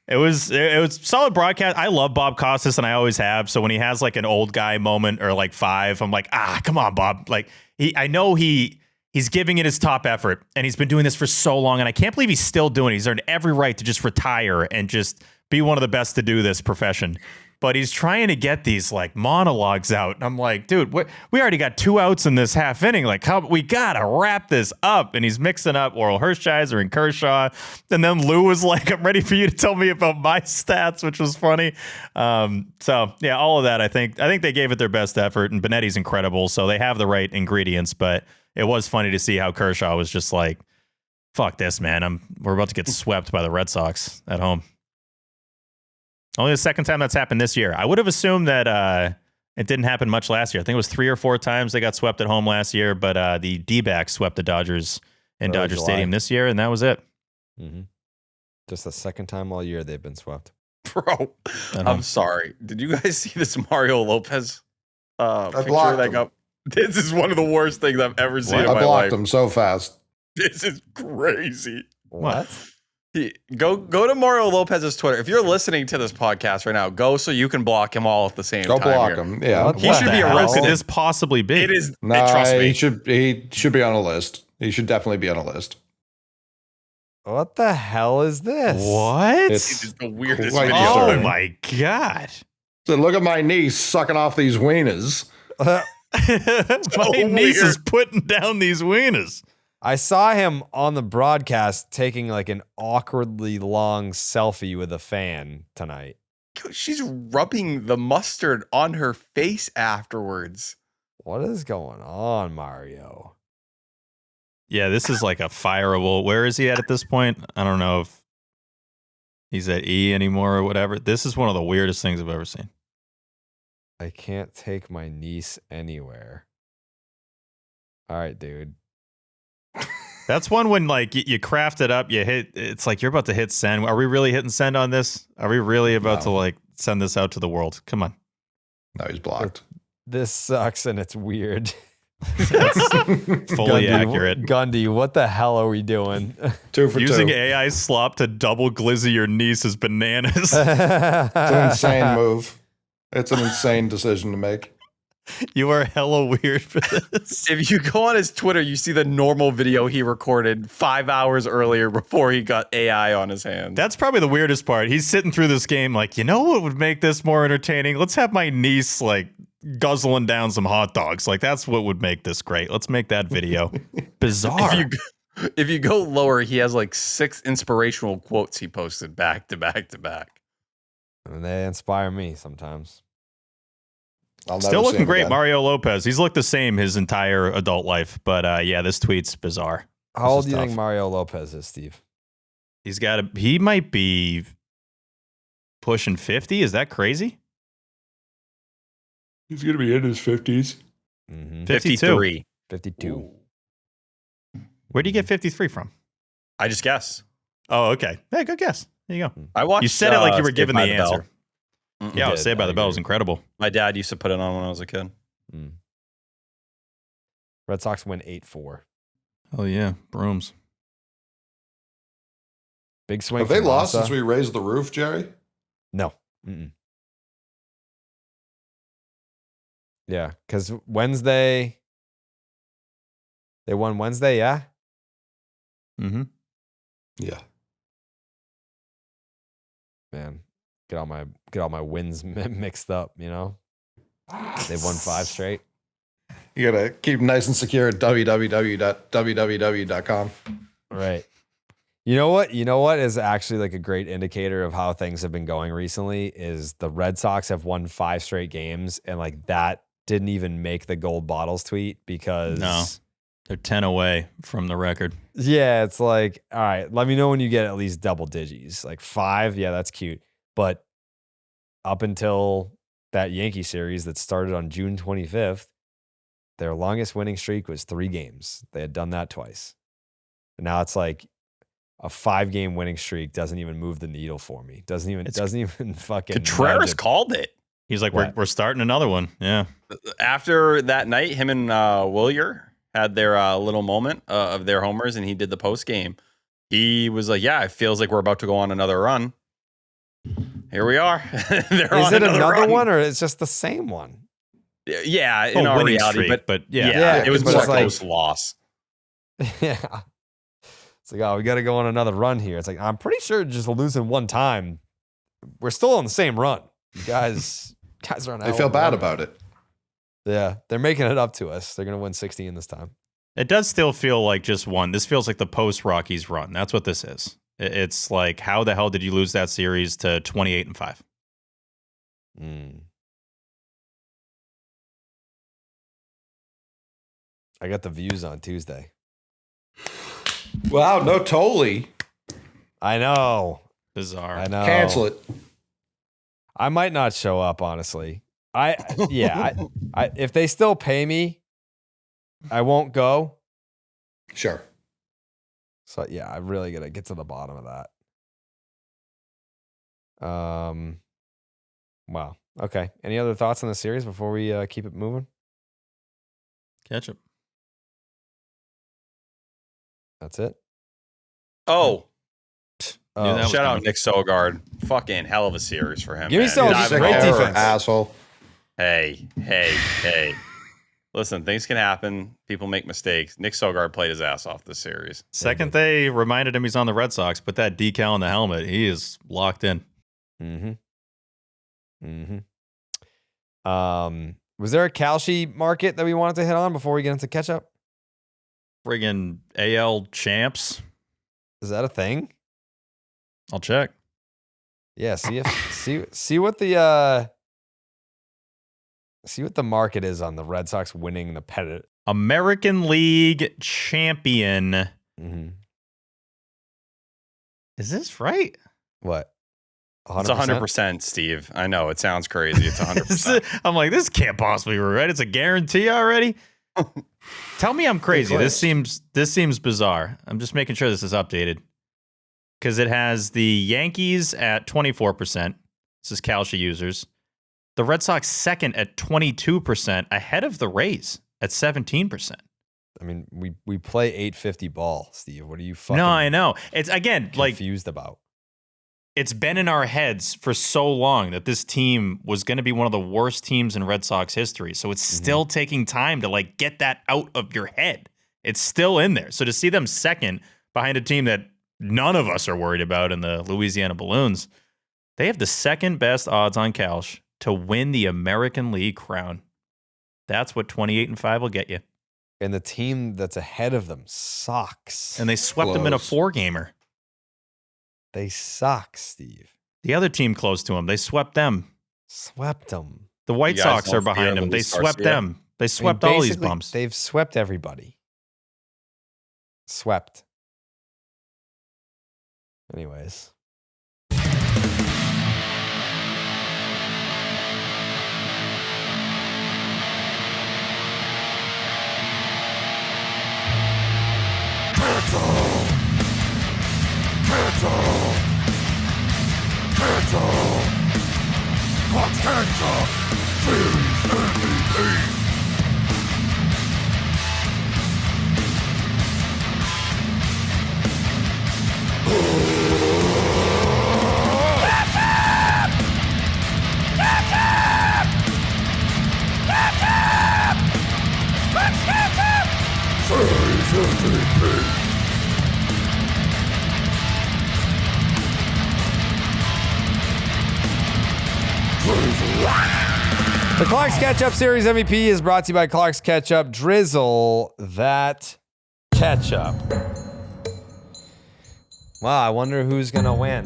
It was solid broadcast. I love Bob Costas, and I always have. So when he has like an old guy moment or like 5, I'm like, come on, Bob. Like I know he's giving it his top effort, and he's been doing this for so long, and I can't believe he's still doing it. He's earned every right to just retire and just be one of the best to do this profession. But he's trying to get these like monologues out. And I'm like, dude, we already got 2 outs in this half inning. Like, we gotta wrap this up. And he's mixing up Oral Hershiser and Kershaw. And then Lou was like, I'm ready for you to tell me about my stats, which was funny. So yeah, all of that. I think they gave it their best effort. And Benetti's incredible, so they have the right ingredients. But it was funny to see how Kershaw was just like, fuck this, man. We're about to get swept by the Red Sox at home. Only the second time that's happened this year. I would have assumed that it didn't happen much last year. I think it was 3 or 4 times they got swept at home last year, but the D-backs swept the Dodgers in Dodger Stadium this year, and that was it. Mm-hmm. Just the second time all year they've been swept. Bro, I'm sorry. Did you guys see this Mario Lopez picture that got? This is one of the worst things I've ever seen in my life. I blocked him so fast. This is crazy. What? Go to Mario Lopez's Twitter. If you're listening to this podcast right now, go so you can block him all at the same time. Go block him. Yeah, he should be arrested. Could this possibly be? It is. Nah, trust me. He should be on a list. He should definitely be on a list. What the hell is this? What? It's the weirdest quite video. Oh my god! So look at my niece sucking off these wieners. My niece is putting down these wieners. I saw him on the broadcast taking like an awkwardly long selfie with a fan tonight. She's rubbing the mustard on her face afterwards. What is going on, Mario? Yeah, this is like a fireable. Where is he at this point? I don't know if he's at E anymore or whatever. This is one of the weirdest things I've ever seen. I can't take my niece anywhere. All right, dude. That's one when like you craft it up, you hit. It's like you're about to hit send. Are we really hitting send on this? Are we really about to like send this out to the world? Come on. No, he's blocked. This sucks and it's weird. That's fully accurate. Gundy, what the hell are we doing? 2 for 2. Using AI slop to double glizzy your niece is bananas. It's an insane move. It's an insane decision to make. You are hella weird for this. If you go on his Twitter, you see the normal video he recorded 5 hours earlier before he got AI on his hands. That's probably the weirdest part. He's sitting through this game like, you know what would make this more entertaining? Let's have my niece like guzzling down some hot dogs. Like, that's what would make this great. Let's make that video. Bizarre. If you go lower, he has like 6 inspirational quotes he posted back to back to back. And they inspire me sometimes. Still looking great, Mario Lopez. He's looked the same his entire adult life. But yeah, this tweet's bizarre. How old do you think Mario Lopez is, Steve? He might be pushing 50. Is that crazy? He's going to be in his 50s. Mm-hmm. 53. 52. Ooh. Where do you get 53 from? I just guess. Oh, okay. Hey, good guess. There you go. I watched. You said it like you were Saved giving by the Bell. answer. Yeah, Saved by the Bell is incredible. My dad used to put it on when I was a kid. Red Sox win 8-4. Oh, yeah. Brooms. Big swing. Have they lost since we raised the roof, Jerry? No. Mm-mm. Yeah, because Wednesday, they won Wednesday, yeah? Mm-hmm. Yeah. Man, get all my wins mixed up, you know? They won 5 straight. You got to keep nice and secure at www.www.com. Right. You know what? You know what is actually like a great indicator of how things have been going recently is the Red Sox have won 5 straight games, and like that didn't even make the gold bottles tweet because they're 10 away from the record. Yeah, it's like, all right, let me know when you get at least double digits. Like 5, yeah, that's cute. But up until that Yankee series that started on June 25th, their longest winning streak was 3 games. They had done that twice. And now it's like a 5-game winning streak doesn't even move the needle for me. Doesn't even fucking. Contreras called it. He's like, we're starting another one. Yeah. After that night, him and Willier had their little moment of their homers, and he did the post game. He was like, "Yeah, it feels like we're about to go on another run." Here we are. Is it another one, or it's just the same one? Yeah, in our reality, streak, but it was more close loss. Yeah. It's like, oh, we got to go on another run here. It's like, I'm pretty sure just losing one time, we're still on the same run. You guys are on. They feel bad about it. Yeah, they're making it up to us. They're going to win 16 this time. It does still feel like just one. This feels like the post-Rockies run. That's what this is. It's like, how the hell did you lose that series to 28-5? I got the views on Tuesday. Wow, no Tolle. I know. Bizarre. I know. Cancel it. I might not show up, honestly. I if they still pay me, I won't go. Sure. So yeah, I really gotta get to the bottom of that. Wow. Okay. Any other thoughts on the series before we keep it moving? Ketchup. That's it. Oh, shout out Nick Sogard. Fucking hell of a series for him. Give me some great defense, asshole. Hey. Listen, things can happen. People make mistakes. Nick Sogard played his ass off this series. Second they reminded him he's on the Red Sox, put that decal on the helmet. He is locked in. Was there a Kalshi market that we wanted to hit on before we get into Ketchup? Friggin' AL champs. Is that a thing? I'll check. Yeah, see what the market is on the Red Sox winning the pennant. American League champion. Is this right? What? 100%? It's 100%, Steve. I know it sounds crazy. It's 100%. I'm like, this can't possibly be right. It's a guarantee already. Tell me I'm crazy. This seems bizarre. I'm just making sure this is updated because it has the Yankees at 24%. This is Kalshi users. The Red Sox second at 22%, ahead of the Rays at 17%. I mean, we play 850 ball, Steve. What are you fucking? No, I know. It's again confused about. It's been in our heads for so long that this team was going to be one of the worst teams in Red Sox history. So it's still taking time to like get that out of your head. It's still in there. So to see them second behind a team that none of us are worried about in the Louisiana Balloons, they have the second best odds on Kalsh to win the American League crown. That's what 28-5 will get you. And the team that's ahead of them sucks. And they swept them in a 4-gamer. They suck, Steve. The other team close to them, they swept them. Swept them. The White Sox are behind them. They swept them. They swept all these bums. They've swept everybody. Swept. Anyways. The Clark's Ketchup Series MVP is brought to you by Clark's Ketchup. Drizzle that ketchup. Wow, I wonder who's going to win.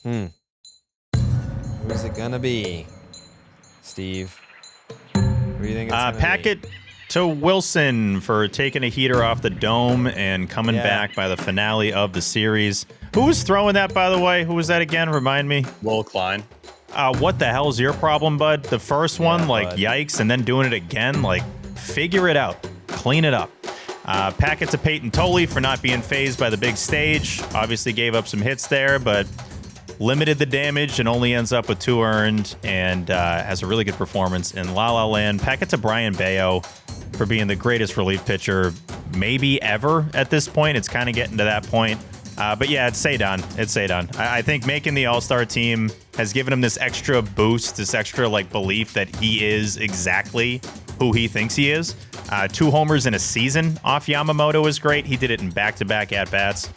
Who's it going to be? Steve? Who do you think it's going to Packet be? to Wilson for taking a heater off the dome and coming back by the finale of the series. Who was throwing that, by the way? Who was that again? Remind me. Will Klein. What the hell's your problem, bud? The first one, like, bud. yikes, and then doing it again, like, figure it out. Clean it up. Packet to Payton Tolle for not being phased by the big stage. Obviously gave up some hits there, but limited the damage and only ends up with 2 earned and has a really good performance in La La Land. Packet to Bullpen Bello for being the greatest relief pitcher maybe ever at this point. It's kind of getting to that point. But yeah, it's Ceddanne. It's Ceddanne. I think making the All-Star team has given him this extra boost, this extra like belief that he is exactly who he thinks he is. 2 homers in a season off Yamamoto is great. He did it in back-to-back at-bats.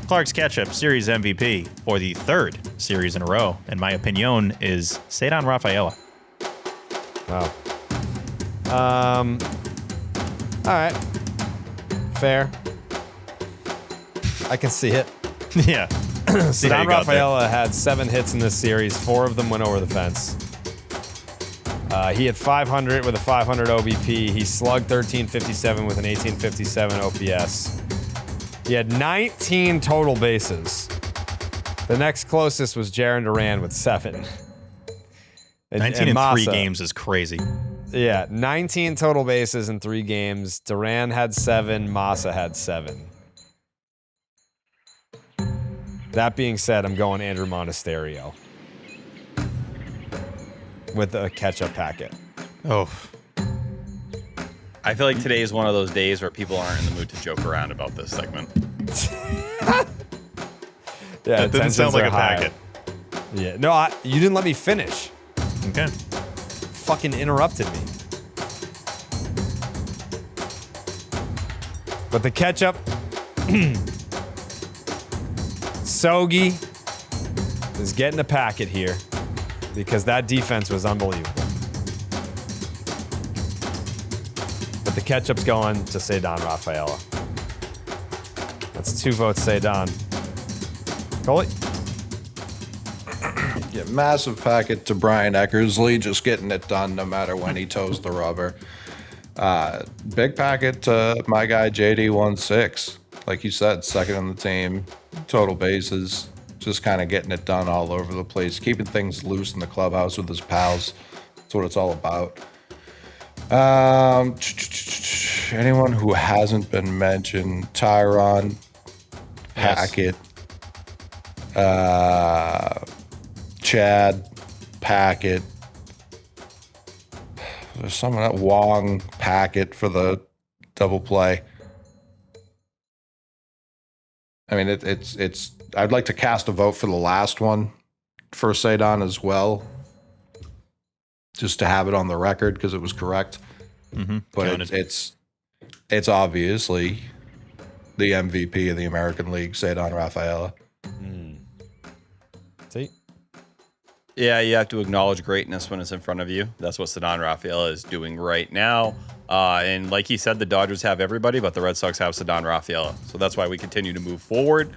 Clark's Ketchup Series MVP for the 3rd series in a row, in my opinion, is Ceddanne Rafaela. Wow. All right. Fair. I can see it. Yeah. Ceddanne Rafaela had 7 hits in this series. 4 of them went over the fence. He had 500 with a 500 OBP. He slugged 1357 with an 1857 OPS. He had 19 total bases. The next closest was Jarren Duran with 7. 19 in 3 games is crazy. Yeah, 19 total bases in 3 games. Duran had 7. Massa had 7. That being said, I'm going Andrew Monasterio with a ketchup packet. Oh. I feel like today is one of those days where people aren't in the mood to joke around about this segment. Yeah, that didn't sound like a packet. Yeah, no, you didn't let me finish. Okay. Fucking interrupted me. But the ketchup, Sogi is getting a packet here because that defense was unbelievable. But the ketchup's going to Ceddanne Rafaela. That's 2 votes, Ceddanne. Tolle? Yeah, massive packet to Brian Eckersley, just getting it done no matter when he toes the rubber. Big packet to my guy JD16. Like you said, 2nd on the team, total bases, just kind of getting it done all over the place, keeping things loose in the clubhouse with his pals. That's what it's all about. Anyone who hasn't been mentioned, Tyron, packet, Chad, packet. There's someone at Wong, packet for the double play. I mean, it's. I'd like to cast a vote for the last one for Ceddanne as well, just to have it on the record because it was correct. Mm-hmm. But it's obviously the MVP of the American League, Ceddanne Rafaela. See? Yeah, you have to acknowledge greatness when it's in front of you. That's what Ceddanne Rafaela is doing right now. And like he said, the Dodgers have everybody, but the Red Sox have Ceddanne Rafaela. So that's why we continue to move forward.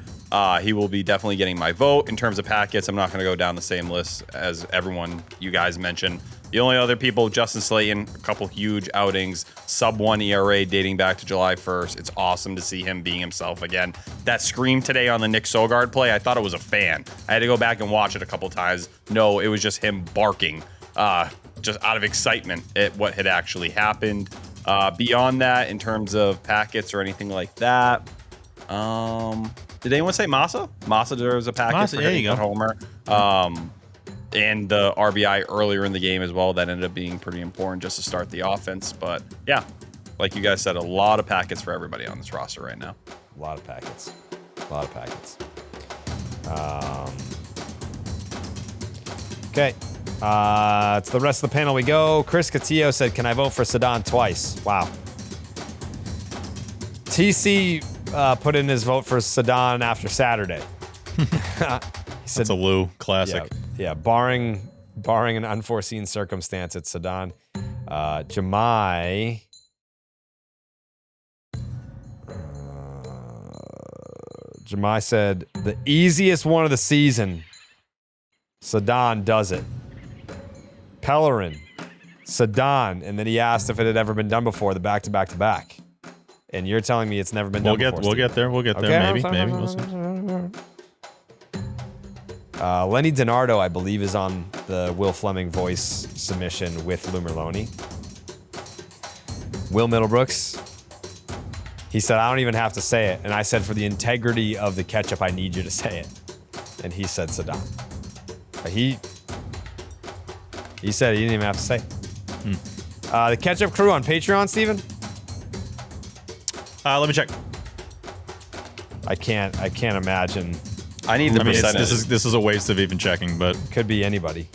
He will be definitely getting my vote. In terms of packets, I'm not going to go down the same list as everyone you guys mentioned. The only other people, Justin Slayton, a couple huge outings, sub-1 ERA dating back to July 1st. It's awesome to see him being himself again. That scream today on the Nick Sogard play, I thought it was a fan. I had to go back and watch it a couple times. No, it was just him barking, just out of excitement at what had actually happened. Beyond that, in terms of packets or anything like that, did anyone say Massa? Massa deserves a packet for hitting that homer. And the RBI earlier in the game as well. That ended up being pretty important just to start the offense. But yeah, like you guys said, a lot of packets for everybody on this roster right now. A lot of packets. Okay. It's the rest of the panel we go. Chris Catillo said, can I vote for Ceddanne twice? Wow. TC put in his vote for Ceddanne after Saturday. He said, that's a Lou classic. Yeah, barring an unforeseen circumstance, it's Ceddanne. Jamai. Jamai said, the easiest one of the season. Ceddanne does it. Pellerin, Ceddanne, and then he asked if it had ever been done before, the back-to-back-to-back. And you're telling me it's never been done before. We'll get there. Maybe. We'll see. Lenny DiNardo, I believe, is on the Will Fleming voice submission with Lou Merloni. Will Middlebrooks, he said, I don't even have to say it. And I said, for the integrity of the Ketchup, I need you to say it. And he said Ceddanne. He said he didn't even have to say it. The Ketchup crew on Patreon, Steven? Let me check. I can't imagine. I need the percentage. This is a waste of even checking, but could be anybody.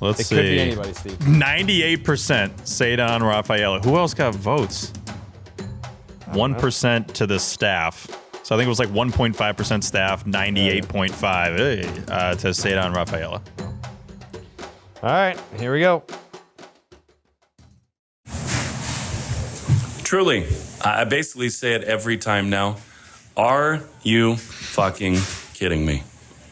Let's see. It could be anybody, Steve. 98% Ceddanne Rafaela. Who else got votes? 1% to the staff. So I think it was like 1.5% staff, 98.5 to Ceddanne Rafaela. All right, here we go. Truly, I basically say it every time now. Are you fucking kidding me?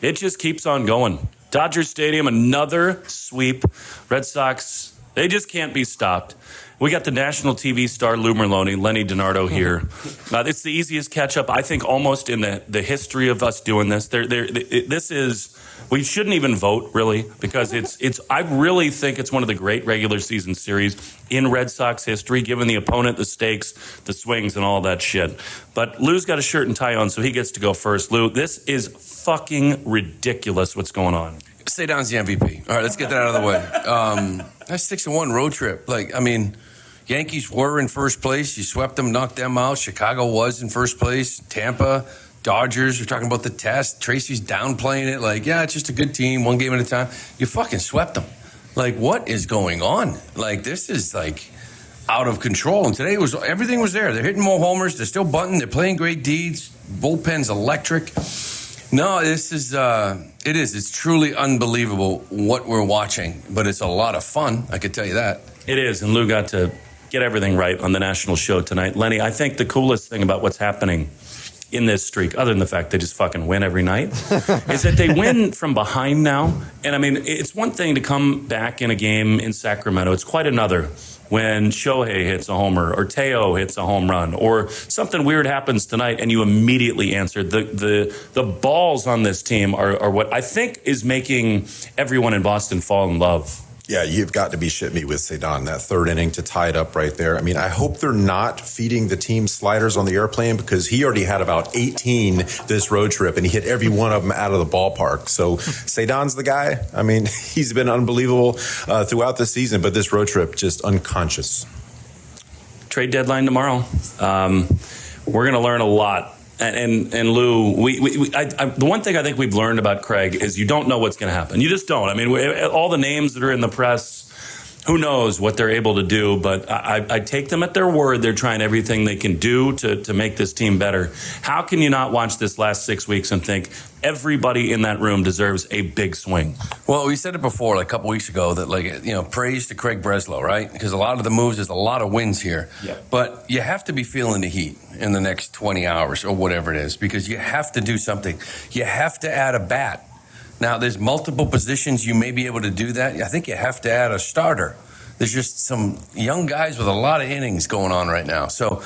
It just keeps on going. Dodger Stadium, another sweep. Red Sox, they just can't be stopped. We got the national TV star Lou Merloni, Lenny DiNardo here. It's the easiest catch-up, I think, almost in the history of us doing this. This is, we shouldn't even vote, really, because it's. I really think it's one of the great regular season series in Red Sox history, given the opponent, the stakes, the swings, and all that shit. But Lou's got a shirt and tie on, so he gets to go first. Lou, this is fucking ridiculous what's going on. Ceddanne's the MVP. All right, let's get that out of the way. That's 6-1 road trip. Yankees were in first place. You swept them, knocked them out. Chicago was in first place. Tampa, Dodgers, you're talking about the test. Tracy's downplaying it. It's just a good team, one game at a time. You fucking swept them. What is going on? This is, out of control. And today everything was there. They're hitting more homers. They're still bunting. They're playing great deeds. Bullpen's electric. No, this is, it is. It's truly unbelievable what we're watching. But it's a lot of fun, I could tell you that. It is, and Lou got to get everything right on the national show tonight. Lenny, I think the coolest thing about what's happening in this streak, other than the fact they just fucking win every night, is that they win from behind now. And it's one thing to come back in a game in Sacramento. It's quite another when Shohei hits a homer or Teo hits a home run or something weird happens tonight and you immediately answer. The balls on this team are what I think is making everyone in Boston fall in love. Yeah, you've got to be shitting me with Ceddanne, that third inning to tie it up right there. I hope they're not feeding the team sliders on the airplane because he already had about 18 this road trip and he hit every one of them out of the ballpark. So Ceddanne's the guy. He's been unbelievable throughout the season, but this road trip just unconscious. Trade deadline tomorrow. We're going to learn a lot. And Lou, the one thing I think we've learned about Craig is you don't know what's going to happen. You just don't. All the names that are in the press, who knows what they're able to do, but I take them at their word. They're trying everything they can do to make this team better. How can you not watch this last 6 weeks and think everybody in that room deserves a big swing? Well, we said it before, like a couple weeks ago, that praise to Craig Breslow, right? Because a lot of the moves, there's a lot of wins here. Yep. But you have to be feeling the heat in the next 20 hours or whatever it is, because you have to do something. You have to add a bat. Now, there's multiple positions you may be able to do that. I think you have to add a starter. There's just some young guys with a lot of innings going on right now. So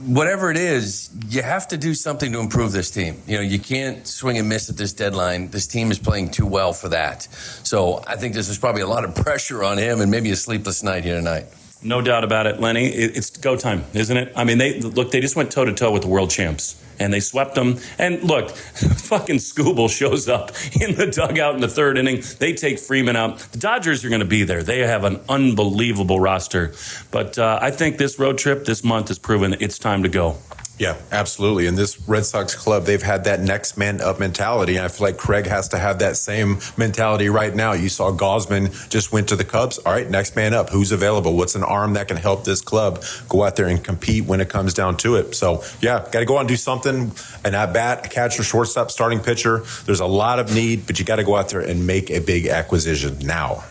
whatever it is, you have to do something to improve this team. You can't swing and miss at this deadline. This team is playing too well for that. So I think there's probably a lot of pressure on him and maybe a sleepless night here tonight. No doubt about it, Lenny. It's go time, isn't it? I mean, they just went toe-to-toe with the world champs, and they swept them. And look, fucking Scooble shows up in the dugout in the third inning. They take Freeman out. The Dodgers are going to be there. They have an unbelievable roster. But I think this road trip this month has proven it's time to go. Yeah, absolutely. And this Red Sox club, they've had that next man up mentality. And I feel like Craig has to have that same mentality right now. You saw Gosman just went to the Cubs. All right, next man up. Who's available? What's an arm that can help this club go out there and compete when it comes down to it? So, yeah, got to go out and do something. An at-bat, a catcher, shortstop, starting pitcher. There's a lot of need, but you got to go out there and make a big acquisition now.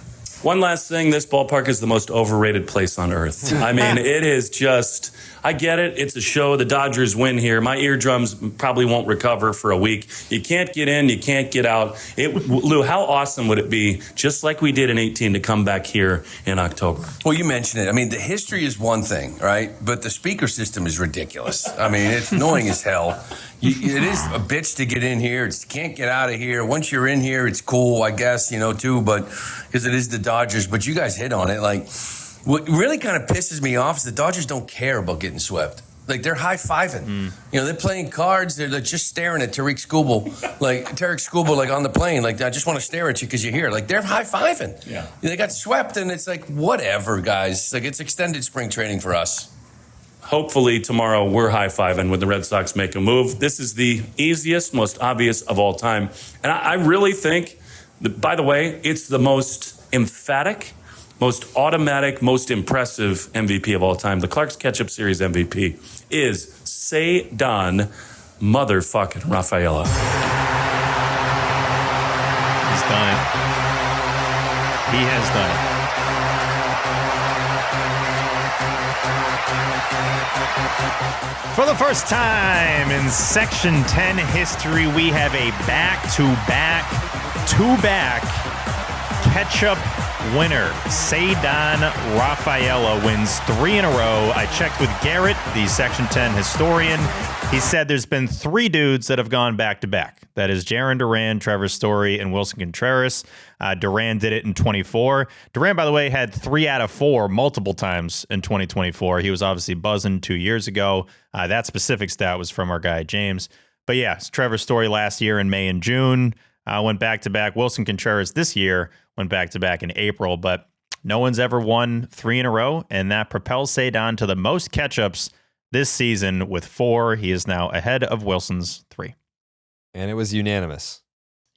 One last thing, this ballpark is the most overrated place on earth. I mean, it is just, I get it. It's a show. The Dodgers win here. My eardrums probably won't recover for a week. You can't get in. You can't get out. Lou, how awesome would it be, just like we did in 18, to come back here in October? Well, you mentioned it. I mean, the history is one thing, right? But the speaker system is ridiculous. I mean, it's annoying as hell. It is a bitch to get in here. You can't get out of here. Once you're in here, it's cool, I guess, too, but because it is the Dodgers. But you guys hit on it. Like, what really kind of pisses me off is the Dodgers don't care about getting swept. Like, they're high-fiving. They're playing cards. They're just staring at Tarek Skubal, like, on the plane. Like, I just want to stare at you because you're here. Like, they're high-fiving. Yeah. They got swept, and it's like, whatever, guys. Like, it's extended spring training for us. Hopefully tomorrow we're high-fiving when the Red Sox make a move. This is the easiest, most obvious of all time. And I really think, by the way, it's the most emphatic, most automatic, most impressive MVP of all time. The Clark's Ketchup Series MVP is Ceddanne motherfucking Rafaela. He's done it. He has done it. For the first time in Section 10 history, we have a back-to-back Ketchup winner. Ceddanne Rafaela wins 3 in a row. I checked with Garrett, the Section 10 historian. He said there's been 3 dudes that have gone back-to-back. That is Jarren Duran, Trevor Story, and Wilson Contreras. Duran did it in 24. Duran, by the way, had 3 out of 4 multiple times in 2024. He was obviously buzzing 2 years ago. That specific stat was from our guy, James. But yes, Trevor Story last year in May and June went back-to-back. Wilson Contreras this year went back-to-back in April. But no one's ever won 3 in a row, and that propels Ceddanne to the most catch-ups this season with 4. He is now ahead of Wilson's 3. And it was unanimous.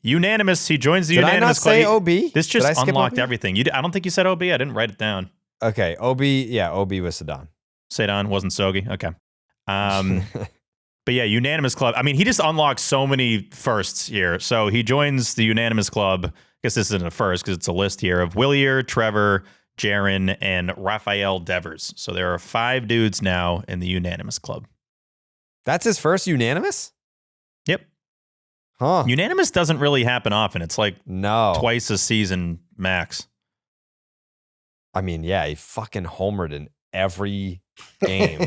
Unanimous. He joins the unanimous club. Did I not say OB? This just unlocked everything. I don't think you said OB. I didn't write it down. Okay. OB. Yeah, OB was Ceddanne. Ceddanne wasn't Sogi. Okay. But yeah, unanimous club. I mean, he just unlocked so many firsts here. So he joins the unanimous club. I guess this isn't a first because it's a list here of Willier, Trevor, Jarren, and Rafael Devers. So there are 5 dudes now in the unanimous club. That's his first unanimous? Yep. Huh. Unanimous doesn't really happen often. It's like twice a season max. I mean, yeah, he fucking homered in every game.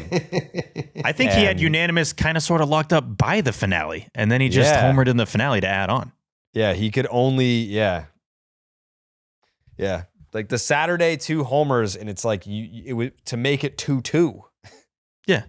I think he had unanimous kind of sort of locked up by the finale, and then he just homered in the finale to add on. Yeah, he could only, yeah. Like the Saturday 2 homers, and it's like it would to make it 2-2. Yeah.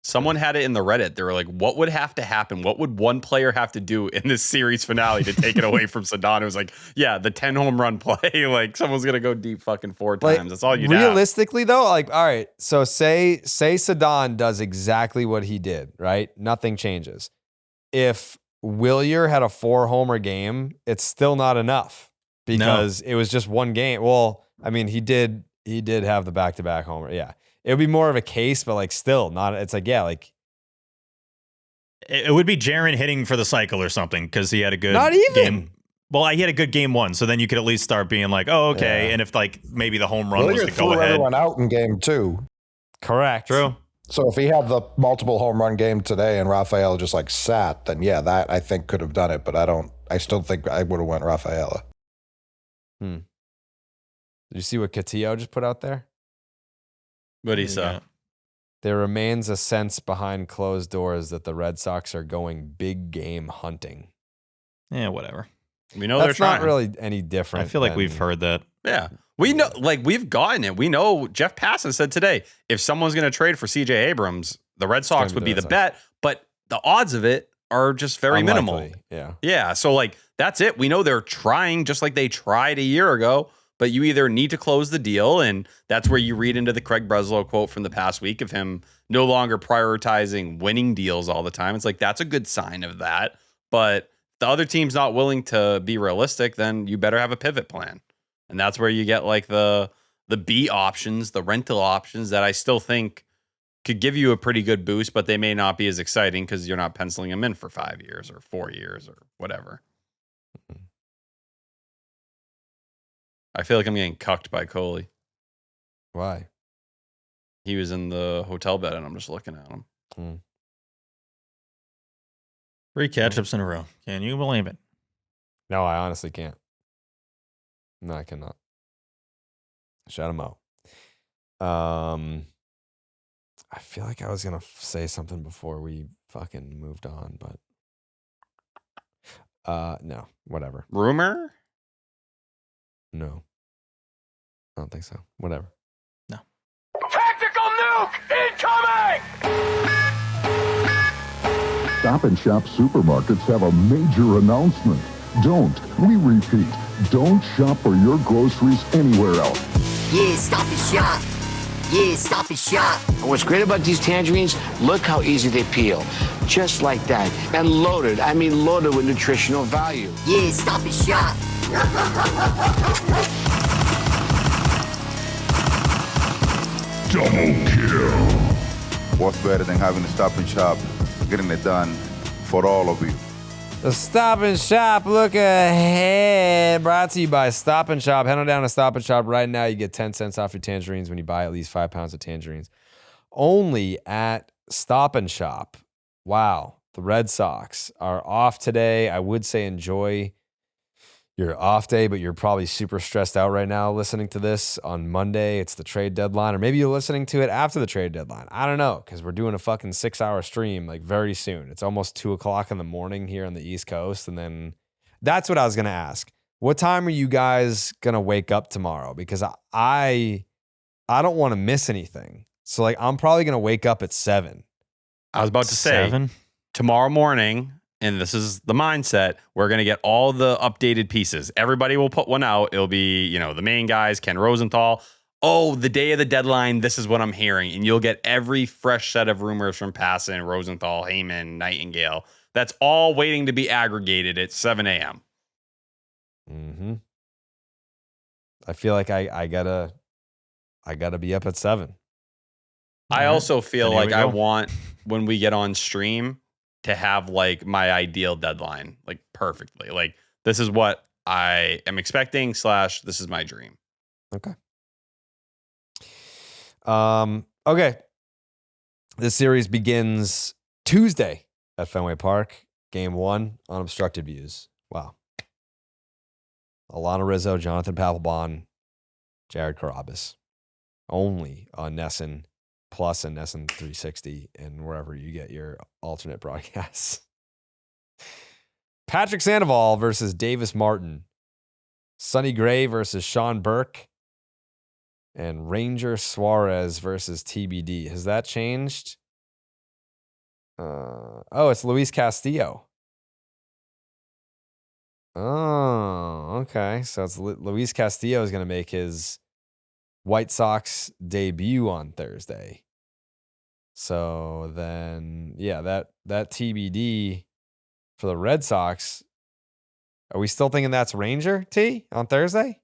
Someone had it in the Reddit. They were like, what would have to happen? What would one player have to do in this series finale to take it away from Ceddanne? It was like, yeah, the 10 home run play. Like, someone's going to go deep fucking 4 times. That's all you need. Realistically, though, like, all right, so say Ceddanne does exactly what he did, right? Nothing changes. If Willier had a 4-homer game, it's still not enough because it was just one game. Well, I mean, he did have the back-to-back homer. Yeah. It would be more of a case, but like still not. It's like, yeah, like it would be Jaron hitting for the cycle or something because he had a good not even game. Well, he had a good game one, so then you could at least start being like, oh, okay. Yeah. And if like maybe the home run was Willier to threw go ahead. everyone out in game 2. correct. True. So if he had the multiple home run game today and Rafaela just like sat, then yeah, that I think could have done it. But I still think I would have went Rafaela. Did you see what Castillo just put out there? What he said. There remains a sense behind closed doors that the Red Sox are going big game hunting. Yeah, whatever. We know That's they're trying. not really any different. I feel like we've heard that. Yeah. We know, like, we've gotten it. We know Jeff Passan said today, if someone's going to trade for CJ Abrams, the Red Sox would be the bet, but the odds of it are just very minimal. Yeah. Yeah. So, like, that's it. We know they're trying just like they tried a year ago, but you either need to close the deal, and that's where you read into the Craig Breslow quote from the past week of him no longer prioritizing winning deals all the time. It's like, that's a good sign of that. But the other team's not willing to be realistic, then you better have a pivot plan. And that's where you get like the B options, the rental options that I still think could give you a pretty good boost, but they may not be as exciting because you're not penciling them in for 5 years or 4 years or whatever. I feel like I'm getting cucked by Coley. Why? He was in the hotel bed and I'm just looking at him. 3 catch-ups in a row. Can you believe it? No, I honestly can't. No, I cannot. Shout him out. I feel like I was going to say something before we fucking moved on, but no, whatever. Rumor? No. I don't think so. Whatever. No. Tactical nuke incoming! Stop and Shop supermarkets have a major announcement. We repeat, don't shop for your groceries anywhere else. Yeah, Stop and Shop. Yeah, Stop and Shop. And what's great about these tangerines, look how easy they peel. Just like that. And loaded, loaded with nutritional value. Yeah, Stop and Shop. Double kill. What's better than having to Stop and Shop, getting it done for all of you? The Stop and Shop look ahead, brought to you by Stop and Shop. Head on down to Stop and Shop right now. You get 10 cents off your tangerines when you buy at least 5 pounds of tangerines. Only at Stop and Shop. Wow. The Red Sox are off today. I would say enjoy your off day, but you're probably super stressed out right now listening to this on Monday. It's the trade deadline, or maybe you're listening to it after the trade deadline. I don't know, because we're doing a fucking 6-hour stream like very soon. It's almost 2:00 in the morning here on the East Coast. And then that's what I was going to ask. What time are you guys going to wake up tomorrow? Because I don't want to miss anything. So like, I'm probably going to wake up at 7. I was about to say 7? Tomorrow morning, and this is the mindset, we're going to get all the updated pieces. Everybody will put one out. It'll be, the main guys, Ken Rosenthal. Oh, the day of the deadline, this is what I'm hearing. And you'll get every fresh set of rumors from Passan, Rosenthal, Heyman, Nightingale. That's all waiting to be aggregated at 7 a.m. Mm-hmm. I feel like I gotta be up at 7. I also feel like I go. want, when we get on stream, to have like my ideal deadline, like perfectly. Like, this is what I am expecting / this is my dream. Okay. Okay. This series begins Tuesday at Fenway Park. Game 1, unobstructed views. Wow. Alana Rizzo, Jonathan Papelbon, Jared Carabas. Only on Nesson Plus and Nesson 360 and wherever you get your alternate broadcasts. Patrick Sandoval versus Davis Martin. Sonny Gray versus Sean Burke. And Ranger Suarez versus TBD. Has that changed? It's Luis Castillo. Oh, okay. So it's Luis Castillo is going to make his White Sox debut on Thursday. So then, yeah, that TBD for the Red Sox, Are we still thinking that's Ranger T on Thursday?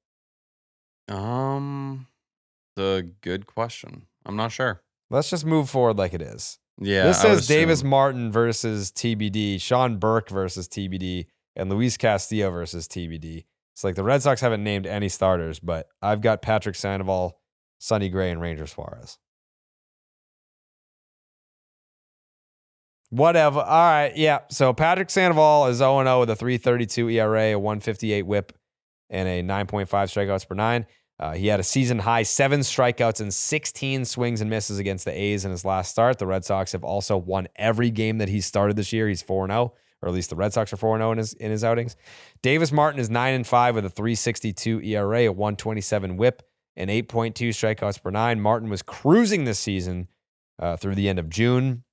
The good question. I'm not sure. Let's just move forward like it is. Yeah. This says Davis Martin versus TBD, Sean Burke versus TBD, and Luis Castillo versus TBD. It's like the Red Sox haven't named any starters, but I've got Patrick Sandoval, Sonny Gray, and Ranger Suarez. Whatever. All right. Yeah. So Patrick Sandoval is 0-0 with a 3.32 ERA, a 158 whip, and a 9.5 strikeouts per nine. He had a season high 7 strikeouts and 16 swings and misses against the A's in his last start. The Red Sox have also won every game that he's started this year. He's 4-0, or at least the Red Sox are 4-0 in his outings. Davis Martin is 9-5 with a 3.62 ERA, a 127 whip, and 8.2 strikeouts per nine. Martin was cruising this season through the end of June,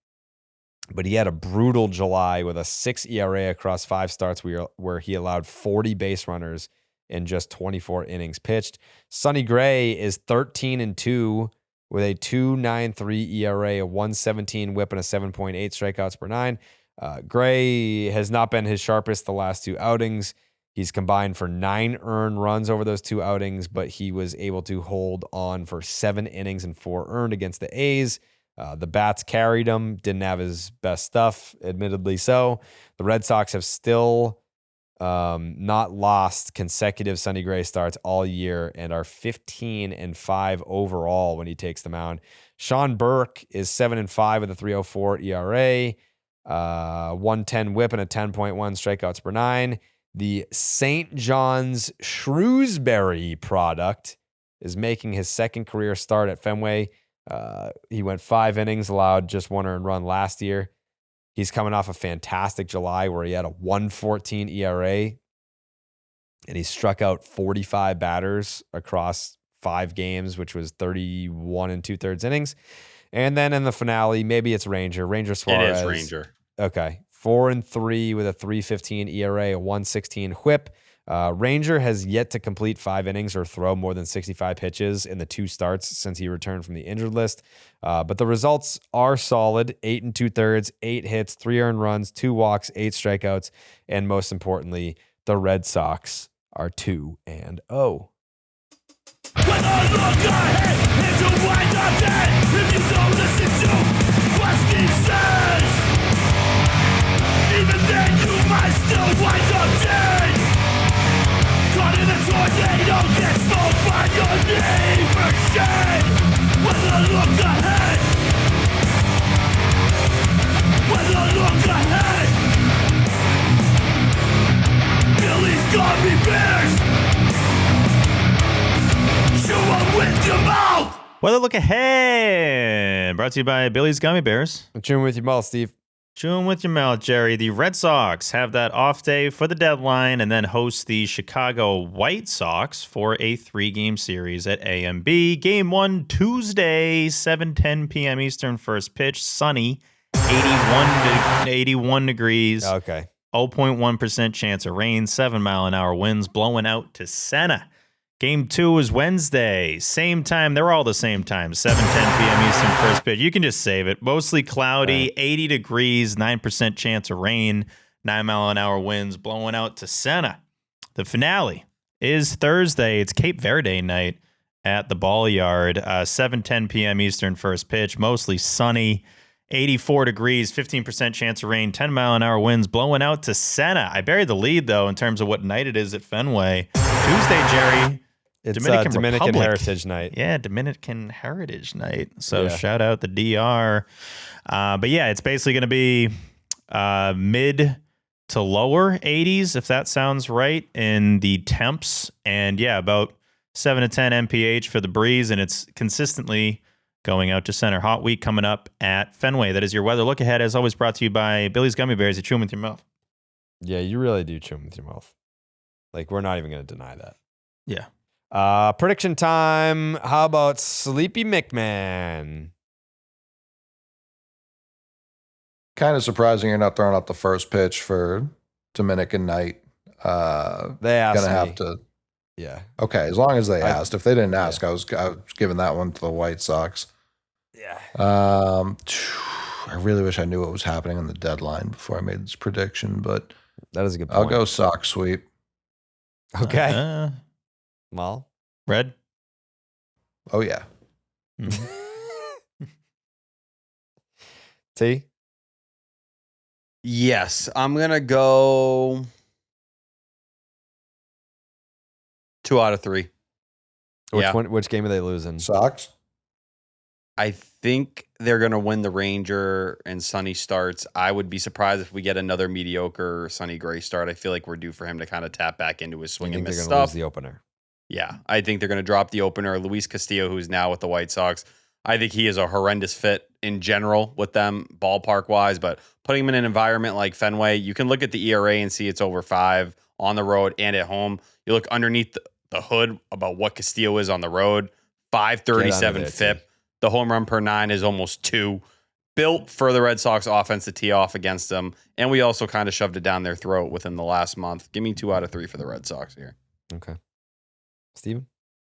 but he had a brutal July with a 6 ERA across 5 starts where he allowed 40 base runners in just 24 innings pitched. Sonny Gray is 13-2 with a 2.93 ERA, a 117 whip, and a 7.8 strikeouts per nine. Gray has not been his sharpest the last 2 outings. He's combined for 9 earned runs over those 2 outings, but he was able to hold on for 7 innings and 4 earned against the A's. The bats carried him, didn't have his best stuff, admittedly so. The Red Sox have still not lost consecutive Sonny Gray starts all year and are 15-5 overall when he takes the mound. Sean Burke is 7-5 with a 3.04 ERA, 110 whip, and a 10.1 strikeouts per nine. The St. John's Shrewsbury product is making his second career start at Fenway. He went 5 innings, allowed just 1 earned run last year. He's coming off a fantastic July where he had a 1.14 ERA and he struck out 45 batters across 5 games, which was 31 2/3 innings. And then in the finale, maybe it's Ranger Suarez. It is Ranger. Okay. 4-3 with a 3.15 ERA, a 1.16 whip. Ranger has yet to complete 5 innings or throw more than 65 pitches in the 2 starts since he returned from the injured list. But the results are solid: 8 2/3, 8 hits, 3 earned runs, 2 walks, 8 strikeouts, and most importantly, the Red Sox are 2-0. When I look ahead, it's a wind up day. If you don't listen to what Steve says, even then you might still wind up dead. Caught in a tornado, get smoked by your neighbor shed. When I look ahead, when I look ahead, Billy's gummy bears. Chew 'em with your mouth. Weather look ahead. Brought to you by Billy's Gummy Bears. Chew 'em with your mouth, Steve. Chew 'em with your mouth, Jerry. The Red Sox have that off day for the deadline and then host the Chicago White Sox for a 3-game series at AMB. Game 1, Tuesday, 7:10 p.m. Eastern, first pitch. Sunny, 81 degrees. Okay. 0.1% chance of rain, 7-mile-an-hour winds blowing out to Senna. Game 2 is Wednesday. Same time. They're all the same time. 7:10 p.m. Eastern, first pitch. You can just save it. Mostly cloudy, 80 degrees, 9% chance of rain, 9-mile-an-hour winds blowing out to Senna. The finale is Thursday. It's Cape Verde night at the Ball Yard. 7:10 p.m. Eastern, first pitch. Mostly sunny, 84 degrees, 15% chance of rain, 10-mile-an-hour winds blowing out to Senna. I buried the lead, though, in terms of what night it is at Fenway. Tuesday, Jerry. It's Dominican Heritage Night. Yeah, Dominican Heritage Night. So shout out the DR. But yeah, it's basically going to be mid to lower 80s, if that sounds right, in the temps. And yeah, about 7 to 10 mph for the breeze. And it's consistently going out to center. Hot week coming up at Fenway. That is your weather look ahead, as always, brought to you by Billy's Gummy Bears. You chew them with your mouth. Yeah, you really do chew them with your mouth. Like, we're not even going to deny that. Yeah. Prediction time. How about Sleepy McMahon? Kind of surprising you're not throwing out the first pitch for Dominican night. They asked gonna me. have to. Yeah. Okay, as long as they asked. If they didn't ask, I was giving that one to the White Sox. Yeah. I really wish I knew what was happening on the deadline before I made this prediction, but that is a good point. I'll go Sox sweep. Okay. Well, red. Oh yeah. T. Yes, I'm gonna go 2 out of 3. Which game are they losing? Sox. I think they're going to win the Ranger and Sonny starts. I would be surprised if we get another mediocre Sonny Gray start. I feel like we're due for him to kind of tap back into his swing and miss they're stuff. going to lose the opener? Yeah, I think they're going to drop the opener. Luis Castillo, who's now with the White Sox, I think he is a horrendous fit in general with them ballpark-wise, but putting him in an environment like Fenway, you can look at the ERA and see it's over 5 on the road and at home. You look underneath the hood about what Castillo is on the road, 537 FIP. The home run per 9 is almost 2. Built for the Red Sox offense to tee off against them. And we also kind of shoved it down their throat within the last month. Give me 2 out of 3 for the Red Sox here. Okay. Steven?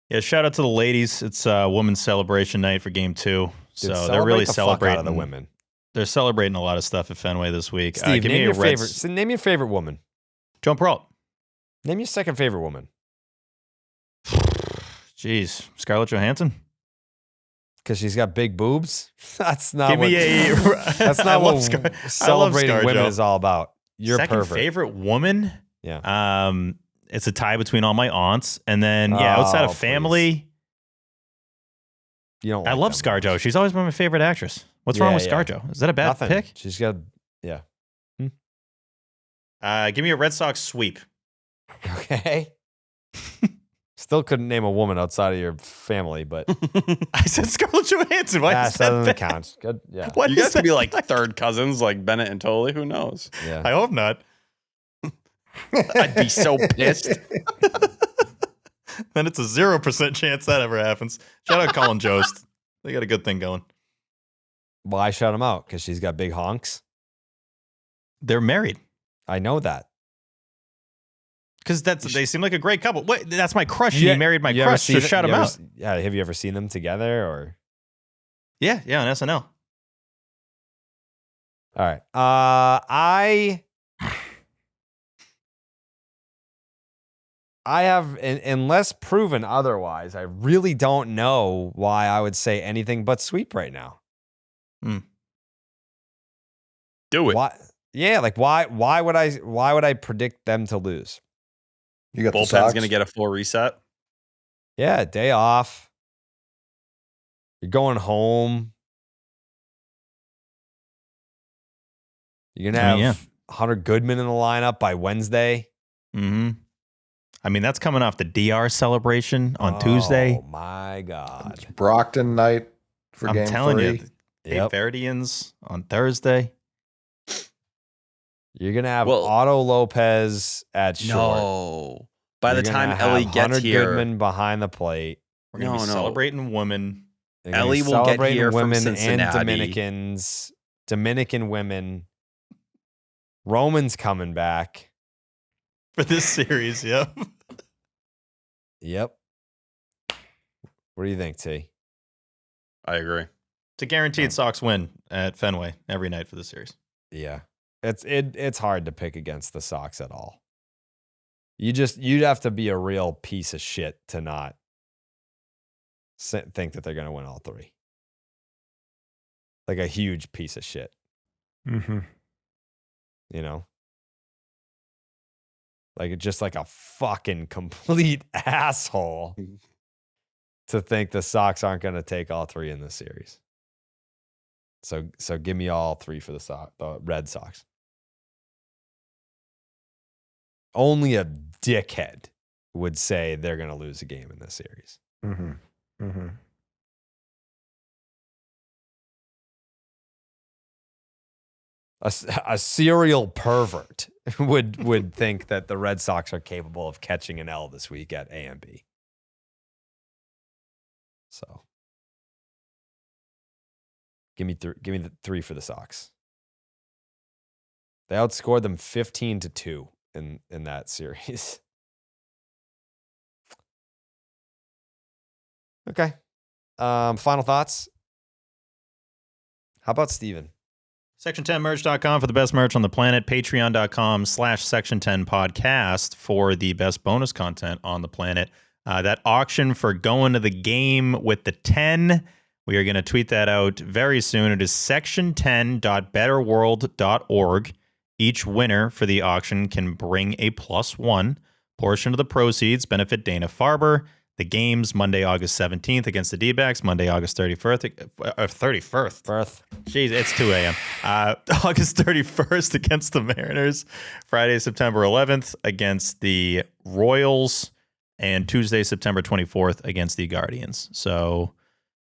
Yeah, shout out to the ladies. It's women's celebration night for game 2. Dude, so they're really celebrating. Fuck out of the women. They're celebrating a lot of stuff at Fenway this week. Steve, name your favorite woman. Joan Peralta. Name your second favorite woman. Jeez. Scarlett Johansson? Because she's got big boobs? That's not Give what, me a, that's not what celebrating women is all about. You're second pervert. favorite woman? Yeah. It's a tie between all my aunts. And then, outside of family, you don't. I love ScarJo. She's always been my favorite actress. What's wrong with ScarJo? Is that a bad pick? She's got, give me a Red Sox sweep. Okay. Still couldn't name a woman outside of your family, but I said Scarlett Johansson. Why is that doesn't count. Good. Yeah. You guys could be like third cousins, like Bennett and Tolle. Who knows? Yeah. I hope not. I'd be so pissed. Then it's a 0% chance that ever happens. Shout out Colin Jost. They got a good thing going. Why shout him out? Because she's got big honks. They're married. I know that. Because they seem like a great couple. Wait, that's my crush. He married my crush. So shout him out. Yeah, have you ever seen them together or? Yeah, on SNL. All right. I have, unless proven otherwise, I really don't know why I would say anything but sweep right now. Do it. Why? Yeah, like why would I predict them to lose? You got Bullpen's going to get a full reset. Yeah, day off. You're going home. You're going to have Hunter Goodman in the lineup by Wednesday. Mm-hmm. I mean, that's coming off the DR celebration on Tuesday. Oh, my God. It's Brockton night for I'm game 3. telling you, Cape Verdeans on Thursday. You're going to have Otto Lopez at short. No. By the time Ellie gets Hunter here. Goodman behind the plate. We're going to be celebrating women. Ellie will get here from Cincinnati. And Dominican women. Roman's coming back. For this series, yep. Yep. What do you think, T? I agree. It's a guaranteed Sox win at Fenway every night for the series. Yeah. It's hard to pick against the Sox at all. You'd have to be a real piece of shit to not think that they're going to win all 3. Like a huge piece of shit. Mm-hmm. You know? Like just like a fucking complete asshole to think the Sox aren't going to take all 3 in this series. So give me all 3 for the Red Sox. Only a dickhead would say they're going to lose a game in this series. Mm-hmm. Mm-hmm. A serial pervert would think that the Red Sox are capable of catching an L this week at A&B. So give me the 3 for the Sox. They outscored them 15-2 in that series. Okay. Final thoughts. How about Steven? Section10merch.com for the best merch on the planet. Patreon.com/Section10podcast for the best bonus content on the planet. That auction for going to the game with the 10, we are going to tweet that out very soon. It is section10.betterworld.org. Each winner for the auction can bring a +1 portion of the proceeds, benefit Dana-Farber. The games, Monday, August 17th against the D-backs, Monday, August 31st. 31st. Jeez, it's 2 a.m. August 31st against the Mariners. Friday, September 11th against the Royals. And Tuesday, September 24th against the Guardians. So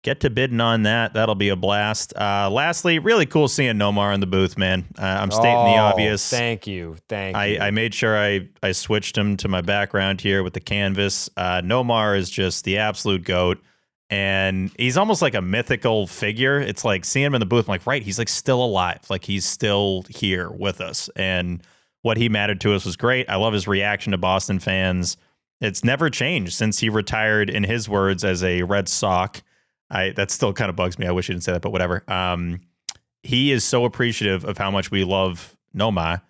get to bidding on that. That'll be a blast. Lastly, really cool seeing Nomar in the booth, man. I'm stating the obvious. Thank you. I made sure I switched him to my background here with the canvas. Nomar is just the absolute GOAT. And he's almost like a mythical figure. It's like seeing him in the booth. I'm like, right, he's like still alive. Like he's still here with us. And what he mattered to us was great. I love his reaction to Boston fans. It's never changed since he retired, in his words, as a Red Sox. That still kind of bugs me. I wish he didn't say that, but whatever. He is so appreciative of how much we love Nomar,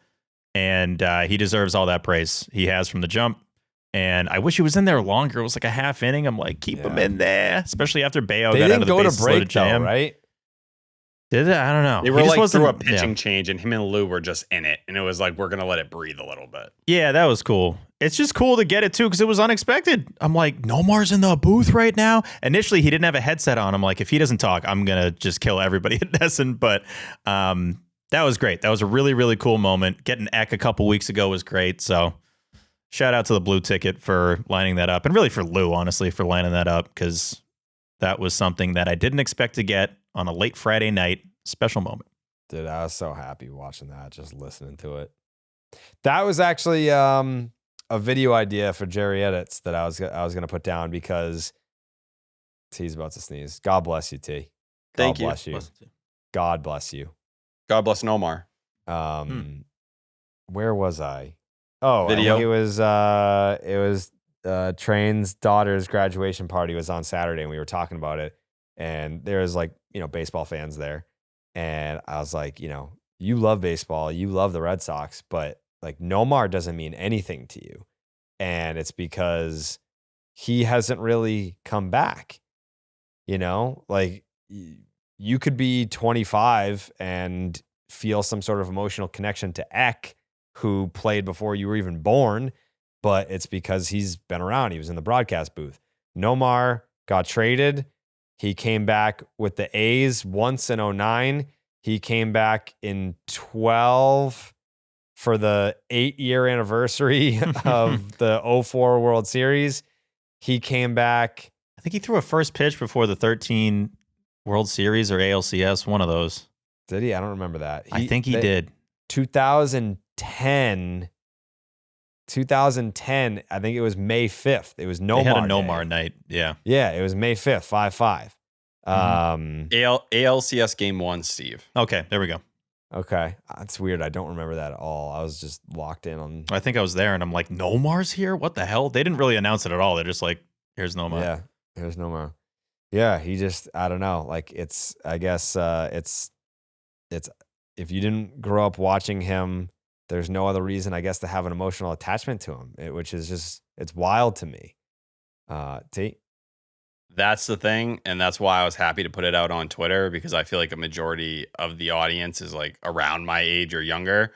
and he deserves all that praise he has from the jump. And I wish he was in there longer. It was like a half inning. I'm like, keep him in there, especially after Bello got out of the bases loaded jam. Right? Did it? I don't know. They were like through a pitching change, and him and Lou were just in it, and it was like we're gonna let it breathe a little bit. Yeah, that was cool. It's just cool to get it too because it was unexpected. I'm like, Nomar's in the booth right now. Initially, he didn't have a headset on. I'm like, if he doesn't talk, I'm gonna just kill everybody at Nesson. But that was great. That was a really, really cool moment. Getting Eck a couple weeks ago was great. So shout out to the Blue Ticket for lining that up, and really for Lou, honestly, for lining that up because that was something that I didn't expect to get on a late Friday night. Special moment. Dude, I was so happy watching that, just listening to it. That was actually a video idea for Jerry Edits that I was going to put down because T's about to sneeze. God bless you, T. God bless you. God bless you. God bless Nomar. Where was I? Oh, video. It was Train's daughter's graduation party was on Saturday, and we were talking about it. And there was like, baseball fans there. And I was like, you love baseball, you love the Red Sox, but like Nomar doesn't mean anything to you. And it's because he hasn't really come back. Like you could be 25 and feel some sort of emotional connection to Eck, who played before you were even born, but it's because he's been around. He was in the broadcast booth. Nomar got traded. He came back with the A's once in 2009. He came back in 2012 for the 8-year anniversary of the 2004 World Series. He came back. I think he threw a first pitch before the 2013 World Series or ALCS, one of those. Did he? I don't remember that. I think he did. 2010, I think it was May 5th. It was Nomar. They had a Nomar night. Yeah. Yeah, it was May 5th, 5-5. ALCS game 1, Steve. Okay, there we go. Okay. That's weird. I don't remember that at all. I was just locked in on. I think I was there and I'm like, Nomar's here? What the hell? They didn't really announce it at all. They're just like, here's Nomar. Yeah, here's Nomar. Yeah, he just, I don't know. Like I guess it's if you didn't grow up watching him, there's no other reason, I guess, to have an emotional attachment to him, which is just, it's wild to me. T? That's the thing, and that's why I was happy to put it out on Twitter, because I feel like a majority of the audience is like around my age or younger.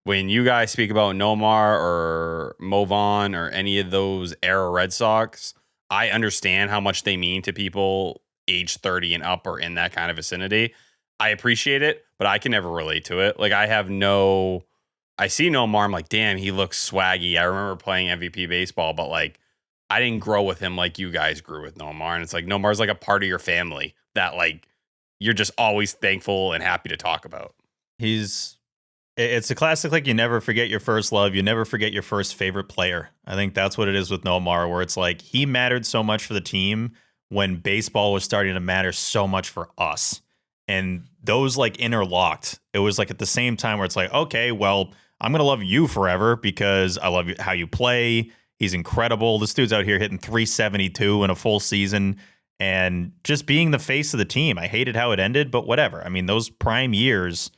When you guys speak about Nomar or Movon or any of those era Red Sox, I understand how much they mean to people age 30 and up or in that kind of vicinity. I appreciate it, but I can never relate to it. Like I see Nomar, I'm like, damn, he looks swaggy. I remember playing MVP baseball, but like I didn't grow with him like you guys grew with Nomar. And it's like Nomar's like a part of your family that like you're just always thankful and happy to talk about. It's a classic, like you never forget your first love. You never forget your first favorite player. I think that's what it is with Nomar, where it's like he mattered so much for the team when baseball was starting to matter so much for us. And those like interlocked. It was like at the same time where it's like, okay, well, I'm going to love you forever because I love how you play. He's incredible. This dude's out here hitting 372 in a full season and just being the face of the team. I hated how it ended, but whatever. I mean, those prime years,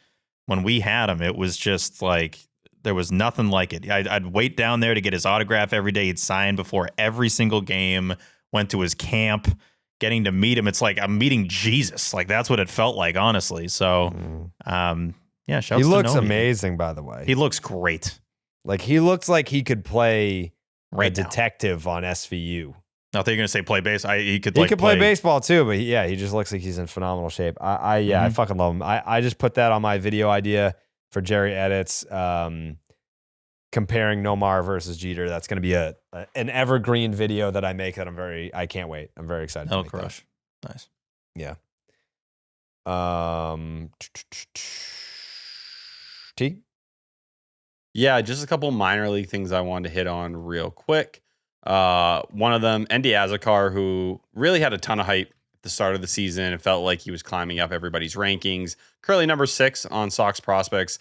when we had him, it was just like there was nothing like it. I'd wait down there to get his autograph every day. He'd sign before every single game, went to his camp, getting to meet him. It's like I'm meeting Jesus. Like that's what it felt like, honestly. So, yeah, shouts He to looks Nomi. amazing, by the way. He looks great. Like he looks like he could play Right a now. detective on SVU. I thought you were gonna say play base. He could Play baseball too, but he just looks like he's in phenomenal shape. I fucking love him. I just put that on my video idea for Jerry edits. Comparing Nomar versus Jeter. That's going to be an evergreen video that I make that I can't wait. I'm very excited. That'll to make crush. That. Nice. Yeah. T. Yeah, just a couple minor league things I wanted to hit on real quick. One of them, Endy Azakar, who really had a ton of hype at the start of the season. It felt like he was climbing up everybody's rankings. Currently number 6 on Sox prospects.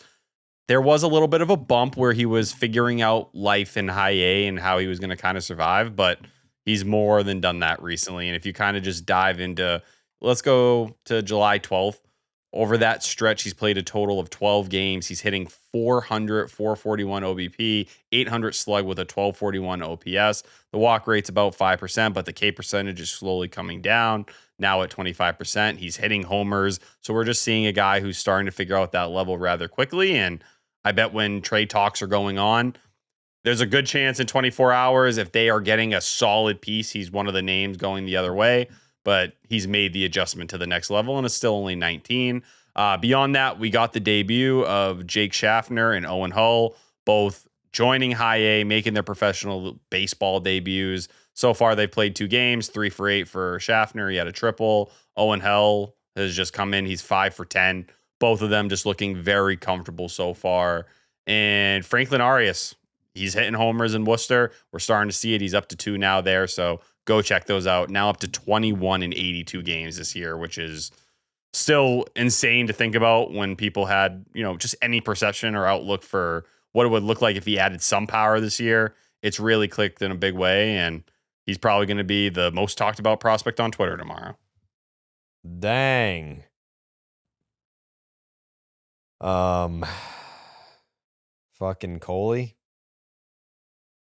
There was a little bit of a bump where he was figuring out life in high A and how he was going to kind of survive, but he's more than done that recently. And if you kind of just dive into, let's go to July 12th. Over that stretch, he's played a total of 12 games. He's hitting 400, 441 OBP, 800 slug with a 1241 OPS. The walk rate's about 5%, but the K percentage is slowly coming down. Now at 25%, he's hitting homers. So we're just seeing a guy who's starting to figure out that level rather quickly. And I bet when trade talks are going on, there's a good chance in 24 hours, if they are getting a solid piece, he's one of the names going the other way. But he's made the adjustment to the next level and is still only 19. Beyond that, we got the debut of Jake Schaffner and Owen Hull, both joining high A, making their professional baseball debuts. So far, they've played 2 games, 3 for 8 for Schaffner. He had a triple. Owen Hull has just come in. He's 5 for 10. Both of them just looking very comfortable so far. And Franklin Arias, he's hitting homers in Worcester. We're starting to see it. He's up to 2 now there. So go check those out. Now up to 21 in 82 games this year, which is still insane to think about when people had, just any perception or outlook for what it would look like if he added some power this year. It's really clicked in a big way, and he's probably going to be the most talked about prospect on Twitter tomorrow. Dang. Fucking Coley.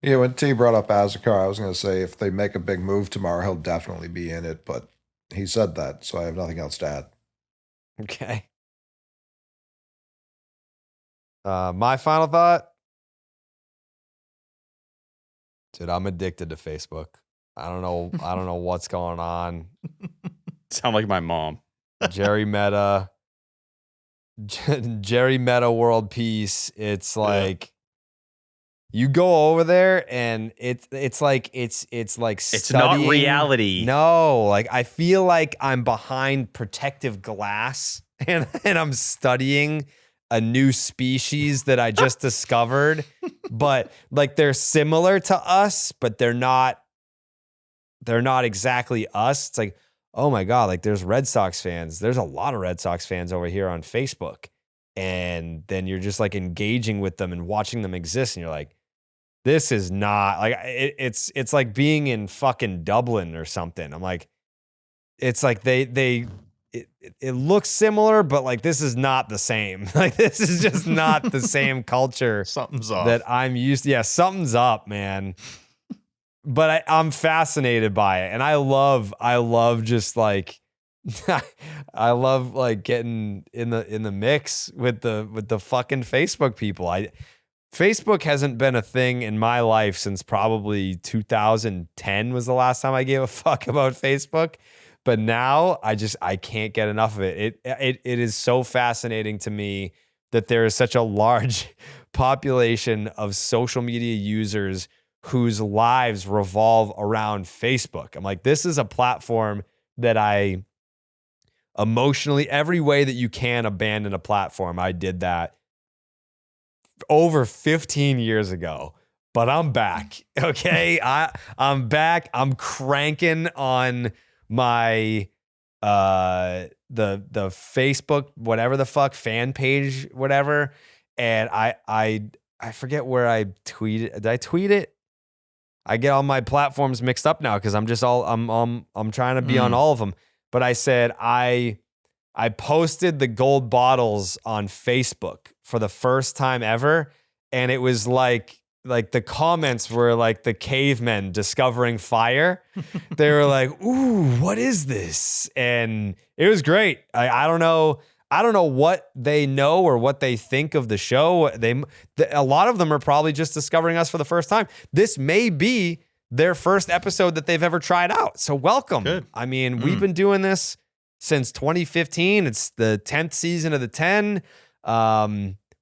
Yeah, when T brought up Azakar, I was going to say if they make a big move tomorrow, he'll definitely be in it, but he said that, so I have nothing else to add. Okay. My final thought. Dude, I'm addicted to Facebook. I don't know what's going on. Sound like my mom. Jerry Meta World Peace. It's like you go over there and it's like studying. It's not reality. No, like I feel like I'm behind protective glass and I'm studying a new species that I just discovered, but like they're similar to us, but they're not exactly us. It's like, oh my God, like there's Red Sox fans. There's a lot of Red Sox fans over here on Facebook. And then you're just like engaging with them and watching them exist. And you're like, this is not like, it's like being in fucking Dublin or something. I'm like, it's like it looks similar, but like this is not the same. Like this is just not the same culture. Something's off. That I'm used to. Yeah, something's up, man. But I'm fascinated by it, and I love just like I love like getting in the mix with the fucking Facebook people. Facebook hasn't been a thing in my life since probably 2010 was the last time I gave a fuck about Facebook. But now I can't get enough of it. It is so fascinating to me that there is such a large population of social media users whose lives revolve around Facebook. I'm like, this is a platform that I emotionally, every way that you can abandon a platform, I did that over 15 years ago. But I'm back, okay? I'm back. I'm cranking on my the Facebook whatever the fuck fan page whatever, and I forget where I tweeted. Did I tweet it? I get all my platforms mixed up now because I'm trying to be on all of them. But I said I I posted the gold bottles on Facebook for the first time ever. And it was like the comments were like the cavemen discovering fire. They were like, ooh, what is this? And it was great. I don't know what they know or what they think of the show. A lot of them are probably just discovering us for the first time. This may be their first episode that they've ever tried out. So welcome. Good. I mean, we've been doing this since 2015. It's the 10th season of the 10.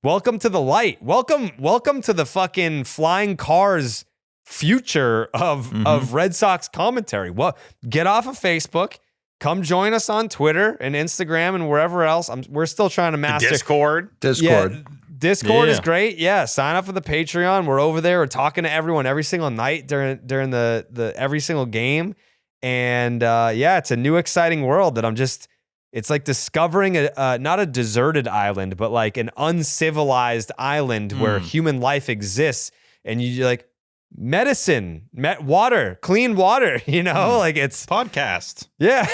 Welcome to the light. Welcome to the fucking flying cars future of Red Sox commentary. Well, get off of Facebook. Come join us on Twitter and Instagram and wherever else. We're still trying to master Discord. Yeah, Discord is great. Yeah, sign up for the Patreon. We're over there. We're talking to everyone every single night during the every single game. And it's a new exciting world that it's like discovering not a deserted island, but like an uncivilized island where human life exists. And you're like, medicine, water, clean water, like it's podcast. Yeah.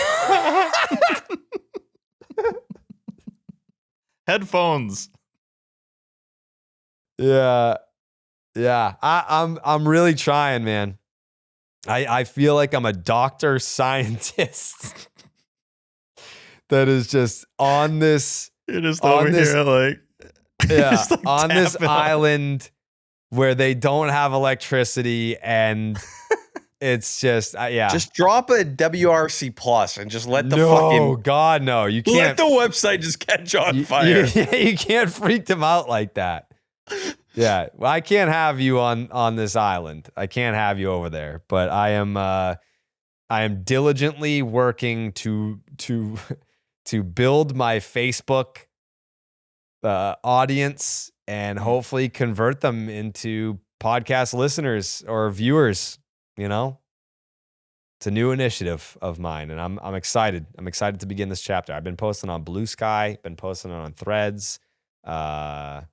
Headphones. Yeah. I'm really trying, man. I feel like I'm a doctor scientist that is just on this. You're just over here like on this island where they don't have electricity and it's just Just drop a WRC plus and just let the God no, you can't let the website just catch on fire. You can't freak them out like that. Yeah, well, I can't have you on this island. I can't have you over there. But I am diligently working to build my Facebook audience and hopefully convert them into podcast listeners or viewers. It's a new initiative of mine, and I'm excited. I'm excited to begin this chapter. I've been posting on Blue Sky, been posting on Threads. I'm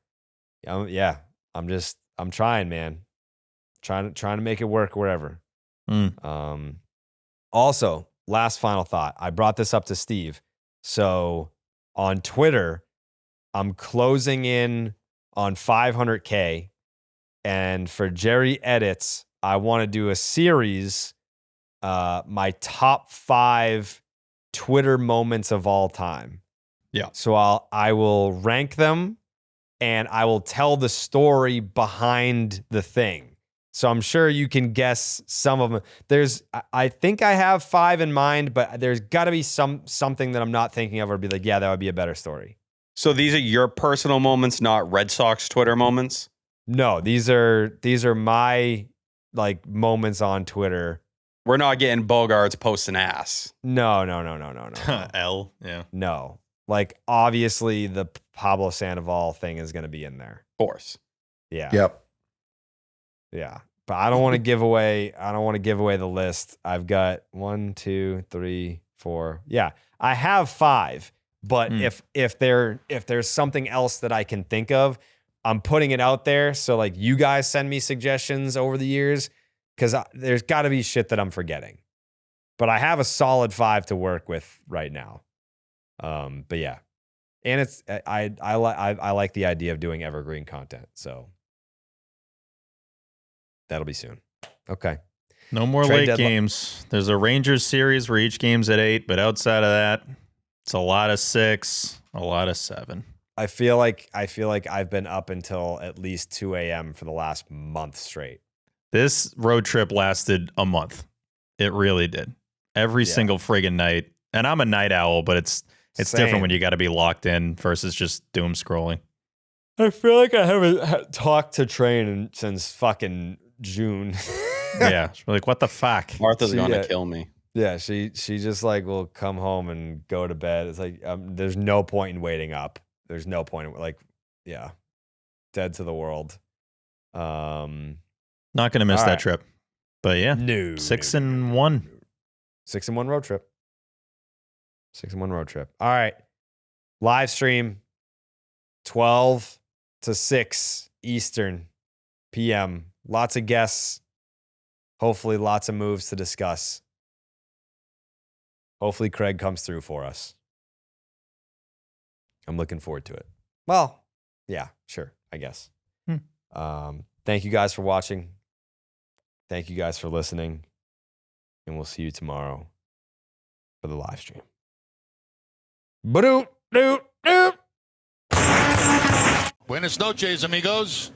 trying, man. Trying to make it work wherever. Also, last final thought. I brought this up to Steve. So on Twitter, I'm closing in on 500K. And for Jerry Edits, I want to do a series, my top 5 Twitter moments of all time. Yeah. So I will rank them and I will tell the story behind the thing. So I'm sure you can guess some of them. I think I have 5 in mind, but there's got to be something that I'm not thinking of or be like, yeah, that would be a better story. So these are your personal moments, not Red Sox Twitter moments? No, these are my like moments on Twitter. We're not getting Bogarts posting ass. No. L, yeah. No. Like obviously the Pablo Sandoval thing is going to be in there. Of course. Yeah. Yep. Yeah. But I don't want to give away the list. I've got 1, 2, 3, 4. Yeah. I have 5, but if there's something else that I can think of, I'm putting it out there. So like you guys send me suggestions over the years because there's got to be shit that I'm forgetting. But I have a solid 5 to work with right now. But yeah. And it's I like the idea of doing evergreen content. So that'll be soon. Okay. No more late games. There's a Rangers series where each game's at 8, but outside of that, it's a lot of 6, a lot of 7. I feel like I've been up until at least 2 a.m. for the last month straight. This road trip lasted a month. It really did. Every single friggin' night. And I'm a night owl, but it's different when you got to be locked in versus just doom scrolling. I feel like I haven't talked to Train since fucking June. Yeah. She's like, what the fuck? Martha's going to kill me. Yeah, she just like will come home and go to bed. It's like there's no point in waiting up. There's no point in dead to the world. Not gonna miss that trip. But yeah. 6-1. 6-1 road trip. 6-1 road trip. All right. Live stream 12 to 6 Eastern PM. Lots of guests. Hopefully lots of moves to discuss. Hopefully Craig comes through for us. I'm looking forward to it. Well, yeah, sure, I guess. Thank you guys for watching. Thank you guys for listening. And we'll see you tomorrow for the live stream. Buenas noches, amigos.